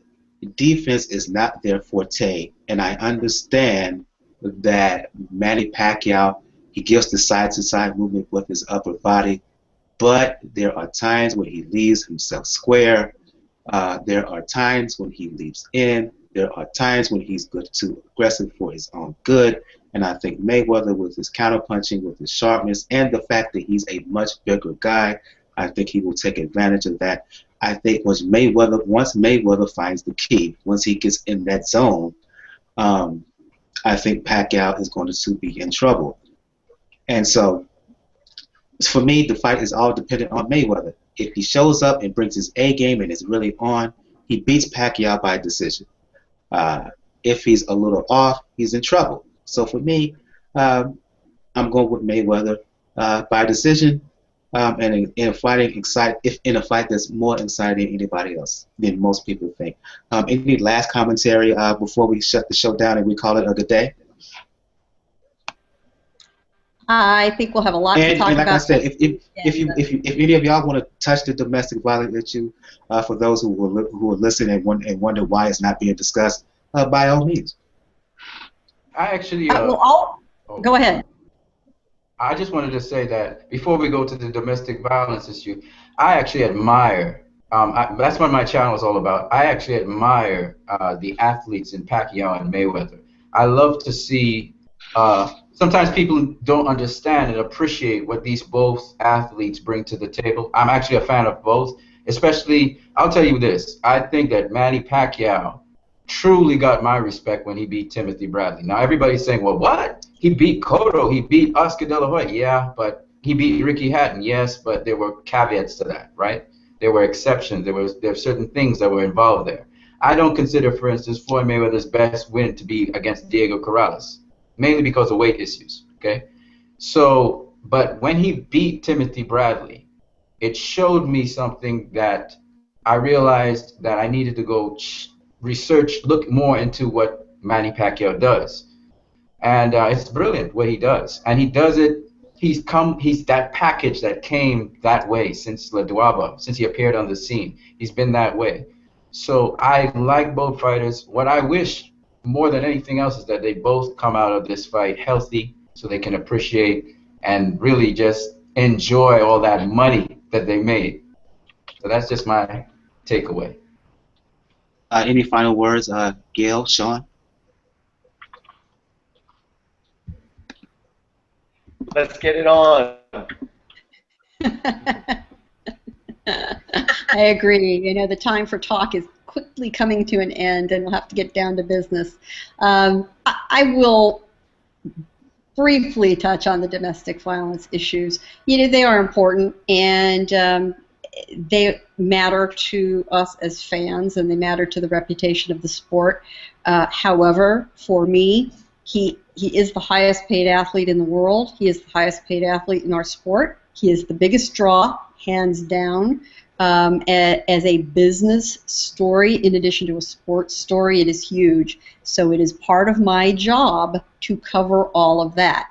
defense is not their forte. And I understand that Manny Pacquiao, he gives the side-to-side movement with his upper body, but there are times when he leaves himself square. There are times when he leaps in. There are times when he's too aggressive for his own good. And I think Mayweather, with his counterpunching, with his sharpness, and the fact that he's a much bigger guy, I think he will take advantage of that. I think once Mayweather finds the key, once he gets in that zone, I think Pacquiao is going to be in trouble. And so, for me, the fight is all dependent on Mayweather. If he shows up and brings his A game and is really on, he beats Pacquiao by decision. If he's a little off, he's in trouble. So for me, I'm going with Mayweather by decision, and in a fight that's more exciting than anybody else than most people think. Any last commentary before we shut the show down and we call it a good day? I think we'll have a lot to talk and like about. I said, if any of y'all want to touch the domestic violence issue, for those who are listening and wonder why it's not being discussed, by all means. I actually. Go ahead. I just wanted to say that before we go to the domestic violence issue, I actually admire. That's what my channel is all about. I actually admire the athletes in Pacquiao and Mayweather. I love to see. Sometimes people don't understand and appreciate what these both athletes bring to the table. I'm actually a fan of both, especially, I'll tell you this, I think that Manny Pacquiao truly got my respect when he beat Timothy Bradley. Now everybody's saying, well, what? He beat Cotto, he beat Oscar De La Hoya. Yeah, but he beat Ricky Hatton, yes, but there were caveats to that, right? There were exceptions, there were certain things that were involved there. I don't consider, for instance, Floyd Mayweather's best win to be against Diego Corrales, mainly because of weight issues, okay? So, but when he beat Timothy Bradley, it showed me something that I realized that I needed to go look more into what Manny Pacquiao does. And it's brilliant what he does. And he does it, he's that package that came that way since La Duaba, since he appeared on the scene. He's been that way. So I like both fighters. What I wish more than anything else is that they both come out of this fight healthy so they can appreciate and really just enjoy all that money that they made. So that's just my takeaway. Any final words, Gail, Sean? Let's get it on. I agree. You know, the time for talk is quickly coming to an end, and we'll have to get down to business. I will briefly touch on the domestic violence issues. You know, they are important, and they matter to us as fans, and they matter to the reputation of the sport. However, for me, he is the highest paid athlete in the world. He is the highest paid athlete in our sport. He is the biggest draw, hands down. As a business story, in addition to a sports story, it is huge. So it is part of my job to cover all of that.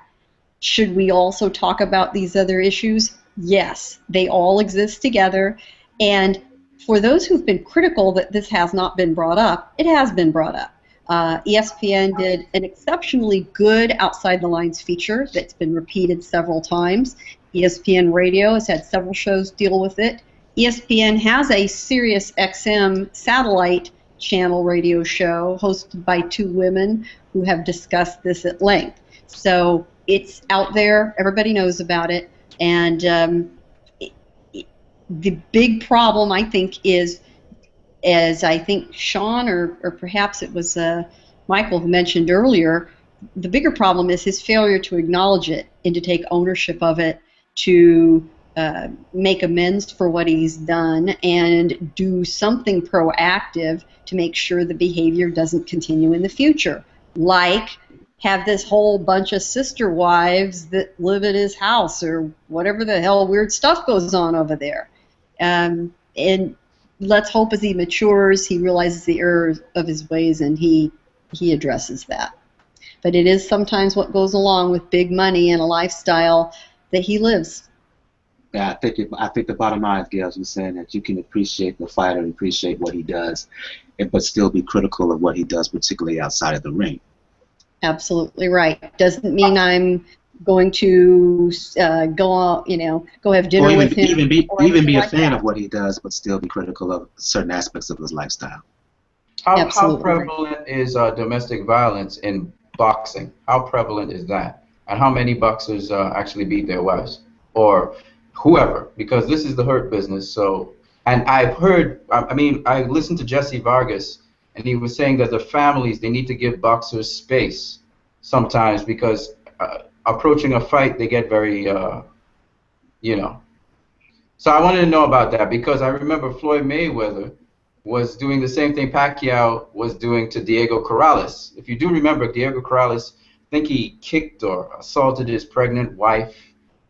Should we also talk about these other issues? Yes, they all exist together. And for those who've been critical that this has not been brought up, it has been brought up. ESPN did an exceptionally good Outside the Lines feature that's been repeated several times. ESPN Radio has had several shows deal with it. ESPN has a Sirius XM satellite channel radio show hosted by two women who have discussed this at length. So it's out there. Everybody knows about it. And the big problem, I think, is, as I think Sean or perhaps it was Michael who mentioned earlier, the bigger problem is his failure to acknowledge it and to take ownership of it, to make amends for what he's done and do something proactive to make sure the behavior doesn't continue in the future. Like have this whole bunch of sister wives that live at his house or whatever the hell weird stuff goes on over there. And let's hope as he matures, he realizes the errors of his ways and he addresses that. But it is sometimes what goes along with big money and a lifestyle that he lives. Yeah, I think the bottom line is, Gail, you're saying that you can appreciate the fighter and appreciate what he does, but still be critical of what he does, particularly outside of the ring. Absolutely right. Doesn't mean I'm going to go have dinner with him. Even be a fan of what he does, but still be critical of certain aspects of his lifestyle. How prevalent is domestic violence in boxing? How prevalent is that? And how many boxers actually beat their wives? Or whoever, because this is the hurt business. So, and I've heard, I mean, I listened to Jesse Vargas, and he was saying that the families, they need to give boxers space sometimes because approaching a fight, they get very, you know. So I wanted to know about that because I remember Floyd Mayweather was doing the same thing Pacquiao was doing to Diego Corrales. If you do remember, Diego Corrales, I think he kicked or assaulted his pregnant wife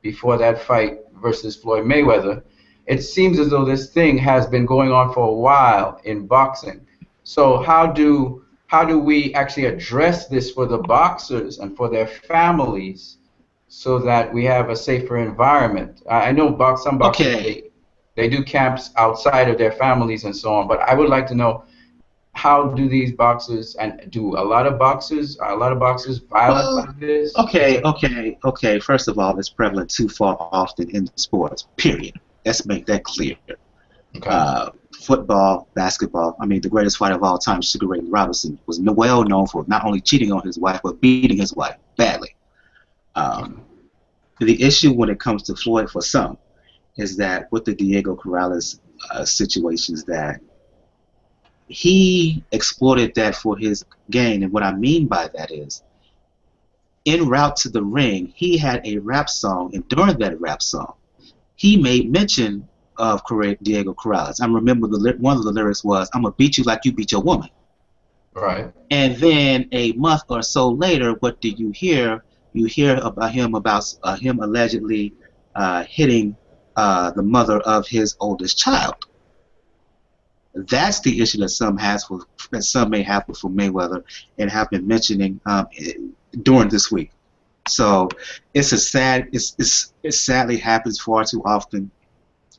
before that fight versus Floyd Mayweather. It seems as though this thing has been going on for a while in boxing. So how do we actually address this for the boxers and for their families so that we have a safer environment? I know some boxers, they do camps outside of their families and so on, but I would like to know, how do these boxers, and do a lot of boxers violent like this? Okay. First of all, it's prevalent too far often in sports, period. Let's make that clear. Okay. Football, basketball, I mean, the greatest fighter of all time, Sugar Ray Robinson, was well known for not only cheating on his wife, but beating his wife badly. The issue when it comes to Floyd for some is that with the Diego Corrales situations, that he exploited that for his gain. And what I mean by that is, en route to the ring, he had a rap song, and during that rap song, he made mention of Diego Corrales. I remember one of the lyrics was, "I'm gonna beat you like you beat your woman." Right. And then a month or so later, what do you hear? You hear about him allegedly hitting the mother of his oldest child. That's the issue that some may have with Mayweather and have been mentioning during this week. So it sadly happens far too often,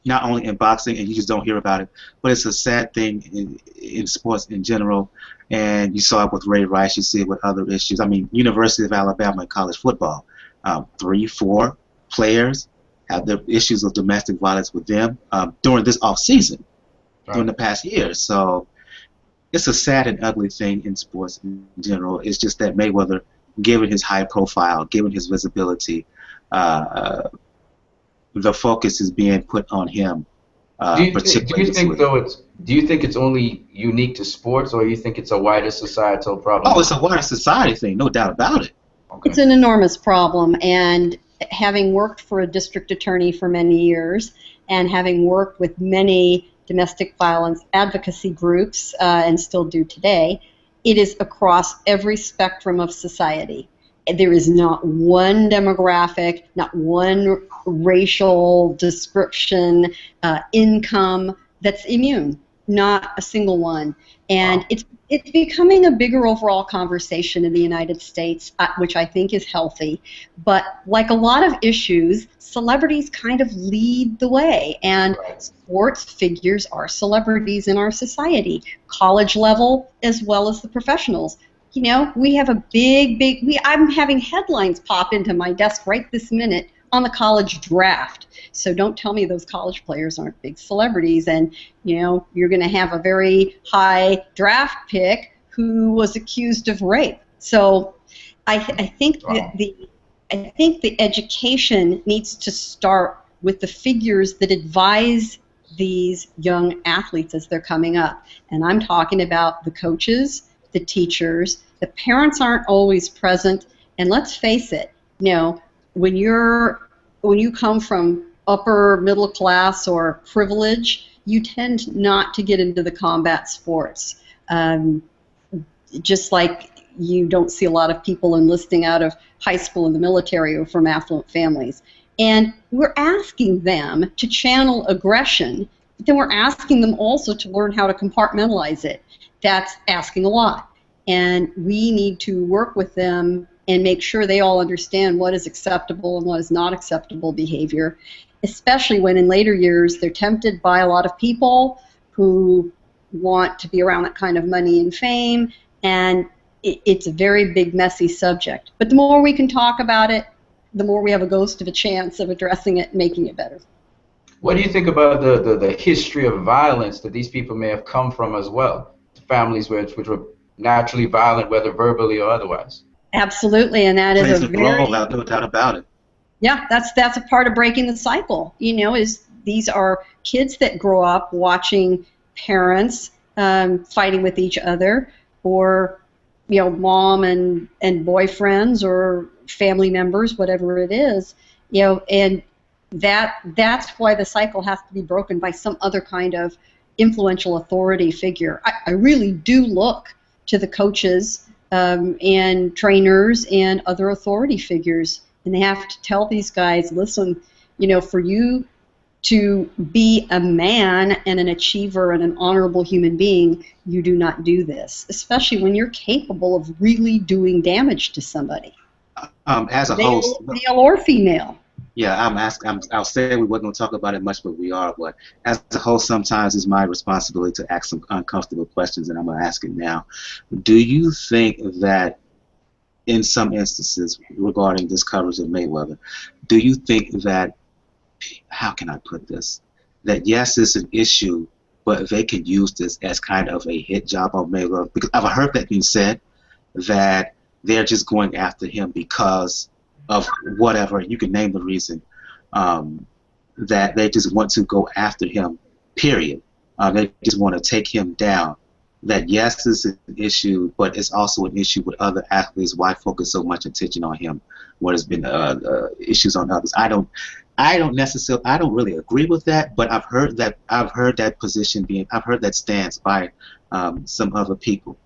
not only in boxing, and you just don't hear about it, but it's a sad thing in sports in general. And you saw it with Ray Rice, you see it with other issues. I mean, University of Alabama in college football, 3-4 players have the issues of domestic violence with them during this off season, during the past year. So it's a sad and ugly thing in sports in general. It's just that Mayweather, given his high profile, given his visibility, the focus is being put on him. Do you think it's only unique to sports, or you think it's a wider societal problem? Oh, it's a wider society thing, no doubt about it. Okay. It's an enormous problem, and having worked for a district attorney for many years, and having worked with many domestic violence advocacy groups, and still do today, it is across every spectrum of society. There is not one demographic, not one racial description, income that's immune, not a single one. And it's becoming a bigger overall conversation in the United States, which I think is healthy. But like a lot of issues, celebrities kind of lead the way, and sports figures are celebrities in our society, college level as well as the professionals. You know, we have a I'm having headlines pop into my desk right this minute on the college draft. So don't tell me those college players aren't big celebrities, and you know, you're going to have a very high draft pick who was accused of rape. So I think the education needs to start with the figures that advise these young athletes as they're coming up. And I'm talking about the coaches, the teachers. The parents aren't always present, and let's face it, you know, when you come from upper middle class or privilege, you tend not to get into the combat sports. Just like you don't see a lot of people enlisting out of high school in the military or from affluent families. And we're asking them to channel aggression, but then we're asking them also to learn how to compartmentalize it. That's asking a lot. And we need to work with them and make sure they all understand what is acceptable and what is not acceptable behavior, especially when in later years they're tempted by a lot of people who want to be around that kind of money and fame, and it's a very big, messy subject. But the more we can talk about it, the more we have a ghost of a chance of addressing it and making it better. What do you think about the history of violence that these people may have come from as well? Families which were naturally violent, whether verbally or otherwise. Absolutely, and that is a very... no doubt about it. Yeah, that's a part of breaking the cycle. Is these are kids that grow up watching parents fighting with each other, or mom and boyfriends or family members, whatever it is. And that's why the cycle has to be broken by some other kind of influential authority figure. I really do look to the coaches and trainers and other authority figures, and they have to tell these guys, listen, for you to be a man and an achiever and an honorable human being, you do not do this, especially when you're capable of really doing damage to somebody. As a host, male or female. Yeah, I'll say we wasn't going to talk about it much, but we are. But as a host, sometimes it's my responsibility to ask some uncomfortable questions, and I'm going to ask it now. Do you think that in some instances regarding this coverage of Mayweather, do you think that, how can I put this, that yes, it's an issue, but they could use this as kind of a hit job on Mayweather? Because I've heard that being said, that they're just going after him because of whatever, you can name the reason, that they just want to go after him, period. They just want to take him down. That yes, it's an issue, but it's also an issue with other athletes. Why focus so much attention on him when there's been issues on others? I don't really agree with that, but I've heard that position being, I've heard that stance by some other people.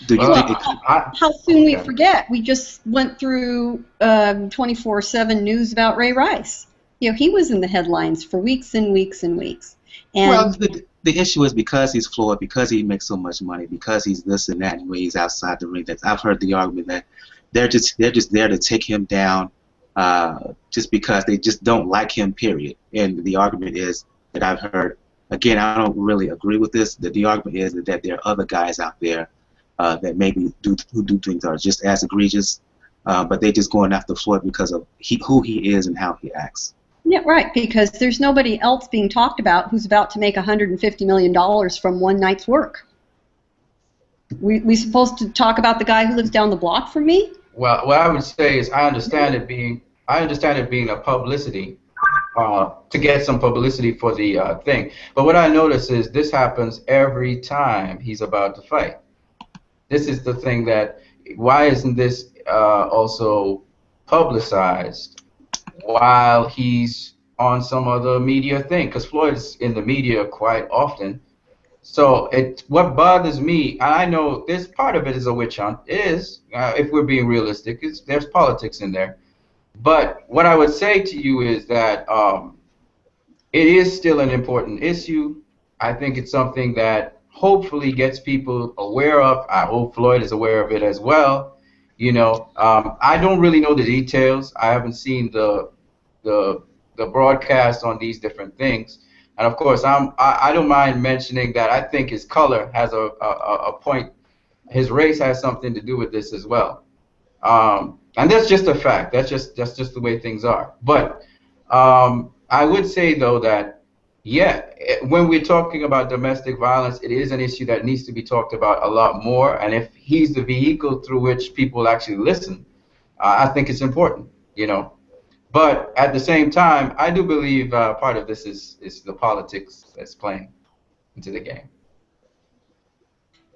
Do you think how soon we forget? We just went through 24/7 news about Ray Rice. He was in the headlines for weeks and weeks and weeks. And well, the issue is because he's Floyd, because he makes so much money, because he's this and that, and when he's outside the ring. That I've heard the argument that they're just there to take him down, just because they just don't like him, period. And the argument is that I've heard, again, I don't really agree with this. That the argument is that there are other guys out there that maybe do things that are just as egregious, but they're just going after Floyd because of who he is and how he acts. Yeah, right, because there's nobody else being talked about who's about to make $150 million from one night's work. We supposed to talk about the guy who lives down the block from me? Well, what I would say is I understand it being a publicity, to get some publicity for the thing. But what I notice is this happens every time he's about to fight. This is the thing that, why isn't this also publicized while he's on some other media thing? Because Floyd's in the media quite often. So what bothers me, I know this part of it is a witch hunt. It is, if we're being realistic, there's politics in there. But what I would say to you is that it is still an important issue. I think it's something that hopefully gets people aware of. I hope Floyd is aware of it as well. I don't really know the details. I haven't seen the broadcast on these different things. And of course, I don't mind mentioning that I think his color has a point. His race has something to do with this as well. And that's just a fact. That's just the way things are. But I would say though that, yeah, when we're talking about domestic violence, it is an issue that needs to be talked about a lot more. And if he's the vehicle through which people actually listen, I think it's important, But at the same time, I do believe part of this is the politics that's playing into the game.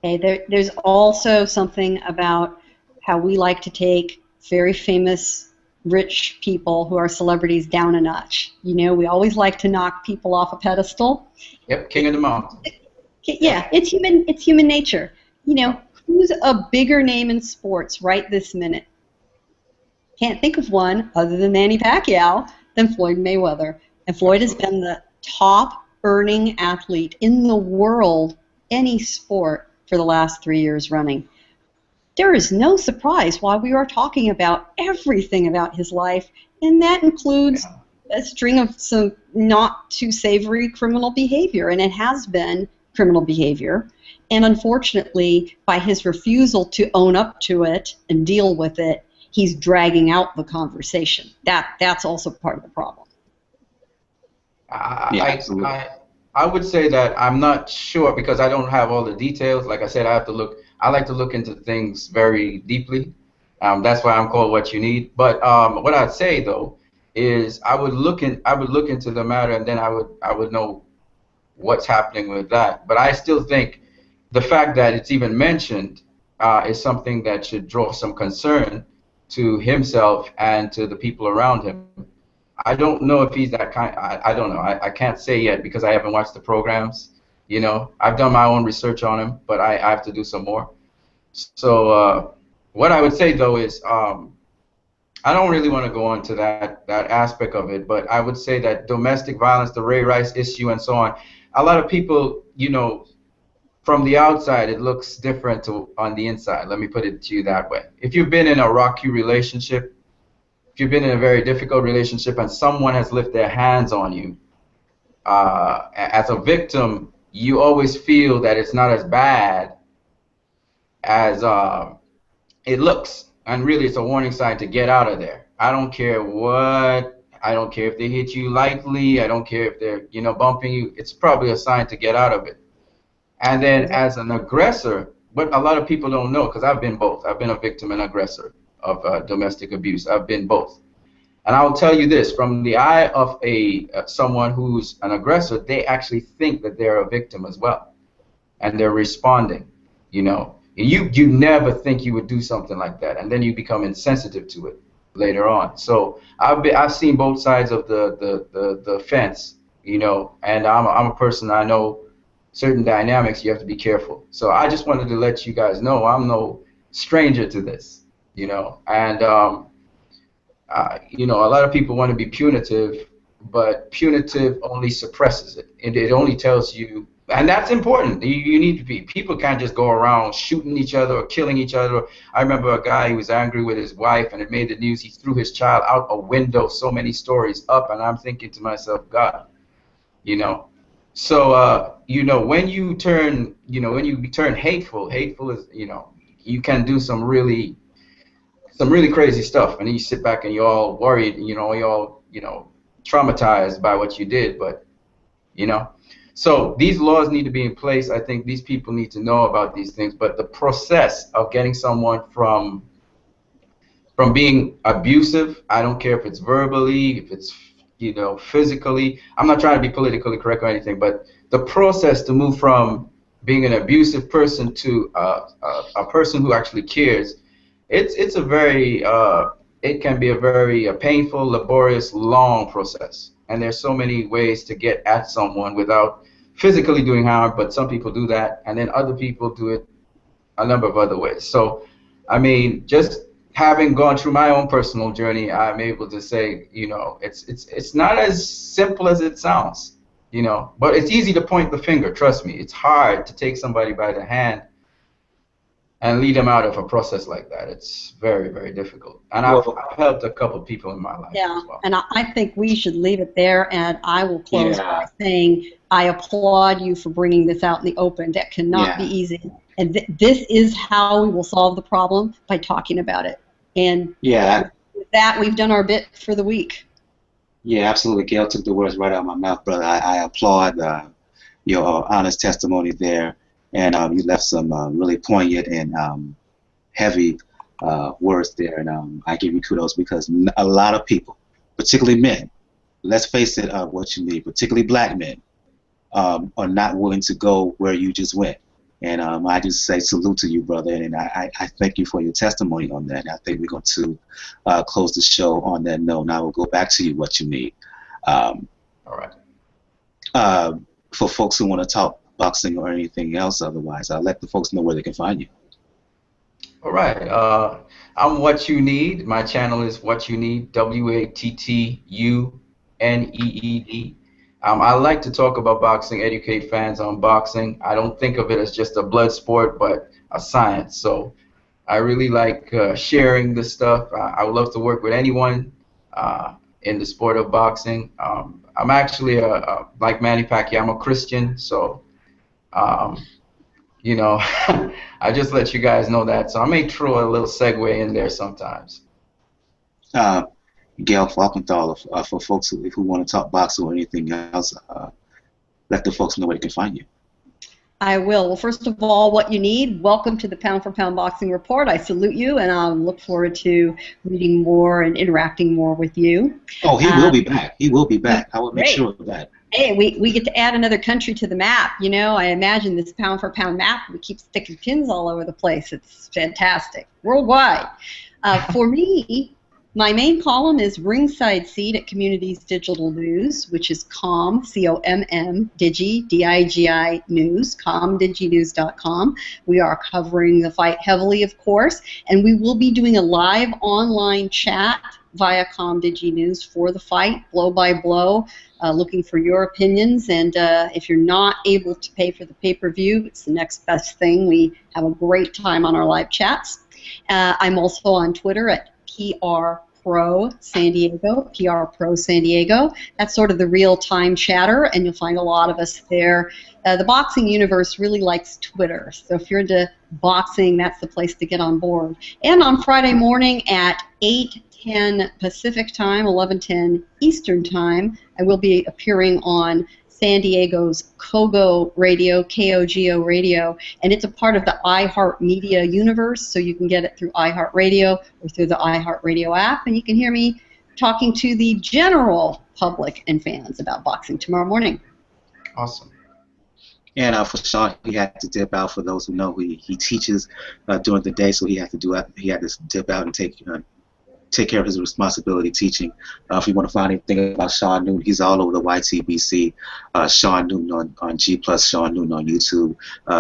Okay, there's also something about how we like to take very famous rich people who are celebrities down a notch. We always like to knock people off a pedestal. Yep, king of the mountain. Yeah, it's human nature. Who's a bigger name in sports right this minute? Can't think of one other than Manny Pacquiao than Floyd Mayweather. And Floyd has been the top earning athlete in the world, any sport, for the last 3 years running. There is no surprise why we are talking about everything about his life, and that includes a string of some not too savory criminal behavior, and it has been criminal behavior. And unfortunately, by his refusal to own up to it and deal with it, he's dragging out the conversation. That's also part of the problem. I would say that I'm not sure because I don't have all the details. Like I said, I like to look into things very deeply. That's why I'm called What You Need. But what I'd say though is I would look into the matter, and then I would know what's happening with that. But I still think the fact that it's even mentioned is something that should draw some concern to himself and to the people around him. I don't know if he's that kind. I don't know. I can't say yet because I haven't watched the programs. You know, I've done my own research on him, but I have to do some more. So what I would say though is I don't really want to go into that aspect of it, but I would say that domestic violence, the Ray Rice issue, and so on. A lot of people, you know, from the outside, it looks different to on the inside. Let me put it to you that way. If you've been in a rocky relationship, if you've been in a very difficult relationship, and someone has lifted their hands on you, as a victim, you always feel that it's not as bad as it looks. And really, it's a warning sign to get out of there. I don't care what. I don't care if they hit you lightly. I don't care if they're, you know, bumping you. It's probably a sign to get out of it. And then as an aggressor, what a lot of people don't know, because I've been both. I've been a victim and aggressor of domestic abuse. I've been both. And I'll tell you this, from the eye of someone who's an aggressor, they actually think that they're a victim as well. And they're responding, you know. You never think you would do something like that, and then you become insensitive to it later on. So I've seen both sides of the fence, you know, and I'm a person, I know certain dynamics. You have to be careful. So I just wanted to let you guys know I'm no stranger to this, you know. And you know, a lot of people want to be punitive, but punitive only suppresses it, and it only tells you. And that's important. You need to be. People can't just go around shooting each other or killing each other. I remember a guy who was angry with his wife, and it made the news. He threw his child out a window. So many stories up, and I'm thinking to myself, God, you know. So you know, when you turn, you know, when you turn hateful, hateful is, you know, you can do some really crazy stuff, and then you sit back and you're all worried, you know, you're all, you know, traumatized by what you did, but, you know. So these laws need to be in place. I think these people need to know about these things. But the process of getting someone from being abusive, I don't care if it's verbally, if it's, you know, physically. I'm not trying to be politically correct or anything, but the process to move from being an abusive person to a person who actually cares, it's a very it can be a very painful, laborious, long process. And there's so many ways to get at someone without physically doing harm, but some people do that, and then other people do it a number of other ways. So, I mean, just having gone through my own personal journey, I'm able to say, you know, it's not as simple as it sounds, you know, but it's easy to point the finger. Trust me, it's hard to take somebody by the hand and lead them out of a process like that. It's very, very difficult. And I've helped a couple of people in my life as well. And I think we should leave it there, and I will close by saying I applaud you for bringing this out in the open. That cannot be easy. And this is how we will solve the problem, by talking about it. And with that, we've done our bit for the week. Yeah, absolutely. Gail took the words right out of my mouth, brother. I applaud your honest testimony there. And you left some really poignant and heavy words there, and I give you kudos, because a lot of people, particularly men, let's face it, what you need, particularly black men, are not willing to go where you just went. And I just say salute to you, brother, and I thank you for your testimony on that. And I think we're going to close the show on that note. Now we'll go back to you, what you need. All right. For folks who want to talk boxing or anything else otherwise, I'll let the folks know where they can find you. All right. I'm What You Need. My channel is What You Need, WATTUNEED. I like to talk about boxing, educate fans on boxing. I don't think of it as just a blood sport, but a science. So I really like sharing this stuff. I would love to work with anyone in the sport of boxing. I'm actually, like Manny Pacquiao, I'm a Christian, so you know, I just let you guys know that. So I may throw a little segue in there sometimes. Gail Falkenthal, for folks who want to talk boxing or anything else, let the folks know where they can find you. I will. Well, first of all, what you need, welcome to the Pound for Pound Boxing Report. I salute you, and I look forward to reading more and interacting more with you. Oh, he will be back. He will be back. I will make Great. sure of that. Hey, we get to add another country to the map. You know, I imagine this pound for pound map, we keep sticking pins all over the place. It's fantastic. Worldwide. For me, my main column is Ringside Seat at Communities Digital News, which is COM, C-O-M-M, Digi, D-I-G-I News, comdiginews.com. We are covering the fight heavily, of course, and we will be doing a live online chat via ComDigi News for the fight, blow by blow, looking for your opinions. And if you're not able to pay for the pay-per-view, it's the next best thing. We have a great time on our live chats. I'm also on Twitter at PR Pro San Diego, PR Pro San Diego. That's sort of the real-time chatter, and you'll find a lot of us there. The boxing universe really likes Twitter, so if you're into boxing, that's the place to get on board. And on Friday morning at 8:10 Pacific Time, 11:10 Eastern Time, I will be appearing on San Diego's Kogo Radio, K-O-G-O Radio, and it's a part of the iHeartMedia universe, so you can get it through iHeartRadio or through the iHeartRadio app, and you can hear me talking to the general public and fans about boxing tomorrow morning. Awesome. And for Sean, he had to dip out. For those who know, he teaches during the day, so he had to dip out and take care of his responsibility teaching. If you want to find anything about Sean Newton, he's all over the YTBC. Sean Newton on G+, Sean Newton on YouTube.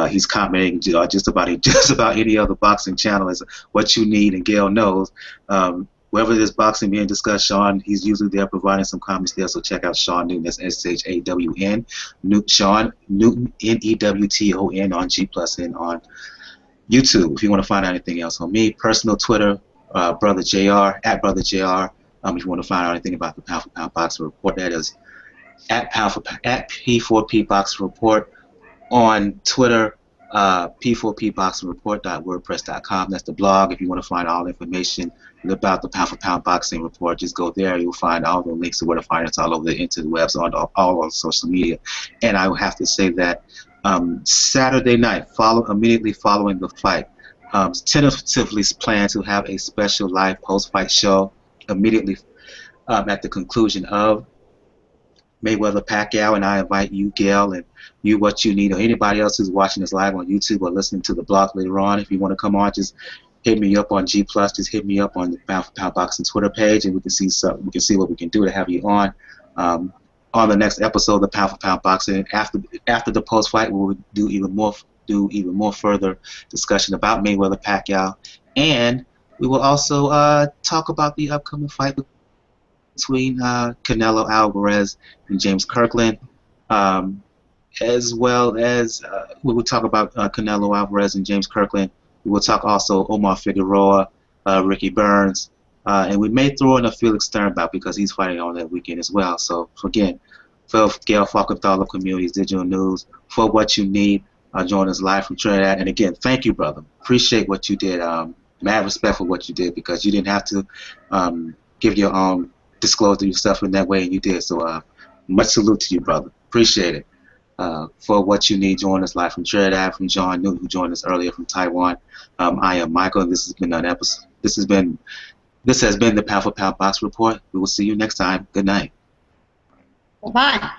He's commenting just about any other boxing channel as what you need, and Gail knows. Wherever there's boxing being discussed, Sean, he's usually there providing some comments there, so check out Sean Newton. That's S-H-A-W-N. Sean Newton, N-E-W-T-O-N on G+ and on YouTube. If you want to find out anything else on me, personal Twitter, Brother JR, at Brother JR. If you want to find out anything about the Pound for Pound Boxing Report, that is at P4P Boxing Report. On Twitter, P4PBoxingReport.wordpress.com. That's the blog. If you want to find all information about the Pound for Pound Boxing Report, just go there. You'll find all the links to where to find us all over the interwebs, all on social media. And I will have to say that Saturday night, immediately following the fight, tentatively plan to have a special live post-fight show immediately at the conclusion of Mayweather Pacquiao, and I invite you, Gail, and you, What You Need, or anybody else who's watching this live on YouTube or listening to the blog later on. If you want to come on, just hit me up on G+. Just hit me up on the Pound for Pound Boxing Twitter page, and we can see what we can do to have you on the next episode of the Pound for Pound Boxing. After the post-fight, we'll do even more further discussion about Mayweather Pacquiao, and we will also talk about the upcoming fight between Canelo Alvarez and James Kirkland, as well as we will talk about Canelo Alvarez and James Kirkland. We will talk also Omar Figueroa, Ricky Burns, and we may throw in a Felix Sternbout because he's fighting on that weekend as well. So again, for Gail Falkenthal of Communities Digital News, for What You Need, join us live from Trinidad. And again, thank you, brother. Appreciate what you did. Mad respect for what you did, because you didn't have to give your own disclosure yourself in that way, and you did. So much salute to you, brother. Appreciate it. For What You Need, join us live from Trinidad, from John Newton, who joined us earlier from Taiwan. I am Michael, and this has been an episode. This has been the Pound for Pound Box Report. We will see you next time. Good night. Bye.